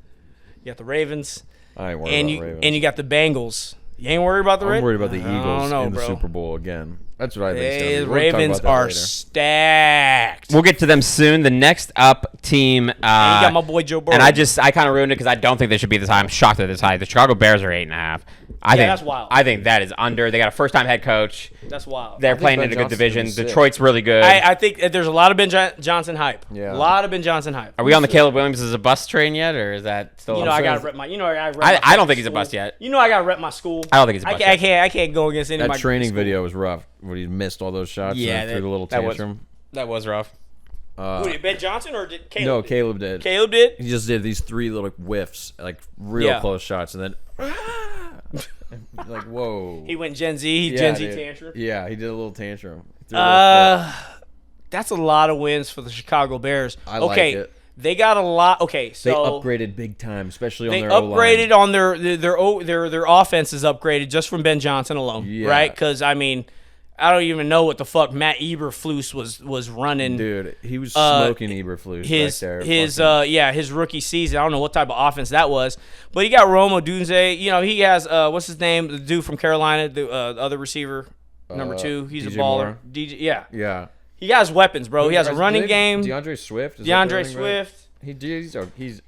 Speaker 3: You got the Ravens.
Speaker 4: I ain't worried about Ravens.
Speaker 3: And you got the Bengals. You ain't worried about the Ravens?
Speaker 4: I'm worried about the Eagles in the
Speaker 3: bro.
Speaker 4: Super Bowl again. That's what I think.
Speaker 3: The Ravens are stacked.
Speaker 2: We'll get to them soon. The next up team.
Speaker 3: And you got my boy Joe Burrow.
Speaker 2: And I kind of ruined it because I don't think they should be this high. I'm shocked they're this high. The Chicago Bears are 8.5. I think
Speaker 3: that's wild.
Speaker 2: I think that is under. They got a first-time head coach.
Speaker 3: That's wild.
Speaker 2: They're playing
Speaker 4: Ben
Speaker 2: in a good
Speaker 4: Johnson's
Speaker 2: division.
Speaker 4: gonna be sick.
Speaker 2: Detroit's really good.
Speaker 3: I think that there's a lot of Ben Johnson hype.
Speaker 4: Yeah.
Speaker 3: A lot of Ben Johnson hype.
Speaker 2: Are we on the Caleb Williams as a bust train yet, or is that still?
Speaker 3: I got to rep my. I
Speaker 2: don't think he's a bust yet.
Speaker 3: I got to rep my school.
Speaker 2: I don't think he's a bust yet.
Speaker 3: I can't go against any of my
Speaker 4: That training
Speaker 3: school.
Speaker 4: video was rough. When he missed all those shots and threw the little tantrum.
Speaker 2: That was rough.
Speaker 3: Who did Ben Johnson or did Caleb?
Speaker 4: No, Caleb did.
Speaker 3: Caleb did.
Speaker 4: He just did these 3 little whiffs, like real close shots, and then Like, whoa.
Speaker 3: He went Gen Z.
Speaker 4: Yeah,
Speaker 3: Gen Z
Speaker 4: dude.
Speaker 3: tantrum.
Speaker 4: Yeah, he did a little tantrum. Threw a little fit.
Speaker 3: That's a lot of wins for the Chicago Bears.
Speaker 4: I like
Speaker 3: okay,
Speaker 4: it.
Speaker 3: they got a lot. Okay,
Speaker 4: They
Speaker 3: so
Speaker 4: upgraded big time, especially on
Speaker 3: they
Speaker 4: their O-line.
Speaker 3: upgraded on their offense is upgraded just from Ben Johnson alone,
Speaker 4: Yeah.
Speaker 3: right? Because I mean, I don't even know what the fuck Matt Eberflus was running.
Speaker 4: Dude, he was smoking Eberflus
Speaker 3: His
Speaker 4: back there.
Speaker 3: his rookie season. I don't know what type of offense that was, but he got Rome Odunze. You know, he has what's his name, the dude from Carolina, the other receiver, number 2. He's a
Speaker 4: DJ
Speaker 3: baller.
Speaker 4: Moore.
Speaker 3: DJ, yeah,
Speaker 4: Yeah.
Speaker 3: he has weapons, bro. He has a running game.
Speaker 4: DeAndre Swift. Is that the
Speaker 3: DeAndre
Speaker 4: running back?
Speaker 3: Swift.
Speaker 4: He's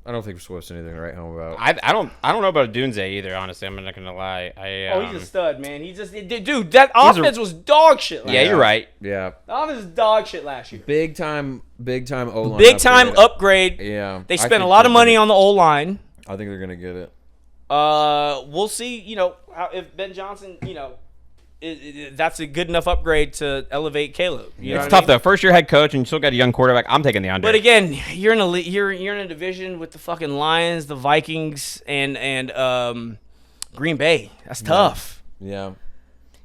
Speaker 4: I don't think Swift's anything to write home about.
Speaker 2: I don't know about Dunze either. Honestly, I'm not gonna lie.
Speaker 3: He's a stud, man. He just dude. That offense was dog shit. Last
Speaker 2: Yeah,
Speaker 3: year.
Speaker 2: you're right.
Speaker 4: Yeah.
Speaker 3: The offense was dog shit last year.
Speaker 4: Big time O-line.
Speaker 3: Big time upgrade.
Speaker 4: Yeah.
Speaker 3: They spent a lot of money on the O line.
Speaker 4: I think they're gonna get it.
Speaker 3: We'll see. You know if Ben Johnson, you know, that's a good enough upgrade to elevate Caleb. You know
Speaker 2: It's
Speaker 3: what I
Speaker 2: tough
Speaker 3: mean?
Speaker 2: though. First year head coach and you still got a young quarterback. I'm taking the under.
Speaker 3: But again, you're in a division with the fucking Lions, the Vikings, and Green Bay. That's tough.
Speaker 4: Yeah.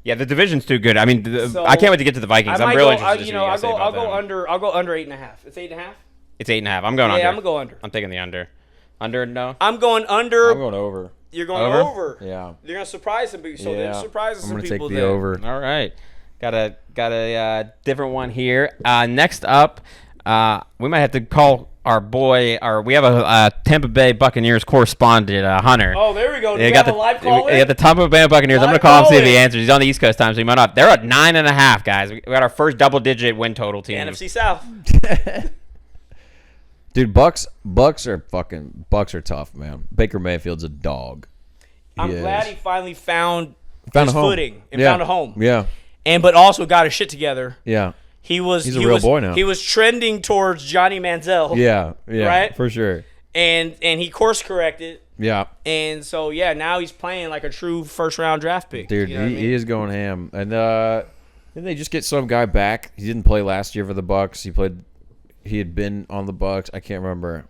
Speaker 2: yeah, the division's too good. I mean,
Speaker 3: So,
Speaker 2: I can't wait to get to the Vikings. I'm really interested to see what you guys say
Speaker 3: I'll
Speaker 2: about
Speaker 3: go
Speaker 2: them.
Speaker 3: under. I'll go under 8.5. It's 8.5.
Speaker 2: It's 8.5. I'm going under.
Speaker 3: Yeah, I'm gonna go under.
Speaker 2: I'm taking the under. Under no.
Speaker 3: I'm going under.
Speaker 4: I'm going over.
Speaker 3: You're going
Speaker 2: Over?
Speaker 3: over.
Speaker 4: Yeah.
Speaker 3: They're gonna surprise some people. So they're surprising
Speaker 4: I'm
Speaker 3: some
Speaker 4: gonna
Speaker 3: people.
Speaker 4: take the
Speaker 3: then.
Speaker 4: over.
Speaker 2: All right. Got a different one here. Next up, we might have to call our boy. We have a Tampa Bay Buccaneers correspondent, Hunter.
Speaker 3: Oh, there we go. Do
Speaker 2: They
Speaker 3: we
Speaker 2: got
Speaker 3: have a live call?
Speaker 2: the Tampa Bay Buccaneers. I'm
Speaker 3: Live
Speaker 2: gonna call him see if
Speaker 3: call-in.
Speaker 2: he answers. He's on the East Coast time, so he might not. They're at 9.5, guys. We got our first double-digit win total team.
Speaker 3: NFC South.
Speaker 4: Dude, Bucks are tough, man. Baker Mayfield's a dog.
Speaker 3: I'm
Speaker 4: He
Speaker 3: glad
Speaker 4: is.
Speaker 3: he finally found
Speaker 4: Found
Speaker 3: his
Speaker 4: a home.
Speaker 3: footing and
Speaker 4: Yeah.
Speaker 3: found a home.
Speaker 4: Yeah.
Speaker 3: But also got his shit together.
Speaker 4: Yeah.
Speaker 3: He's
Speaker 4: a real boy now.
Speaker 3: He was trending towards Johnny Manziel.
Speaker 4: Yeah. Yeah.
Speaker 3: Right?
Speaker 4: For sure.
Speaker 3: And he course corrected.
Speaker 4: Yeah.
Speaker 3: And so now he's playing like a true first round draft pick.
Speaker 4: Dude,
Speaker 3: You know what I mean?
Speaker 4: he is going ham. And then they just get some guy back. He didn't play last year for the Bucks. He had been on the Bucks. I can't remember.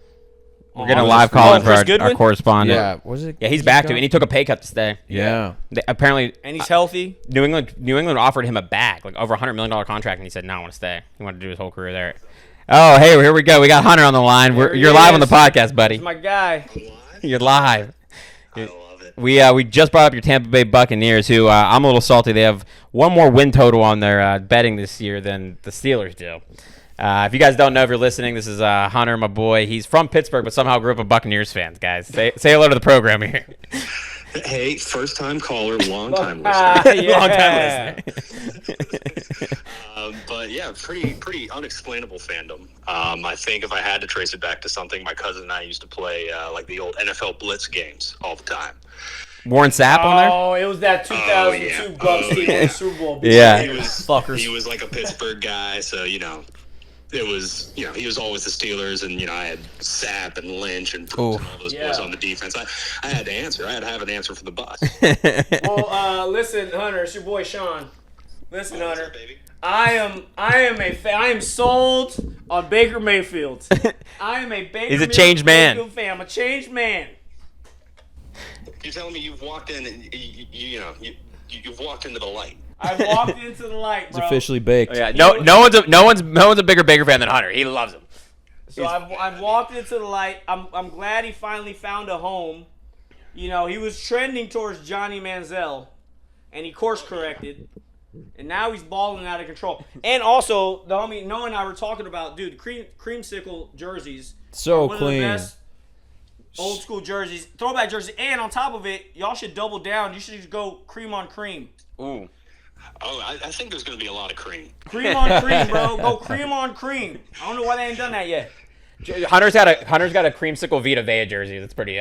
Speaker 2: We're getting a live call in for
Speaker 3: Chris
Speaker 2: our
Speaker 3: Goodwin?
Speaker 2: correspondent.
Speaker 4: Yeah. Was it?
Speaker 2: Yeah, he's back to it, and he took a pay cut to stay.
Speaker 4: Yeah.
Speaker 2: Apparently,
Speaker 3: And he's healthy.
Speaker 2: New England offered him a bag, like over $100 million contract, and he said, "No, I want to stay." He wanted to do his whole career there. Oh, hey, here we go. We got Hunter on the line.
Speaker 3: There he
Speaker 2: You're live on the
Speaker 3: is.
Speaker 2: podcast, buddy.
Speaker 3: He's my guy.
Speaker 2: You're live.
Speaker 6: I love it.
Speaker 2: We just brought up your Tampa Bay Buccaneers, who I'm a little salty. They have one more win total on their betting this year than the Steelers do. If you guys don't know, if you're listening, this is Hunter, my boy. He's from Pittsburgh, but somehow grew up a Buccaneers fan. Guys, say hello to the program here.
Speaker 6: Hey, first time caller, long time listener.
Speaker 3: Yeah.
Speaker 2: Long time listener.
Speaker 6: But yeah, pretty unexplainable fandom. I think if I had to trace it back to something, my cousin and I used to play like the old NFL Blitz games all the time.
Speaker 2: Warren Sapp on there?
Speaker 3: Oh, it was that 2002
Speaker 6: yeah.
Speaker 3: Bucks
Speaker 6: Oh,
Speaker 3: team
Speaker 6: yeah.
Speaker 3: in the Super Bowl.
Speaker 2: Yeah.
Speaker 6: He was
Speaker 3: Fuckers.
Speaker 6: He was like a Pittsburgh guy, so it was he was always the Steelers, and I had Sapp and Lynch and Brooks and all those boys on the defense. I had to answer. I had to have an answer for the Bucks.
Speaker 3: Well, listen, Hunter, it's your boy Sean. Listen,
Speaker 6: What's
Speaker 3: Hunter.
Speaker 6: up, baby?
Speaker 3: I am sold on Baker Mayfield. I am a Baker
Speaker 2: He's a changed man.
Speaker 3: Mayfield fan. I'm a changed man.
Speaker 6: You're telling me you've walked in and you've walked into the light.
Speaker 3: I've walked into the light,
Speaker 4: It's
Speaker 3: bro.
Speaker 4: officially baked.
Speaker 2: Yeah, no one's a bigger Baker fan than Hunter. He loves him.
Speaker 3: So I've walked into the light. I'm glad he finally found a home. He was trending towards Johnny Manziel, and he course corrected, and now he's balling out of control. And also, the homie Noah and I were talking about, dude, creamsicle jerseys.
Speaker 4: So
Speaker 3: One of the
Speaker 4: clean.
Speaker 3: best old school jerseys, throwback jerseys, and on top of it, y'all should double down. You should just go cream on cream.
Speaker 2: Ooh.
Speaker 6: Oh, I think there's going to be a lot of cream.
Speaker 3: Cream on cream, bro. Go cream on cream. I don't know why they ain't done that yet.
Speaker 2: Hunter's got a creamsicle Vita Vea jersey. That's pretty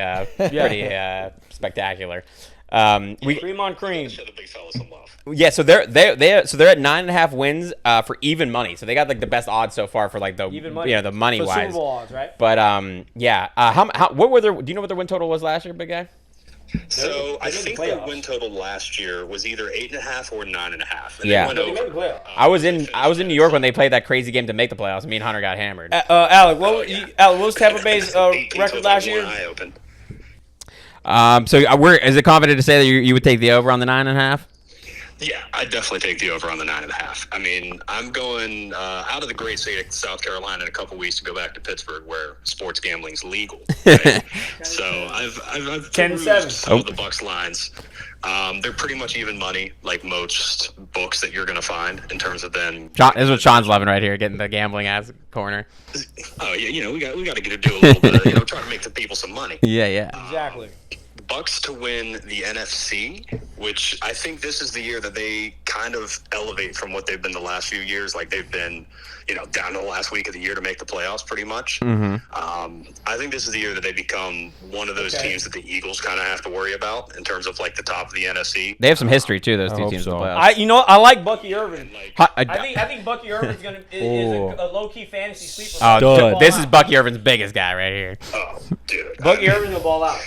Speaker 2: spectacular.
Speaker 3: Cream on cream.
Speaker 6: Show the big fella some love.
Speaker 2: Yeah, so they're at 9.5 wins for even money. So they got like the best odds so far for like the
Speaker 3: Even money.
Speaker 2: the money
Speaker 3: So
Speaker 2: wise.
Speaker 3: Super Bowl odds, right?
Speaker 2: But yeah, what were their? Do you know what their win total was last year, big guy?
Speaker 6: So I
Speaker 3: they made the
Speaker 6: think the
Speaker 3: playoffs.
Speaker 6: win total last year was either 8.5 or 9.5. And
Speaker 2: Yeah.
Speaker 6: they
Speaker 3: They
Speaker 6: went
Speaker 3: made the
Speaker 6: over.
Speaker 3: playoffs.
Speaker 2: I was in New York when they played that crazy game to make the playoffs. Me and Hunter got hammered.
Speaker 3: Alec, what
Speaker 6: yeah.
Speaker 3: what was Tampa Bay's
Speaker 6: 18 to
Speaker 3: record last year?
Speaker 6: 31 eye open.
Speaker 2: Is it confident to say that you would take the over on the 9.5?
Speaker 6: Yeah, I'd definitely take the over on the 9.5. I mean, I'm going out of the great state of South Carolina in a couple weeks to go back to Pittsburgh, where sports gambling's legal. Right? So I've
Speaker 3: 10-7.
Speaker 6: some of the Bucks lines. They're pretty much even money, like most books that you're going to find in terms of them.
Speaker 2: This is what Sean's loving right here, getting the gambling ass corner.
Speaker 6: Oh yeah, we got to get to do a little bit of try to make the people some money.
Speaker 2: Yeah.
Speaker 3: Exactly.
Speaker 6: Bucks to win the NFC, which I think this is the year that they kind of elevate from what they've been the last few years. Like they've been, down to the last week of the year to make the playoffs pretty much.
Speaker 2: Mm-hmm.
Speaker 6: I think this is the year that they become one of those teams that the Eagles kind of have to worry about in terms of like the top of the NFC.
Speaker 2: They have some history too, those two
Speaker 4: hope
Speaker 2: teams
Speaker 4: so.
Speaker 2: in the playoffs.
Speaker 3: I like Bucky Irvin.
Speaker 2: I
Speaker 3: think Bucky Irvin's is a low key fantasy sleeper.
Speaker 2: Oh, this is Bucky Irvin's biggest guy right here.
Speaker 6: Oh, dude.
Speaker 3: Bucky Irvin will ball out.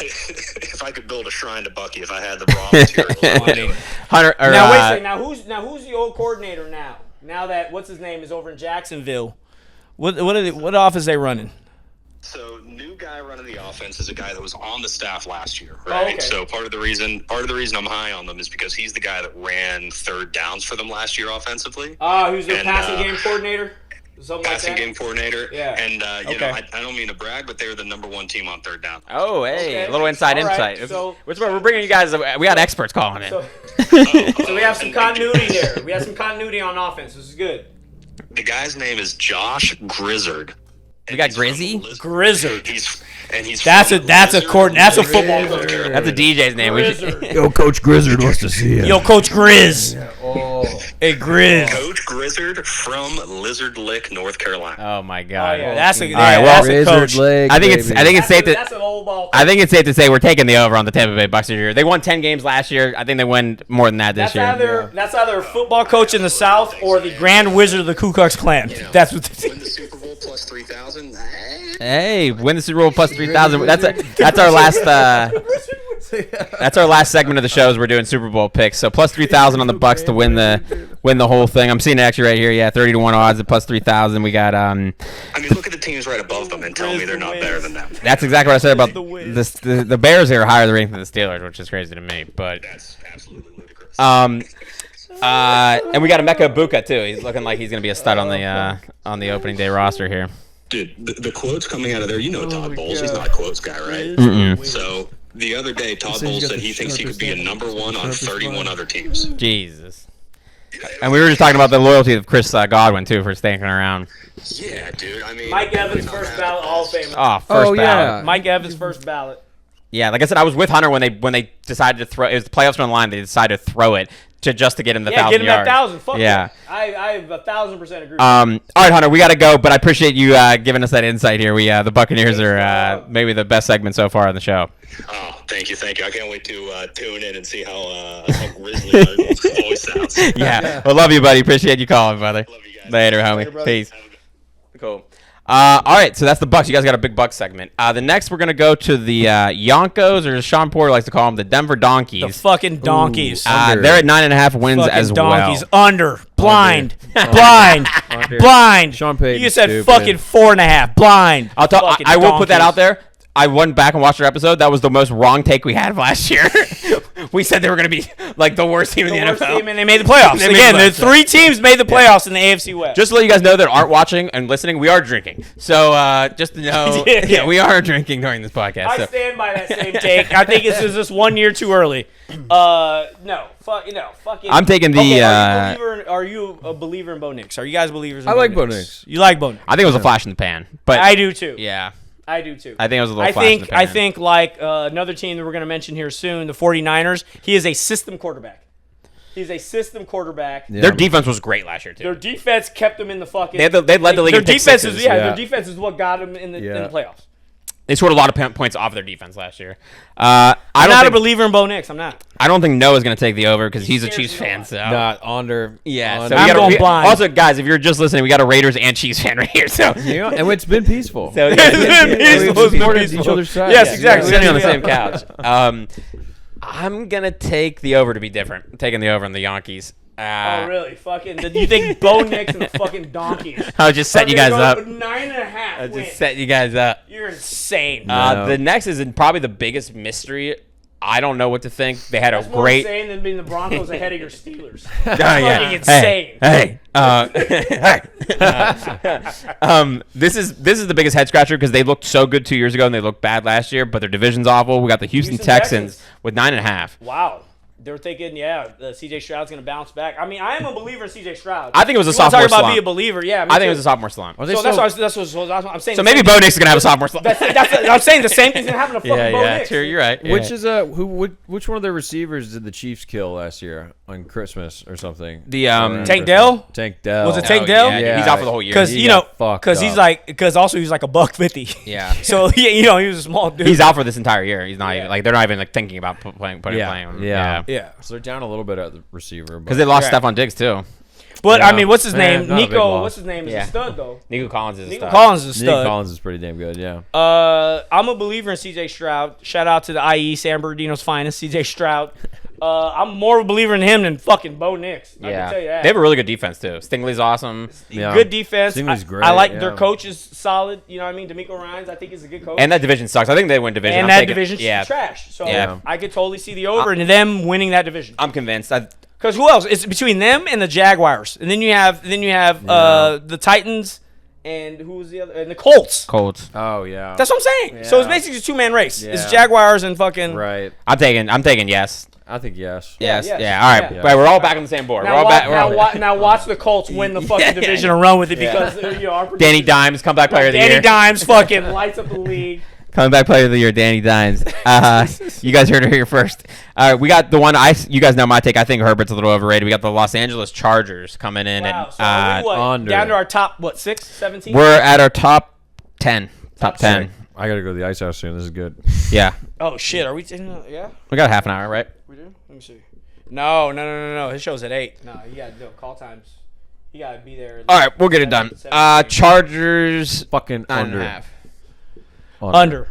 Speaker 6: If I could build a shrine to Bucky, if I had the raw materials, I'd do it.
Speaker 2: Hunter,
Speaker 3: Now wait a second. Now who's the old coordinator now? Now that what's his name is over in Jacksonville, what office they running?
Speaker 6: So new guy running the offense is a guy that was on the staff last year, right?
Speaker 3: Oh, okay.
Speaker 6: So part of the reason I'm high on them is because he's the guy that ran third downs for them last year offensively.
Speaker 3: Who's their passing game coordinator? Something
Speaker 6: Passing
Speaker 3: like that?
Speaker 6: game coordinator.
Speaker 3: Yeah.
Speaker 6: And
Speaker 3: Okay.
Speaker 6: I don't mean to brag, but they were the number 1 team on third down.
Speaker 2: Oh, hey,
Speaker 3: Okay.
Speaker 2: a little inside
Speaker 3: All right,
Speaker 2: insight.
Speaker 3: so-
Speaker 2: Which we're bringing you guys. We got experts calling in.
Speaker 3: So we have some continuity there. We have some continuity on offense. This is good.
Speaker 6: The guy's name is Josh Grizzard.
Speaker 2: We got Grizzy?
Speaker 3: Grizzard.
Speaker 6: That's a
Speaker 3: football coach.
Speaker 2: That's a DJ's name. We should-
Speaker 3: Grizzard.
Speaker 4: Yo, Coach Grizzard wants to see you.
Speaker 3: Yo, Coach Grizz. Hey, Grizz.
Speaker 6: Coach Grizzard from Lizard Lick, North Carolina.
Speaker 2: Oh my God.
Speaker 3: That's a
Speaker 2: All right, well,
Speaker 3: that's a
Speaker 4: Grizzard
Speaker 3: coach.
Speaker 4: leg,
Speaker 2: I think it's
Speaker 4: baby.
Speaker 2: safe to.
Speaker 3: That's an old ball.
Speaker 2: I think it's safe to say we're taking the over on the Tampa Bay Bucks this year. They won 10 games last year. I think they win more than that this
Speaker 3: That's either a football coach in the South or the Grand Wizard of the Ku Klux Klan. That's what.
Speaker 6: Win the Super Bowl plus 3,000.
Speaker 2: Hey, win the Super Bowl plus 3,000. That's our last. That's our last segment of the show. Is we're doing Super Bowl picks. So plus 3,000 on the Bucks to win the whole thing. I'm seeing it actually right here. Yeah, 30-1 odds at plus 3,000. We got
Speaker 6: I mean, look at the teams right above them and tell me they're not better than them.
Speaker 2: That's exactly what I said about the Bears here are higher the ranking than the Steelers, which is crazy to me. But
Speaker 6: That's absolutely ludicrous.
Speaker 2: and we got Emeka Ibuka too. He's looking like he's gonna be a stud on the opening day roster here.
Speaker 6: Dude, the quotes coming out of there, Todd Bowles, he's not a quotes guy, right? So the other day, Todd Bowles said he thinks he could be a number 1 on 31 other teams.
Speaker 2: Jesus. And we were just talking about the loyalty of Chris Godwin too for sticking around.
Speaker 6: Yeah, dude. I mean,
Speaker 3: Mike Evans first ballot Hall of Famer.
Speaker 2: Oh, first ballot.
Speaker 4: yeah.
Speaker 3: Mike Evans first ballot.
Speaker 2: Yeah, like I said, I was with Hunter when they decided to throw. It was the playoffs on the line. They decided to throw it to get him the 1,000
Speaker 3: get him
Speaker 2: yards.
Speaker 3: that 1,000. Fuck
Speaker 2: Yeah.
Speaker 3: I 1,000% agree.
Speaker 2: All right, Hunter, we got to go, but I appreciate you giving us that insight here. The Buccaneers are maybe the best segment so far on the show.
Speaker 6: Oh, thank you. I can't wait to tune in and see how Grizzly always sounds.
Speaker 2: Yeah, well, love you, buddy. Appreciate you calling, brother.
Speaker 6: Love you guys.
Speaker 2: Later, homie.
Speaker 5: Later, brother.
Speaker 2: Peace. Cool. All right, so that's the Bucks. You guys got a big Bucks segment. The next, we're gonna go to the Yonkos, or as Sean Porter likes to call them, the Denver Donkeys.
Speaker 3: the fucking donkeys.
Speaker 4: Under.
Speaker 2: They're at 9.5 wins
Speaker 3: Fucking
Speaker 2: as
Speaker 3: donkeys.
Speaker 2: well.
Speaker 3: Under. Blind. Blind. Blind.
Speaker 4: Sean Payton,
Speaker 3: You said
Speaker 4: stupid.
Speaker 3: fucking 4.5. Blind.
Speaker 2: I'll talk.
Speaker 3: Fucking
Speaker 2: I will put that
Speaker 3: donkeys.
Speaker 2: out there. I went back and watched our episode. That was the most wrong take we had last year. We said they were going to be like the worst team in the
Speaker 3: Worst
Speaker 2: NFL.
Speaker 3: team, and they made the playoffs.
Speaker 2: They made
Speaker 3: Again,
Speaker 2: the
Speaker 3: the
Speaker 2: playoffs.
Speaker 3: 3 teams made the playoffs in the AFC West.
Speaker 2: Just to let you guys know that aren't watching and listening, we are drinking. So just to know,
Speaker 3: Yeah.
Speaker 2: we are drinking during this podcast.
Speaker 3: I
Speaker 2: So.
Speaker 3: stand by that same take. I think it's just 1 year too early. No, fucking.
Speaker 2: I'm taking the,
Speaker 3: Okay, are you a believer in Bo Nix? Are you guys believers in
Speaker 4: I
Speaker 3: Bo
Speaker 4: like
Speaker 3: Nix?
Speaker 4: Bo Nix.
Speaker 3: You like Bo Nix?
Speaker 2: I think it was a flash in the pan, but
Speaker 3: I do too.
Speaker 2: yeah,
Speaker 3: I do too.
Speaker 2: I think it was a little
Speaker 3: I
Speaker 2: flash in the
Speaker 3: think
Speaker 2: pan.
Speaker 3: I think like another team that we're going to mention here soon, the 49ers. He is a system quarterback. He's a system quarterback.
Speaker 4: Yeah.
Speaker 2: their defense was great last year too.
Speaker 3: Their defense kept them in the fucking.
Speaker 2: They led the league
Speaker 3: Their
Speaker 2: in pick
Speaker 3: defense
Speaker 2: sixes.
Speaker 3: is
Speaker 4: yeah.
Speaker 3: Their defense is what got them in the playoffs.
Speaker 2: They scored a lot of points off their defense last year.
Speaker 3: I'm
Speaker 2: I
Speaker 3: not a
Speaker 2: don't think
Speaker 3: believer in Bo Nix. I'm not.
Speaker 2: Noah's going to take the over because he's a
Speaker 3: scares
Speaker 2: Chiefs
Speaker 3: me
Speaker 2: fan.
Speaker 3: a
Speaker 2: So
Speaker 4: Not under.
Speaker 2: yeah,
Speaker 4: under.
Speaker 2: so
Speaker 3: I'm going blind.
Speaker 2: Also, guys, if you're just listening, we got a Raiders and Chiefs fan right here. So
Speaker 4: Yeah, and it's been peaceful.
Speaker 2: So
Speaker 3: It's been peaceful, it's been
Speaker 4: supported
Speaker 3: peaceful.
Speaker 4: each other's side.
Speaker 3: Yes, exactly.
Speaker 2: sitting on the
Speaker 3: Yeah.
Speaker 2: same couch. I'm gonna take the over to be different. I'm taking the over on the Yankees.
Speaker 3: Oh really? Fucking. You think Bo Nix and the fucking donkeys?
Speaker 2: I was just setting you guys up.
Speaker 3: 9.5.
Speaker 2: I was just setting you guys up.
Speaker 3: You're They're insane.
Speaker 4: No.
Speaker 2: The next is probably the biggest mystery. I don't know what to think. They had
Speaker 3: That's
Speaker 2: a
Speaker 3: more
Speaker 2: great.
Speaker 3: insane than being the Broncos ahead of your Steelers.
Speaker 2: Yeah.
Speaker 3: Fucking insane.
Speaker 2: Hey. This is the biggest head scratcher because they looked so good 2 years ago and they looked bad last year, but their division's awful. We got the Houston Texans with 9.5.
Speaker 3: Wow. They were thinking, CJ Stroud's going to bounce back. I mean, I am a believer in CJ Stroud.
Speaker 2: I think it was a
Speaker 3: You wanna
Speaker 2: sophomore
Speaker 3: talk about
Speaker 2: slump.
Speaker 3: be a believer, yeah.
Speaker 2: I think it was a sophomore slump.
Speaker 4: Are they
Speaker 3: So
Speaker 4: still,
Speaker 3: that's what I'm saying.
Speaker 2: So maybe Bo Nix is gonna have a sophomore slump.
Speaker 3: I'm saying the same thing's going to happen to fucking Bo Nix.
Speaker 2: True. You're right.
Speaker 4: which is which one of their receivers did the Chiefs kill last year on Christmas or something?
Speaker 2: The
Speaker 3: Tank Dell?
Speaker 4: Tank Dell.
Speaker 3: Was it Tank Dell?
Speaker 2: Yeah, he's out for the whole year.
Speaker 3: Because
Speaker 4: He got fucked up.
Speaker 3: he's like a $150.
Speaker 2: Yeah.
Speaker 3: So he was a small dude.
Speaker 2: He's out for this entire year. He's not
Speaker 3: Yeah.
Speaker 2: even like they're not even like thinking about putting him.
Speaker 4: Yeah.
Speaker 3: Yeah.
Speaker 4: So they're down a little bit at the receiver.
Speaker 2: Because they lost
Speaker 3: Right.
Speaker 2: Stephon Diggs too.
Speaker 3: But
Speaker 4: Yeah.
Speaker 3: I mean, what's his name?
Speaker 4: Not a big
Speaker 3: Nico.
Speaker 4: loss.
Speaker 3: What's his name? Is
Speaker 2: Yeah.
Speaker 3: a stud though.
Speaker 2: Nico Collins is a
Speaker 3: Nico
Speaker 2: stud.
Speaker 3: Collins is a
Speaker 4: Nick
Speaker 3: stud.
Speaker 4: Collins is pretty damn good, yeah.
Speaker 3: I'm a believer in CJ Stroud. Shout out to the IE San Bernardino's finest, CJ Stroud. I'm more of a believer in him than fucking Bo Nix. I can tell you that.
Speaker 2: They have a really good defense too. Stingley's awesome,
Speaker 4: Yeah.
Speaker 3: Good defense.
Speaker 4: Stingley's great,
Speaker 3: I like
Speaker 4: yeah.
Speaker 3: their coach is solid. You know what I mean? D'Amico Ryans, I think is a good coach.
Speaker 2: and that division sucks. I think they win division.
Speaker 3: And
Speaker 2: I'm
Speaker 3: that
Speaker 2: taking-
Speaker 3: division's
Speaker 2: yeah,
Speaker 3: trash. So
Speaker 2: Yeah.
Speaker 3: I could totally see the over and them winning that division.
Speaker 2: I'm convinced.
Speaker 3: Because who else? It's between them and the Jaguars, and then you have the Titans, and who's the other? And the Colts.
Speaker 2: Colts.
Speaker 4: Oh, yeah.
Speaker 3: That's what I'm saying. So it's
Speaker 4: Yeah.
Speaker 3: basically a two-man race. It's
Speaker 4: Yeah.
Speaker 3: Jaguars and fucking.
Speaker 4: right.
Speaker 2: I'm taking yes.
Speaker 4: I think yes.
Speaker 2: Yes.
Speaker 3: yes.
Speaker 2: Yeah. All right.
Speaker 3: Yeah.
Speaker 2: Right, we're all back on the same board. We're
Speaker 3: Now,
Speaker 2: all back.
Speaker 3: now watch the Colts win the fucking division and run with it because our
Speaker 2: Danny Dimes, comeback player of the year.
Speaker 3: Danny Dimes fucking lights up the league.
Speaker 2: Comeback player of the year, Danny Dimes. You guys heard it here first. We got the one you guys know my take. I think Herbert's a little overrated. We got the Los Angeles Chargers coming in,
Speaker 3: Wow. So are we what?
Speaker 4: under.
Speaker 3: Down to our top 6, 17?
Speaker 2: and we're at our top 10. Top 10.
Speaker 4: I got to go to the ice house soon. This is good.
Speaker 2: Yeah.
Speaker 3: Oh shit! Are we? Yeah.
Speaker 2: We got half an hour, right?
Speaker 3: We do? Let me see. No. His show's at 8. No, you gotta do call times. You gotta be there.
Speaker 2: All right, we'll get it done.
Speaker 3: 7:30.
Speaker 2: Chargers
Speaker 4: Fucking
Speaker 2: 9.5.
Speaker 3: Under.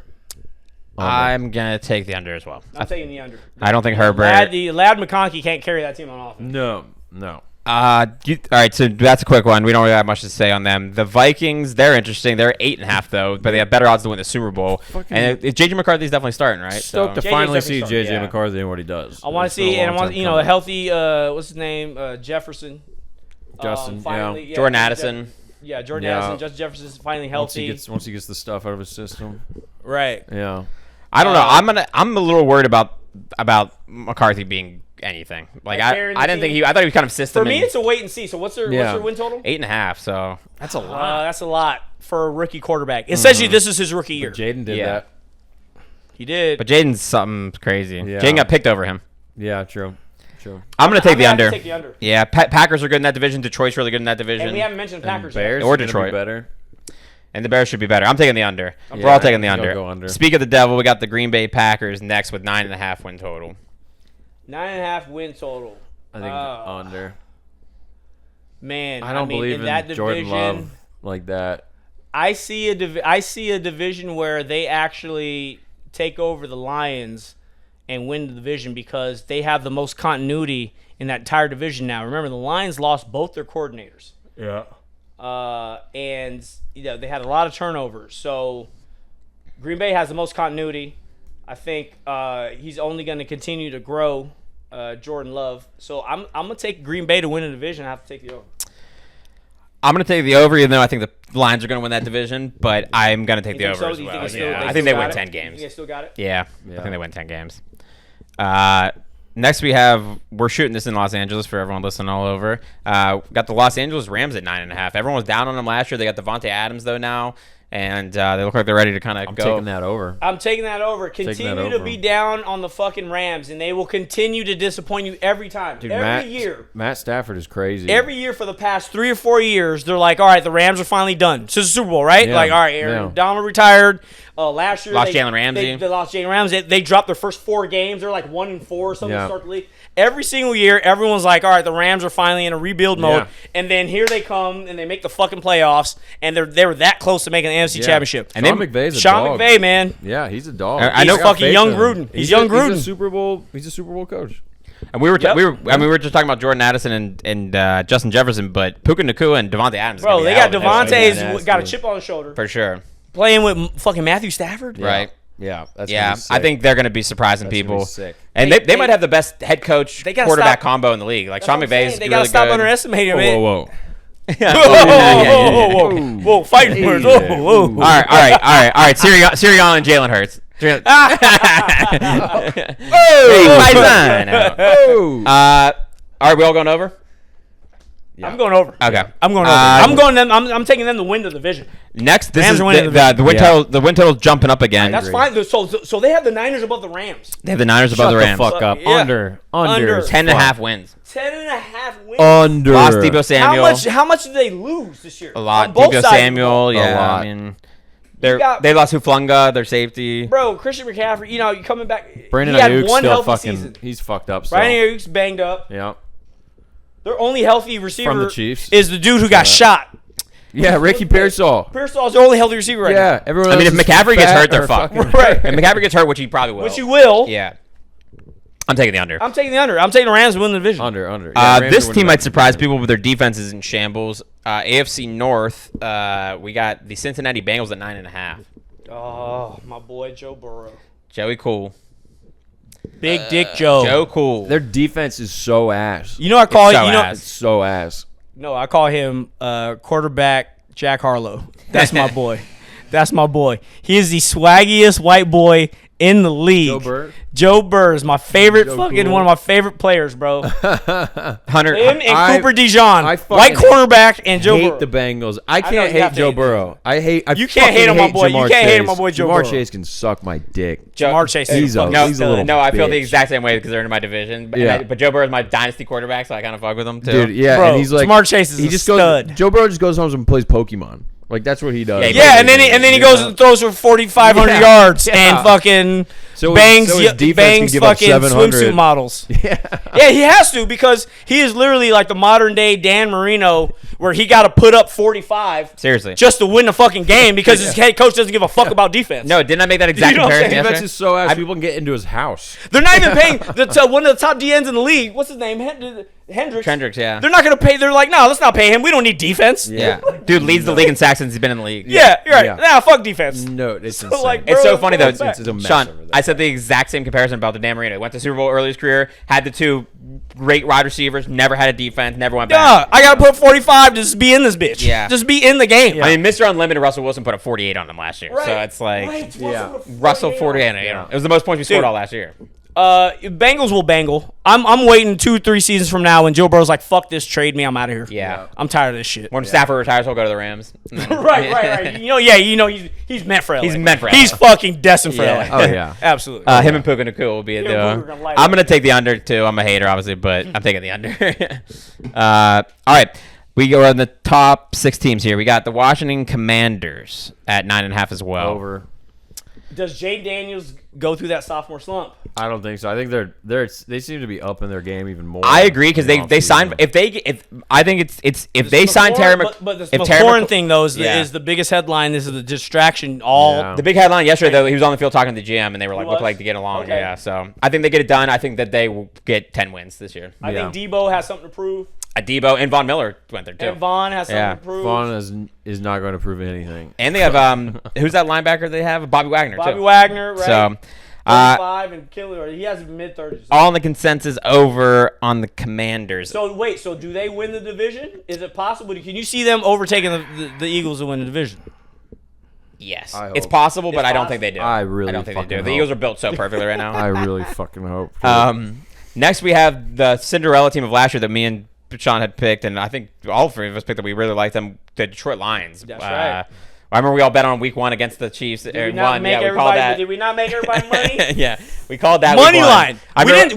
Speaker 2: I'm gonna take the under as well.
Speaker 3: I'm taking the under.
Speaker 2: I don't think Herbert.
Speaker 3: Lad McConkey can't carry that team on offense.
Speaker 4: No.
Speaker 2: All right, so that's a quick one. We don't really have much to say on them. The Vikings, they're interesting. They're 8.5 though, but they have better odds to win the Super Bowl. And JJ McCarthy's definitely starting, right?
Speaker 4: Stoked to
Speaker 3: JJ's
Speaker 4: finally
Speaker 3: definitely
Speaker 4: see
Speaker 3: starting,
Speaker 4: JJ
Speaker 3: yeah.
Speaker 4: McCarthy and what he does.
Speaker 3: I want to
Speaker 4: It's been
Speaker 3: see, and I
Speaker 4: long
Speaker 3: want
Speaker 4: time
Speaker 3: a
Speaker 4: coming.
Speaker 3: healthy. What's his name? Jefferson.
Speaker 4: Justin,
Speaker 3: Finally,
Speaker 2: Jordan Addison.
Speaker 3: Yeah, Jordan
Speaker 4: Yeah.
Speaker 3: Addison. Justin Jefferson's finally healthy.
Speaker 4: Once he gets the stuff out of his system.
Speaker 3: Right.
Speaker 4: Yeah.
Speaker 2: I don't know. I'm a little worried about McCarthy being anything. Like
Speaker 3: Like carrying the
Speaker 2: I didn't
Speaker 3: team?
Speaker 2: think I thought he was kind of system.
Speaker 3: For me, it's a wait and see. So what's their win total?
Speaker 2: 8.5. So that's a lot.
Speaker 3: That's a lot for a rookie quarterback. Essentially, this is his rookie year.
Speaker 4: Jaden did
Speaker 2: Yeah.
Speaker 4: that.
Speaker 3: He did.
Speaker 2: But Jaden's something crazy.
Speaker 4: Yeah.
Speaker 2: Jaden got picked over him.
Speaker 4: Yeah, true.
Speaker 2: I'm gonna take
Speaker 3: I'm
Speaker 2: the
Speaker 3: gonna have to
Speaker 2: under.
Speaker 3: Take the under.
Speaker 2: Yeah, Packers are good in that division. Detroit's really good in that division.
Speaker 3: And we haven't mentioned Packers
Speaker 4: Bears
Speaker 3: yet.
Speaker 2: Or
Speaker 4: are gonna be
Speaker 2: Detroit.
Speaker 4: better.
Speaker 2: And the Bears should be better. I'm taking the under. We're
Speaker 4: Yeah,
Speaker 2: all taking the
Speaker 4: I think
Speaker 2: under.
Speaker 4: I'll go under.
Speaker 2: Speak of the devil, we got the Green Bay Packers next with 9.5 win total.
Speaker 3: 9.5 win total.
Speaker 4: I think under.
Speaker 3: Man,
Speaker 4: I don't believe
Speaker 3: in that
Speaker 4: in Jordan
Speaker 3: division,
Speaker 4: Love like that.
Speaker 3: I see a division where they actually take over the Lions and win the division because they have the most continuity in that entire division now. Remember, the Lions lost both their coordinators.
Speaker 4: Yeah.
Speaker 3: And they had a lot of turnovers. So Green Bay has the most continuity. I think he's only going to continue to grow, Jordan Love. So I'm going to take Green Bay to win the division. I have to take the over.
Speaker 2: I'm going to take the over, even though I think the Lions are going to win that division, but I'm going to take
Speaker 3: You
Speaker 2: the
Speaker 3: think
Speaker 2: over
Speaker 3: so?
Speaker 2: as
Speaker 3: Do you
Speaker 2: well.
Speaker 3: think
Speaker 2: Yeah. I
Speaker 3: they
Speaker 2: think they
Speaker 3: still
Speaker 2: win
Speaker 3: got
Speaker 2: 10
Speaker 3: it?
Speaker 2: games.
Speaker 3: You think they still got it?
Speaker 2: Yeah,
Speaker 4: Yeah.
Speaker 2: I think they win 10 games. Next we have, we're shooting this in Los Angeles for everyone listening all over. Got the Los Angeles Rams at 9.5. Everyone was down on them last year. They got Devontae Adams though now, and they look like they're ready to kind of
Speaker 4: I'm
Speaker 2: go.
Speaker 4: taking that over.
Speaker 3: I'm taking that over. Continue to
Speaker 4: over.
Speaker 3: be down on the fucking Rams, and they will continue to disappoint you every time.
Speaker 4: Dude,
Speaker 3: every year.
Speaker 4: Matt Stafford is crazy.
Speaker 3: Every year for the past 3 or 4 years, they're like, all right, the Rams are finally done. This is the Super Bowl, right?
Speaker 4: Yeah,
Speaker 3: Like, all right, Aaron
Speaker 4: yeah.
Speaker 3: Donald retired. Last year,
Speaker 2: Lost Jalen Ramsey.
Speaker 3: They lost Jalen Ramsey. They dropped their first 4 games. They're like 1-4 or something
Speaker 4: Yeah.
Speaker 3: to start the league. Every single year, everyone's like, all right, the Rams are finally in a rebuild mode.
Speaker 4: Yeah.
Speaker 3: And then here they come, and they make the fucking playoffs, and they were that close to making the NFC Championship.
Speaker 2: And
Speaker 4: Sean
Speaker 2: then-
Speaker 4: McVay's a
Speaker 3: Sean
Speaker 4: dog.
Speaker 3: McVay, man.
Speaker 4: Yeah, he's a dog.
Speaker 2: I know
Speaker 3: He's
Speaker 4: got
Speaker 3: fucking
Speaker 4: faith
Speaker 3: young
Speaker 4: in him.
Speaker 3: Gruden. He's young Gruden.
Speaker 4: He's a Super Bowl coach.
Speaker 2: And we were
Speaker 3: Yep.
Speaker 2: we were just talking about Jordan Addison and Justin Jefferson, but Puka Nacua and Devontae Adams. is
Speaker 3: Bro,
Speaker 2: gonna be
Speaker 3: they got
Speaker 2: out in the next
Speaker 3: Devontae's
Speaker 4: nasty.
Speaker 3: got a chip on his shoulder.
Speaker 2: for sure.
Speaker 3: playing with fucking Matthew Stafford.
Speaker 2: Right.
Speaker 4: Yeah, that's
Speaker 2: Yeah,
Speaker 4: gonna be sick.
Speaker 2: I think they're going to be surprising
Speaker 4: That's gonna be
Speaker 2: people.
Speaker 4: sick.
Speaker 2: And
Speaker 3: They-
Speaker 2: they might have the best head coach
Speaker 3: They gotta
Speaker 2: quarterback
Speaker 3: stop-
Speaker 2: combo in the league. Like
Speaker 3: That's
Speaker 2: Sean
Speaker 3: what I'm
Speaker 2: McVay
Speaker 3: saying.
Speaker 2: is
Speaker 3: They
Speaker 2: really
Speaker 3: gotta stop
Speaker 2: good.
Speaker 3: underestimating him.
Speaker 4: Whoa, whoa, whoa.
Speaker 2: Yeah.
Speaker 3: Whoa, fighting words. Whoa, whoa.
Speaker 2: All right. Sirianni and Jalen Hurts. Hey, Faison.
Speaker 4: Oh.
Speaker 2: All right, we all going over?
Speaker 3: I'm going over.
Speaker 2: Okay.
Speaker 3: I'm going over. I'm going them. I'm taking them to win the division.
Speaker 2: Next, this
Speaker 3: Rams
Speaker 2: is
Speaker 3: are winning
Speaker 2: the win total. The win total's jumping up again.
Speaker 3: That's fine. So they have the Niners above the Rams.
Speaker 2: They have the Niners above
Speaker 4: Shut
Speaker 2: the
Speaker 4: the
Speaker 2: Rams.
Speaker 4: fuck up.
Speaker 3: Yeah.
Speaker 4: Under.
Speaker 3: Under.
Speaker 2: 10.5 wins.
Speaker 3: 10.5 wins.
Speaker 4: Under.
Speaker 2: Lost Debo Samuel.
Speaker 3: How much did they lose this year?
Speaker 2: A lot.
Speaker 3: On both
Speaker 2: Debo
Speaker 3: sides of the
Speaker 2: Samuel.
Speaker 3: ball.
Speaker 2: Yeah.
Speaker 4: lot.
Speaker 2: I mean,
Speaker 3: got-
Speaker 2: they lost Huflunga, their safety.
Speaker 3: Bro, Christian McCaffrey, you coming back.
Speaker 4: Brandon
Speaker 3: he had
Speaker 4: Ayuk's
Speaker 3: one
Speaker 4: still
Speaker 3: healthy
Speaker 4: fucking.
Speaker 3: season.
Speaker 4: He's fucked up. So.
Speaker 3: Brandon Ayuk's banged up.
Speaker 4: Yeah.
Speaker 3: Their only healthy receiver
Speaker 4: From the Chiefs.
Speaker 3: is the dude who got shot.
Speaker 4: Yeah, Ricky Pearsall.
Speaker 3: Pearsall's their only healthy receiver right
Speaker 4: Yeah, everyone.
Speaker 2: I mean, if
Speaker 4: else is
Speaker 2: McCaffrey gets
Speaker 4: fat
Speaker 2: hurt, they're
Speaker 4: or
Speaker 2: fucked.
Speaker 4: fucking-
Speaker 3: Right.
Speaker 2: If McCaffrey gets hurt, which he probably will.
Speaker 3: now. Which you will.
Speaker 2: Yeah. I'm taking the under.
Speaker 3: I'm taking the under. I'm taking the Rams to win the division.
Speaker 4: Under. Yeah, Rams
Speaker 2: This
Speaker 4: are
Speaker 2: team
Speaker 4: winning
Speaker 2: might
Speaker 4: that.
Speaker 2: surprise people with their defenses in shambles. AFC North, we got the Cincinnati Bengals at 9.5.
Speaker 3: Oh, my boy Joe Burrow.
Speaker 2: Joey Cool.
Speaker 3: Big Dick Joe.
Speaker 2: Joe Cool.
Speaker 4: Their defense is so ass.
Speaker 3: You know I call
Speaker 2: It's
Speaker 3: it.
Speaker 2: so
Speaker 3: You know,
Speaker 2: ass.
Speaker 4: It's so ass.
Speaker 3: no, I call him quarterback Jack Harlow. That's my boy. That's my boy. He is the swaggiest white boy in the league.
Speaker 4: Joe Burr?
Speaker 3: Joe Burr is my favorite
Speaker 4: Joe
Speaker 3: fucking
Speaker 4: Cool.
Speaker 3: one of my favorite players, bro.
Speaker 2: Hunter.
Speaker 3: Him and
Speaker 4: I-
Speaker 3: Cooper DeJean.
Speaker 4: I fucking
Speaker 3: White cornerback and Joe
Speaker 4: hate
Speaker 3: Burrow.
Speaker 4: the Bengals. I
Speaker 3: know
Speaker 4: can't
Speaker 3: you have
Speaker 4: hate
Speaker 3: to
Speaker 4: Joe
Speaker 3: hate
Speaker 4: Burrow. I
Speaker 3: You can't hate on my boy. You
Speaker 4: Jamar
Speaker 3: can't hate on
Speaker 4: Chase.
Speaker 3: my boy Joe
Speaker 4: Jamar
Speaker 3: Burrow.
Speaker 4: Chase can suck my dick.
Speaker 3: Jamar Chase.
Speaker 4: He's a-
Speaker 2: No,
Speaker 4: he's a little
Speaker 2: no, I feel the
Speaker 4: bitch.
Speaker 2: exact same way because they're in my division. But,
Speaker 4: Yeah.
Speaker 2: but Joe Burrow is my dynasty quarterback, so I kind of fuck with him too.
Speaker 4: Dude, yeah,
Speaker 3: Bro,
Speaker 4: and he's like
Speaker 3: Jamar Chase is
Speaker 4: he
Speaker 3: a
Speaker 4: just
Speaker 3: stud.
Speaker 4: goes. Joe Burrow just goes home and plays Pokemon. Like that's what he does.
Speaker 2: Yeah,
Speaker 3: Yeah, and then he goes and throws for 4,500
Speaker 4: Yeah.
Speaker 3: yards
Speaker 4: Yeah.
Speaker 3: and fucking
Speaker 4: So
Speaker 3: bangs
Speaker 4: his defense can give up
Speaker 3: fucking
Speaker 4: 700.
Speaker 3: swimsuit models.
Speaker 4: Yeah.
Speaker 3: Yeah, he has to because he is literally like the modern day Dan Marino, where he got to put up 45
Speaker 2: Seriously.
Speaker 3: just to win the fucking game because his head coach doesn't give a fuck about defense.
Speaker 2: No, didn't I make that exact
Speaker 3: You know what I'm
Speaker 2: comparison
Speaker 3: saying?
Speaker 4: Defense
Speaker 2: yesterday?
Speaker 4: is so ass. People can get into his house.
Speaker 3: They're not even paying one of the top DNs in the league. What's his name? Hendricks.
Speaker 2: Hendricks, yeah.
Speaker 3: They're not going to pay. They're like, no, let's not pay him. We don't need defense.
Speaker 2: Yeah. Dude leads the league in sacks since he's been in the league.
Speaker 3: Yeah, you're right.
Speaker 4: Yeah.
Speaker 3: Nah, fuck defense.
Speaker 4: No, it's
Speaker 3: So,
Speaker 4: insane.
Speaker 3: like,
Speaker 2: It's so
Speaker 3: Bro,
Speaker 2: funny though.
Speaker 3: it's a
Speaker 4: mess
Speaker 2: Sean,
Speaker 4: over there.
Speaker 2: I said the exact same comparison about the Dan Marino. Went to Super Bowl early in his career, had the two great wide receivers, never had a defense, never went back.
Speaker 3: Yeah, I got to put 45 to just be in this bitch.
Speaker 2: Yeah.
Speaker 3: Just be in the game.
Speaker 2: I mean, Mr. Unlimited Russell Wilson put up 48 on them last year, so
Speaker 3: Right.
Speaker 2: it's like
Speaker 3: Right.
Speaker 4: Yeah.
Speaker 2: Russell 48. It was the most points we scored
Speaker 3: Dude.
Speaker 2: all last year.
Speaker 3: Bengals will bangle. I'm waiting 2-3 seasons from now when Joe Burrow's like, fuck this, trade me, I'm out of here.
Speaker 2: Yeah.
Speaker 3: I'm tired of this shit.
Speaker 2: When Stafford retires, he'll go to the Rams.
Speaker 3: Right. He's meant for LA.
Speaker 2: He's meant for
Speaker 3: He's
Speaker 2: LA.
Speaker 3: fucking destined for
Speaker 2: Yeah.
Speaker 3: LA.
Speaker 4: Oh yeah.
Speaker 3: Absolutely.
Speaker 2: Him and Puka Nakua will be a
Speaker 3: Him and
Speaker 2: duo.
Speaker 3: Puka are gonna light
Speaker 2: I'm
Speaker 3: up.
Speaker 2: going to take the under, too. I'm a hater, obviously, but I'm taking the under. All right. We go on the top 6 teams here. We got the Washington Commanders at 9.5 as well.
Speaker 4: Over.
Speaker 3: Does Jay Daniels go through that sophomore slump?
Speaker 4: I don't think so. I think they seem to be up in their game even more.
Speaker 2: I agree because
Speaker 4: in the
Speaker 2: they signed
Speaker 4: offseason.
Speaker 2: if they sign Terry
Speaker 3: But the
Speaker 2: if Terry
Speaker 3: McLaurin
Speaker 2: Mc-
Speaker 3: thing though is,
Speaker 2: Yeah.
Speaker 3: is the biggest headline. This is the distraction. All
Speaker 4: Yeah.
Speaker 2: The big headline yesterday, though, he was on the field talking to the GM, and they were like,
Speaker 3: He
Speaker 2: look
Speaker 3: was?
Speaker 2: like to get along.
Speaker 3: Okay.
Speaker 2: Yeah, so I think they get it done. I think that they will get 10 wins this year.
Speaker 3: I
Speaker 4: Yeah.
Speaker 3: think Debo has something to prove.
Speaker 2: Debo and Von Miller went there, too.
Speaker 3: And Vaughn has something
Speaker 2: Yeah.
Speaker 3: to prove.
Speaker 4: Vaughn is not going to prove anything.
Speaker 2: And they have, who's that linebacker they have? Bobby Wagner,
Speaker 3: Bobby
Speaker 2: too.
Speaker 3: Wagner, right?
Speaker 2: So,
Speaker 3: 35 and Killer. He has mid-30s.
Speaker 2: all in the consensus over on the Commanders.
Speaker 3: So wait, so do they win the division? Is it possible? Can you see them overtaking the Eagles to win the division?
Speaker 2: Yes.
Speaker 4: I
Speaker 2: It's
Speaker 4: hope.
Speaker 2: possible, but
Speaker 3: It's
Speaker 2: I don't think they do.
Speaker 4: I really
Speaker 2: don't think they do.
Speaker 4: fucking
Speaker 2: The
Speaker 4: hope.
Speaker 2: Eagles are built so perfectly right now.
Speaker 4: I really fucking hope.
Speaker 2: Next, we have the Cinderella team of last year that me and Sean had picked, and I think all 3 of us picked that we really liked them, the Detroit Lions.
Speaker 3: That's right.
Speaker 2: I remember we all bet on week 1 against the Chiefs.
Speaker 3: Did we not make everybody money?
Speaker 2: Yeah, we called that
Speaker 3: Money
Speaker 2: week 1.
Speaker 3: line.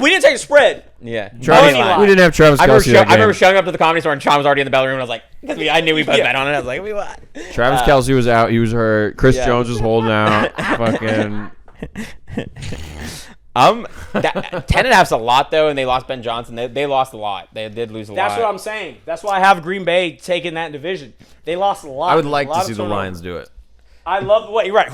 Speaker 3: We didn't take a spread.
Speaker 2: Yeah,
Speaker 4: Travis,
Speaker 3: Money line.
Speaker 4: we didn't have Travis
Speaker 2: I remember,
Speaker 4: Kelce that
Speaker 2: I remember
Speaker 4: game.
Speaker 2: showing up to the Comedy Store and Sean was already in the bell room, and I was like, because I knew we both bet on it. I was like, we what?
Speaker 4: Travis Kelce was out. He was hurt. Chris
Speaker 2: Yeah.
Speaker 4: Jones was holding out. Fucking.
Speaker 2: 10.5's a lot though, and they lost Ben Johnson. They lost a lot. They did lose a lot.
Speaker 3: That's what I'm saying. That's why I have Green Bay taking that division. They lost a lot.
Speaker 4: I would like
Speaker 3: A lot
Speaker 4: to see
Speaker 3: of
Speaker 4: the
Speaker 3: turnover.
Speaker 4: Lions do it.
Speaker 3: I love the way you're right.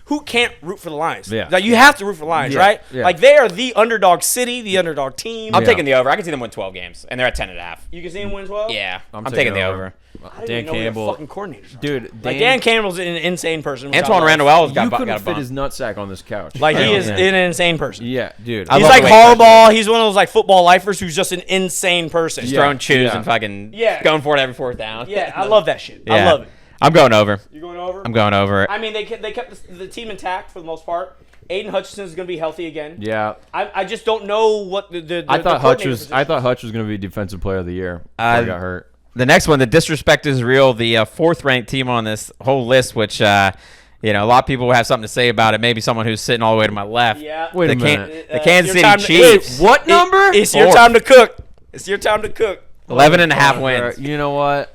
Speaker 3: who can't root for the Lions?
Speaker 4: Yeah.
Speaker 3: Like, you have to root for the Lions,
Speaker 4: Yeah.
Speaker 3: right?
Speaker 4: Yeah.
Speaker 3: Like, they are the underdog city, the underdog team.
Speaker 2: I'm taking the over. I can see them win 12 games, and they're at 10.5.
Speaker 3: You can see them win 12?
Speaker 2: Yeah,
Speaker 4: I'm
Speaker 2: I'm taking the
Speaker 4: taking
Speaker 2: over.
Speaker 3: I didn't
Speaker 4: Dan
Speaker 3: even know
Speaker 4: Campbell.
Speaker 3: who their fucking coordinators are.
Speaker 4: Dude,
Speaker 3: Like, Dan Campbell's an insane person. which I
Speaker 2: Antoine
Speaker 3: love.
Speaker 2: Randall
Speaker 4: you
Speaker 2: got
Speaker 4: couldn't
Speaker 2: a
Speaker 4: fit
Speaker 2: bump.
Speaker 4: his nutsack on this couch.
Speaker 3: Like, he is
Speaker 4: Yeah.
Speaker 3: an insane person.
Speaker 4: Yeah, dude.
Speaker 2: I
Speaker 3: He's
Speaker 2: love
Speaker 3: like
Speaker 2: the way he
Speaker 3: Harbaugh. He's one of those, like, football lifers who's just an insane person.
Speaker 4: Yeah.
Speaker 2: Throwing shoes
Speaker 4: Yeah.
Speaker 2: and fucking
Speaker 3: Yeah.
Speaker 2: going for it every fourth down.
Speaker 3: Yeah, I love that shit. I
Speaker 2: Yeah.
Speaker 3: love it.
Speaker 2: I'm going over.
Speaker 3: You going over?
Speaker 2: I'm going over.
Speaker 3: I mean, they kept the team intact for the most part. Aiden Hutchinson is going to be healthy again.
Speaker 4: Yeah.
Speaker 3: I just don't know what the
Speaker 4: I thought Hutch was
Speaker 3: position-
Speaker 4: going to be defensive player of the year before he got hurt.
Speaker 2: The next one, the disrespect is real. The fourth-ranked team on this whole list, which a lot of people have something to say about it. Maybe someone who's sitting all the way to my left.
Speaker 3: Yeah.
Speaker 4: Wait a
Speaker 2: the
Speaker 4: minute.
Speaker 2: The Kansas
Speaker 3: your time
Speaker 2: City
Speaker 3: to-
Speaker 2: Chiefs.
Speaker 4: What number?
Speaker 3: It's your
Speaker 2: Fourth.
Speaker 3: time to cook. It's your time to cook.
Speaker 2: 11.5 wins.
Speaker 4: You know what?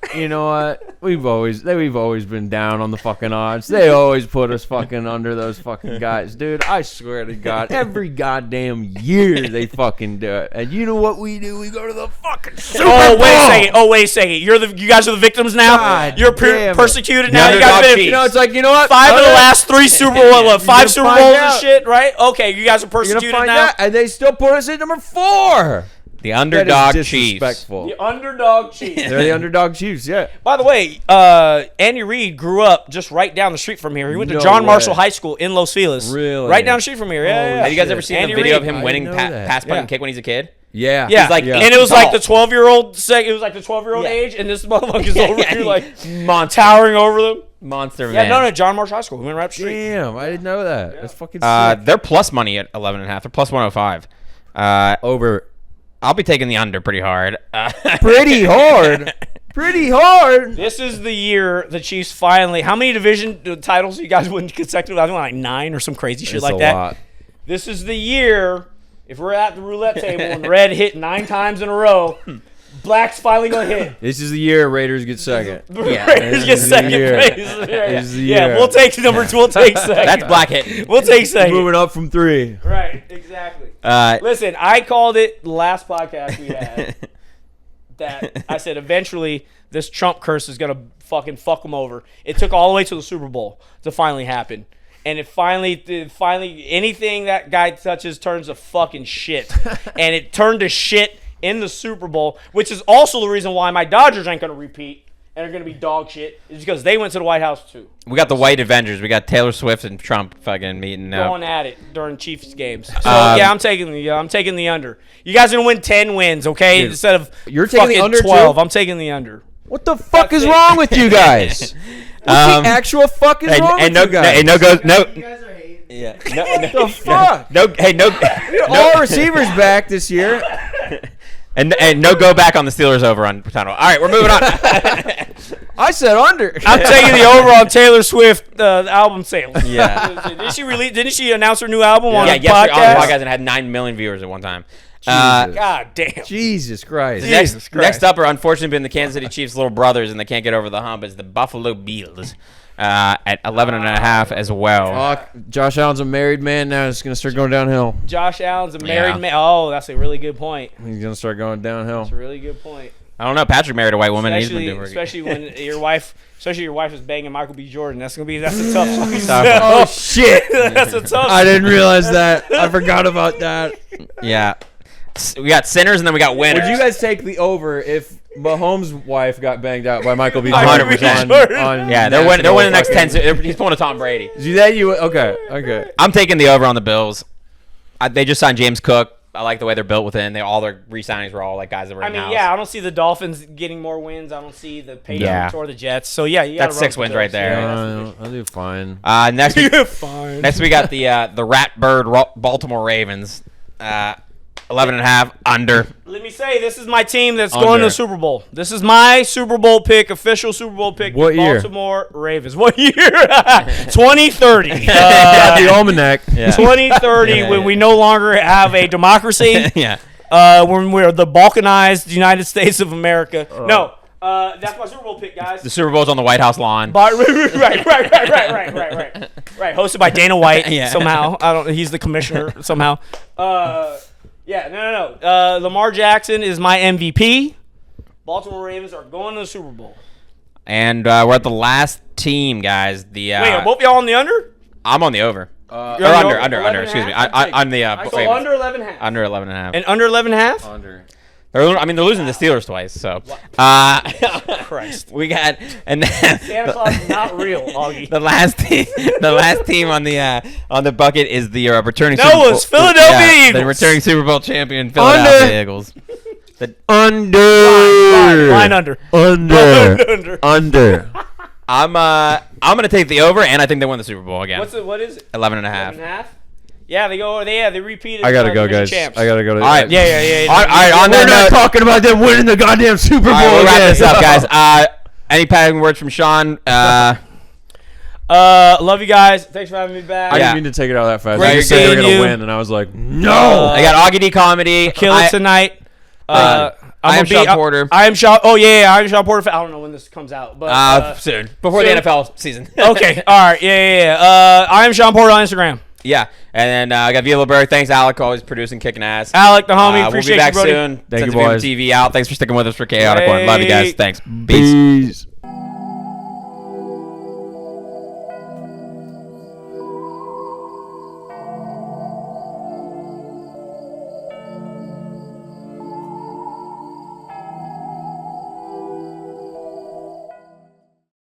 Speaker 4: We've always been down on the fucking odds. They always put us fucking under those fucking guys, dude. I swear to God, every goddamn year they fucking do it. And you know what we do? We go to the fucking Super
Speaker 3: Oh,
Speaker 4: Bowl.
Speaker 3: wait a second. You guys are the victims now?
Speaker 4: God
Speaker 3: You're
Speaker 4: damn it.
Speaker 3: persecuted
Speaker 2: The
Speaker 3: now? You guys
Speaker 2: underdog
Speaker 3: been
Speaker 2: Chiefs.
Speaker 4: You know, it's like, you know what?
Speaker 3: 5 of the last 3 Super Bowl,
Speaker 4: You're
Speaker 3: 5 Super
Speaker 4: gonna
Speaker 3: Bowls
Speaker 4: find
Speaker 3: and
Speaker 4: out.
Speaker 3: shit, right? Okay, you guys are
Speaker 4: You're
Speaker 3: persecuted
Speaker 4: gonna find
Speaker 3: now.
Speaker 4: out, and they still put us at number 4.
Speaker 2: The underdog
Speaker 4: That is
Speaker 2: Chiefs.
Speaker 4: disrespectful.
Speaker 3: The underdog Chiefs.
Speaker 4: They're the underdog Chiefs, yeah.
Speaker 3: By the way, Andy Reid grew up just right down the street from here. He went to
Speaker 4: No
Speaker 3: John
Speaker 4: way.
Speaker 3: Marshall High School in Los Feliz.
Speaker 4: Really?
Speaker 3: Right down the street from here. Yeah, yeah.
Speaker 2: Have you guys
Speaker 4: Shit.
Speaker 2: ever seen
Speaker 3: Andy
Speaker 2: the video of
Speaker 3: Reid.
Speaker 2: him
Speaker 4: I
Speaker 2: winning
Speaker 4: didn't know that.
Speaker 2: pass, punt,
Speaker 3: Yeah.
Speaker 2: and kick when he's a kid?
Speaker 4: Yeah.
Speaker 3: Yeah,
Speaker 2: He's like
Speaker 3: and
Speaker 2: 8
Speaker 3: it was
Speaker 2: feet
Speaker 3: like
Speaker 2: tall.
Speaker 3: the 12-year-old. It was like the 12-year-old
Speaker 2: Yeah.
Speaker 3: age, and this motherfucker's over here like
Speaker 2: monster,
Speaker 3: towering over them.
Speaker 2: monster
Speaker 3: Yeah,
Speaker 2: man.
Speaker 3: no, John Marshall High School. He went right up the street.
Speaker 4: Damn, I didn't know that. That's fucking sick.
Speaker 2: They're plus money at 11.5. They're plus 105.
Speaker 4: Over
Speaker 2: I'll be taking the under pretty hard.
Speaker 4: pretty hard. Pretty hard.
Speaker 3: This is the year the Chiefs finally. How many division titles you guys win consecutively? I think like 9 or some crazy shit
Speaker 4: It's
Speaker 3: like
Speaker 4: a
Speaker 3: that.
Speaker 4: lot.
Speaker 3: This is the year. If we're at the roulette table and red hit 9 times in a row, black's finally gonna hit.
Speaker 4: This is the year Raiders get second.
Speaker 2: Yeah.
Speaker 3: Raiders get
Speaker 4: This is the
Speaker 3: second
Speaker 4: year.
Speaker 3: place.
Speaker 4: This is the
Speaker 3: Yeah,
Speaker 4: year.
Speaker 3: we'll take number 2. We'll take second.
Speaker 2: That's black hitting.
Speaker 3: We'll take second.
Speaker 4: Moving up from 3.
Speaker 3: Right, exactly.
Speaker 2: Uh,
Speaker 3: Listen, I called it last podcast we had that I said eventually this Trump curse is going to fucking fuck them over. It took all the way to the Super Bowl to finally happen. And it finally, anything that guy touches turns to fucking shit. And it turned to shit in the Super Bowl, which is also the reason why my Dodgers ain't going to repeat and are going to be dog shit, is because they went to the White House too.
Speaker 2: we got the White Avengers. We got Taylor Swift and Trump fucking meeting up.
Speaker 3: Going at it during Chiefs games. So yeah, I'm taking the under. You guys are gonna win 10 wins, okay?
Speaker 4: Dude,
Speaker 3: Instead of
Speaker 4: you're taking the
Speaker 3: fucking
Speaker 4: under,
Speaker 3: 12.
Speaker 4: too?
Speaker 3: I'm taking the under.
Speaker 4: What the fuck
Speaker 3: That's
Speaker 4: is
Speaker 3: it.
Speaker 4: wrong with you guys? What the actual fuck is wrong with
Speaker 2: no,
Speaker 4: you guys?
Speaker 2: no goes, no.
Speaker 5: You guys are hating.
Speaker 2: Yeah.
Speaker 4: What the fuck?
Speaker 2: No, hey, no.
Speaker 4: All receivers back this year.
Speaker 2: And no go back on the Steelers over on tunnel. All right, we're moving on.
Speaker 4: I said under.
Speaker 3: I'm taking the over on Taylor Swift album sales.
Speaker 2: Yeah.
Speaker 3: Didn't she announce her new album on
Speaker 2: Yeah,
Speaker 3: the
Speaker 2: yesterday on the
Speaker 3: podcast?
Speaker 2: podcast and had 9 million viewers at one time.
Speaker 4: Jesus.
Speaker 3: God damn.
Speaker 4: Jesus Christ.
Speaker 2: Next up are unfortunately been the Kansas City Chiefs' little brothers, and they can't get over the hump. Is the Buffalo Bills at 11.5 as well.
Speaker 4: Josh Allen's a married man now. It's going to start going downhill.
Speaker 3: Josh Allen's a married
Speaker 2: Yeah.
Speaker 3: man. Oh, that's a really good point.
Speaker 4: He's going to start going downhill.
Speaker 3: That's a really good point.
Speaker 2: I don't know. Patrick married a white woman, and he's been
Speaker 3: Especially,
Speaker 2: doing
Speaker 3: especially when your wife is banging Michael B. Jordan. That's a tough fucking
Speaker 2: Tough.
Speaker 4: Oh, shit.
Speaker 3: That's a tough.
Speaker 4: I didn't realize that. I forgot about that.
Speaker 2: Yeah. We got sinners, and then we got winners.
Speaker 4: Would you guys take the over if Mahomes' wife got banged out by Michael B.
Speaker 2: 100%.
Speaker 4: on
Speaker 2: Yeah, they're winning the next 10.
Speaker 4: fucking-
Speaker 2: He's pulling a Tom Brady.
Speaker 4: Do that? You okay?
Speaker 2: I'm taking the over on the Bills. They just signed James Cook. I like the way they're built within. All their re-signings were all like guys that were
Speaker 3: I
Speaker 2: in-house.
Speaker 3: mean, yeah, I don't see the Dolphins getting more wins. I don't see the Patriots
Speaker 2: Yeah.
Speaker 3: or the Jets. So yeah, you gotta
Speaker 2: That's
Speaker 3: run
Speaker 2: 6
Speaker 3: for
Speaker 2: wins
Speaker 3: those.
Speaker 2: right there.
Speaker 3: Yeah,
Speaker 4: I'll do fine.
Speaker 2: Next, we,
Speaker 3: fine.
Speaker 2: next we got the Ratbird Baltimore Ravens. 11.5 under.
Speaker 3: Let me say, this is my team that's
Speaker 4: Under.
Speaker 3: going to the Super Bowl. This is my Super Bowl pick, official Super Bowl pick.
Speaker 4: What
Speaker 3: the
Speaker 4: year?
Speaker 3: Baltimore Ravens. What year? 2030.
Speaker 4: Got the almanac.
Speaker 2: Yeah.
Speaker 3: 2030,
Speaker 2: Yeah,
Speaker 3: when
Speaker 2: yeah.
Speaker 3: we no longer have a democracy.
Speaker 2: Yeah.
Speaker 3: When we're the Balkanized United States of America. No, that's my Super Bowl pick, guys.
Speaker 2: The Super Bowl's on the White House lawn.
Speaker 3: Right. Hosted by Dana White
Speaker 2: Yeah.
Speaker 3: somehow. He's the commissioner somehow. No. Lamar Jackson is my MVP. Baltimore Ravens are going to the Super Bowl.
Speaker 2: And we're at the last team, guys. The
Speaker 3: Wait, are both y'all on the under?
Speaker 2: I'm on the over.
Speaker 3: You're
Speaker 2: Or
Speaker 3: on the
Speaker 2: under.
Speaker 3: over,
Speaker 2: Excuse me.
Speaker 3: 11.5?
Speaker 2: On the
Speaker 3: So
Speaker 2: favorites.
Speaker 3: under 11.5.
Speaker 2: Under 11.5.
Speaker 3: And under 11.5?
Speaker 4: Under.
Speaker 2: They're losing the Steelers twice. So.
Speaker 3: Christ.
Speaker 2: We got and then
Speaker 3: Santa Claus is not real, Augie.
Speaker 2: the last team on the bucket is the returning
Speaker 3: Noah's
Speaker 2: Super Bowl,
Speaker 3: Philadelphia Eagles.
Speaker 2: the returning Super Bowl champion Philadelphia Eagles.
Speaker 4: Under.
Speaker 3: Line under.
Speaker 4: Under.
Speaker 2: I'm gonna take the over, and I think they win the Super Bowl again.
Speaker 3: What is it?
Speaker 2: 11.5.
Speaker 3: 11.5? Yeah, they repeated.
Speaker 4: I gotta go,
Speaker 3: the
Speaker 4: guys.
Speaker 3: champs.
Speaker 4: I gotta go.
Speaker 2: All right.
Speaker 3: Yeah.
Speaker 2: All right. On
Speaker 4: We're
Speaker 2: that
Speaker 4: not
Speaker 2: note,
Speaker 4: talking about them winning the goddamn Super Bowl.
Speaker 2: all right, we'll wrap
Speaker 4: again.
Speaker 2: this up, guys. Any parting words from Sean?
Speaker 3: Love you guys. Thanks for having me back.
Speaker 4: I
Speaker 2: Yeah.
Speaker 4: didn't mean to take it out that fast.
Speaker 2: Great
Speaker 4: I just said they were
Speaker 3: seeing
Speaker 4: gonna
Speaker 3: you.
Speaker 4: win, and I was like, no.
Speaker 2: I got Augie D comedy.
Speaker 3: Kill it tonight.
Speaker 2: I am Sean Porter.
Speaker 3: I am Sean. Oh yeah, I am Sean Porter. I don't know when this comes out, but
Speaker 2: Soon, before
Speaker 3: soon?
Speaker 2: the NFL season.
Speaker 3: okay. All right. Yeah. I am Sean Porter on Instagram.
Speaker 2: Yeah, and then I got Vila Berg. Thanks, Alec, always producing, kicking ass.
Speaker 3: Alec, the homie.
Speaker 2: We'll
Speaker 3: Appreciate
Speaker 2: be back
Speaker 3: you, Brody.
Speaker 2: soon.
Speaker 4: Thank you,
Speaker 2: Sense of Humor
Speaker 4: boys.
Speaker 2: TV out. Thanks for sticking with us for Chaotic One. Love you guys.
Speaker 3: Hey.
Speaker 2: Thanks. Peace.
Speaker 4: Peace.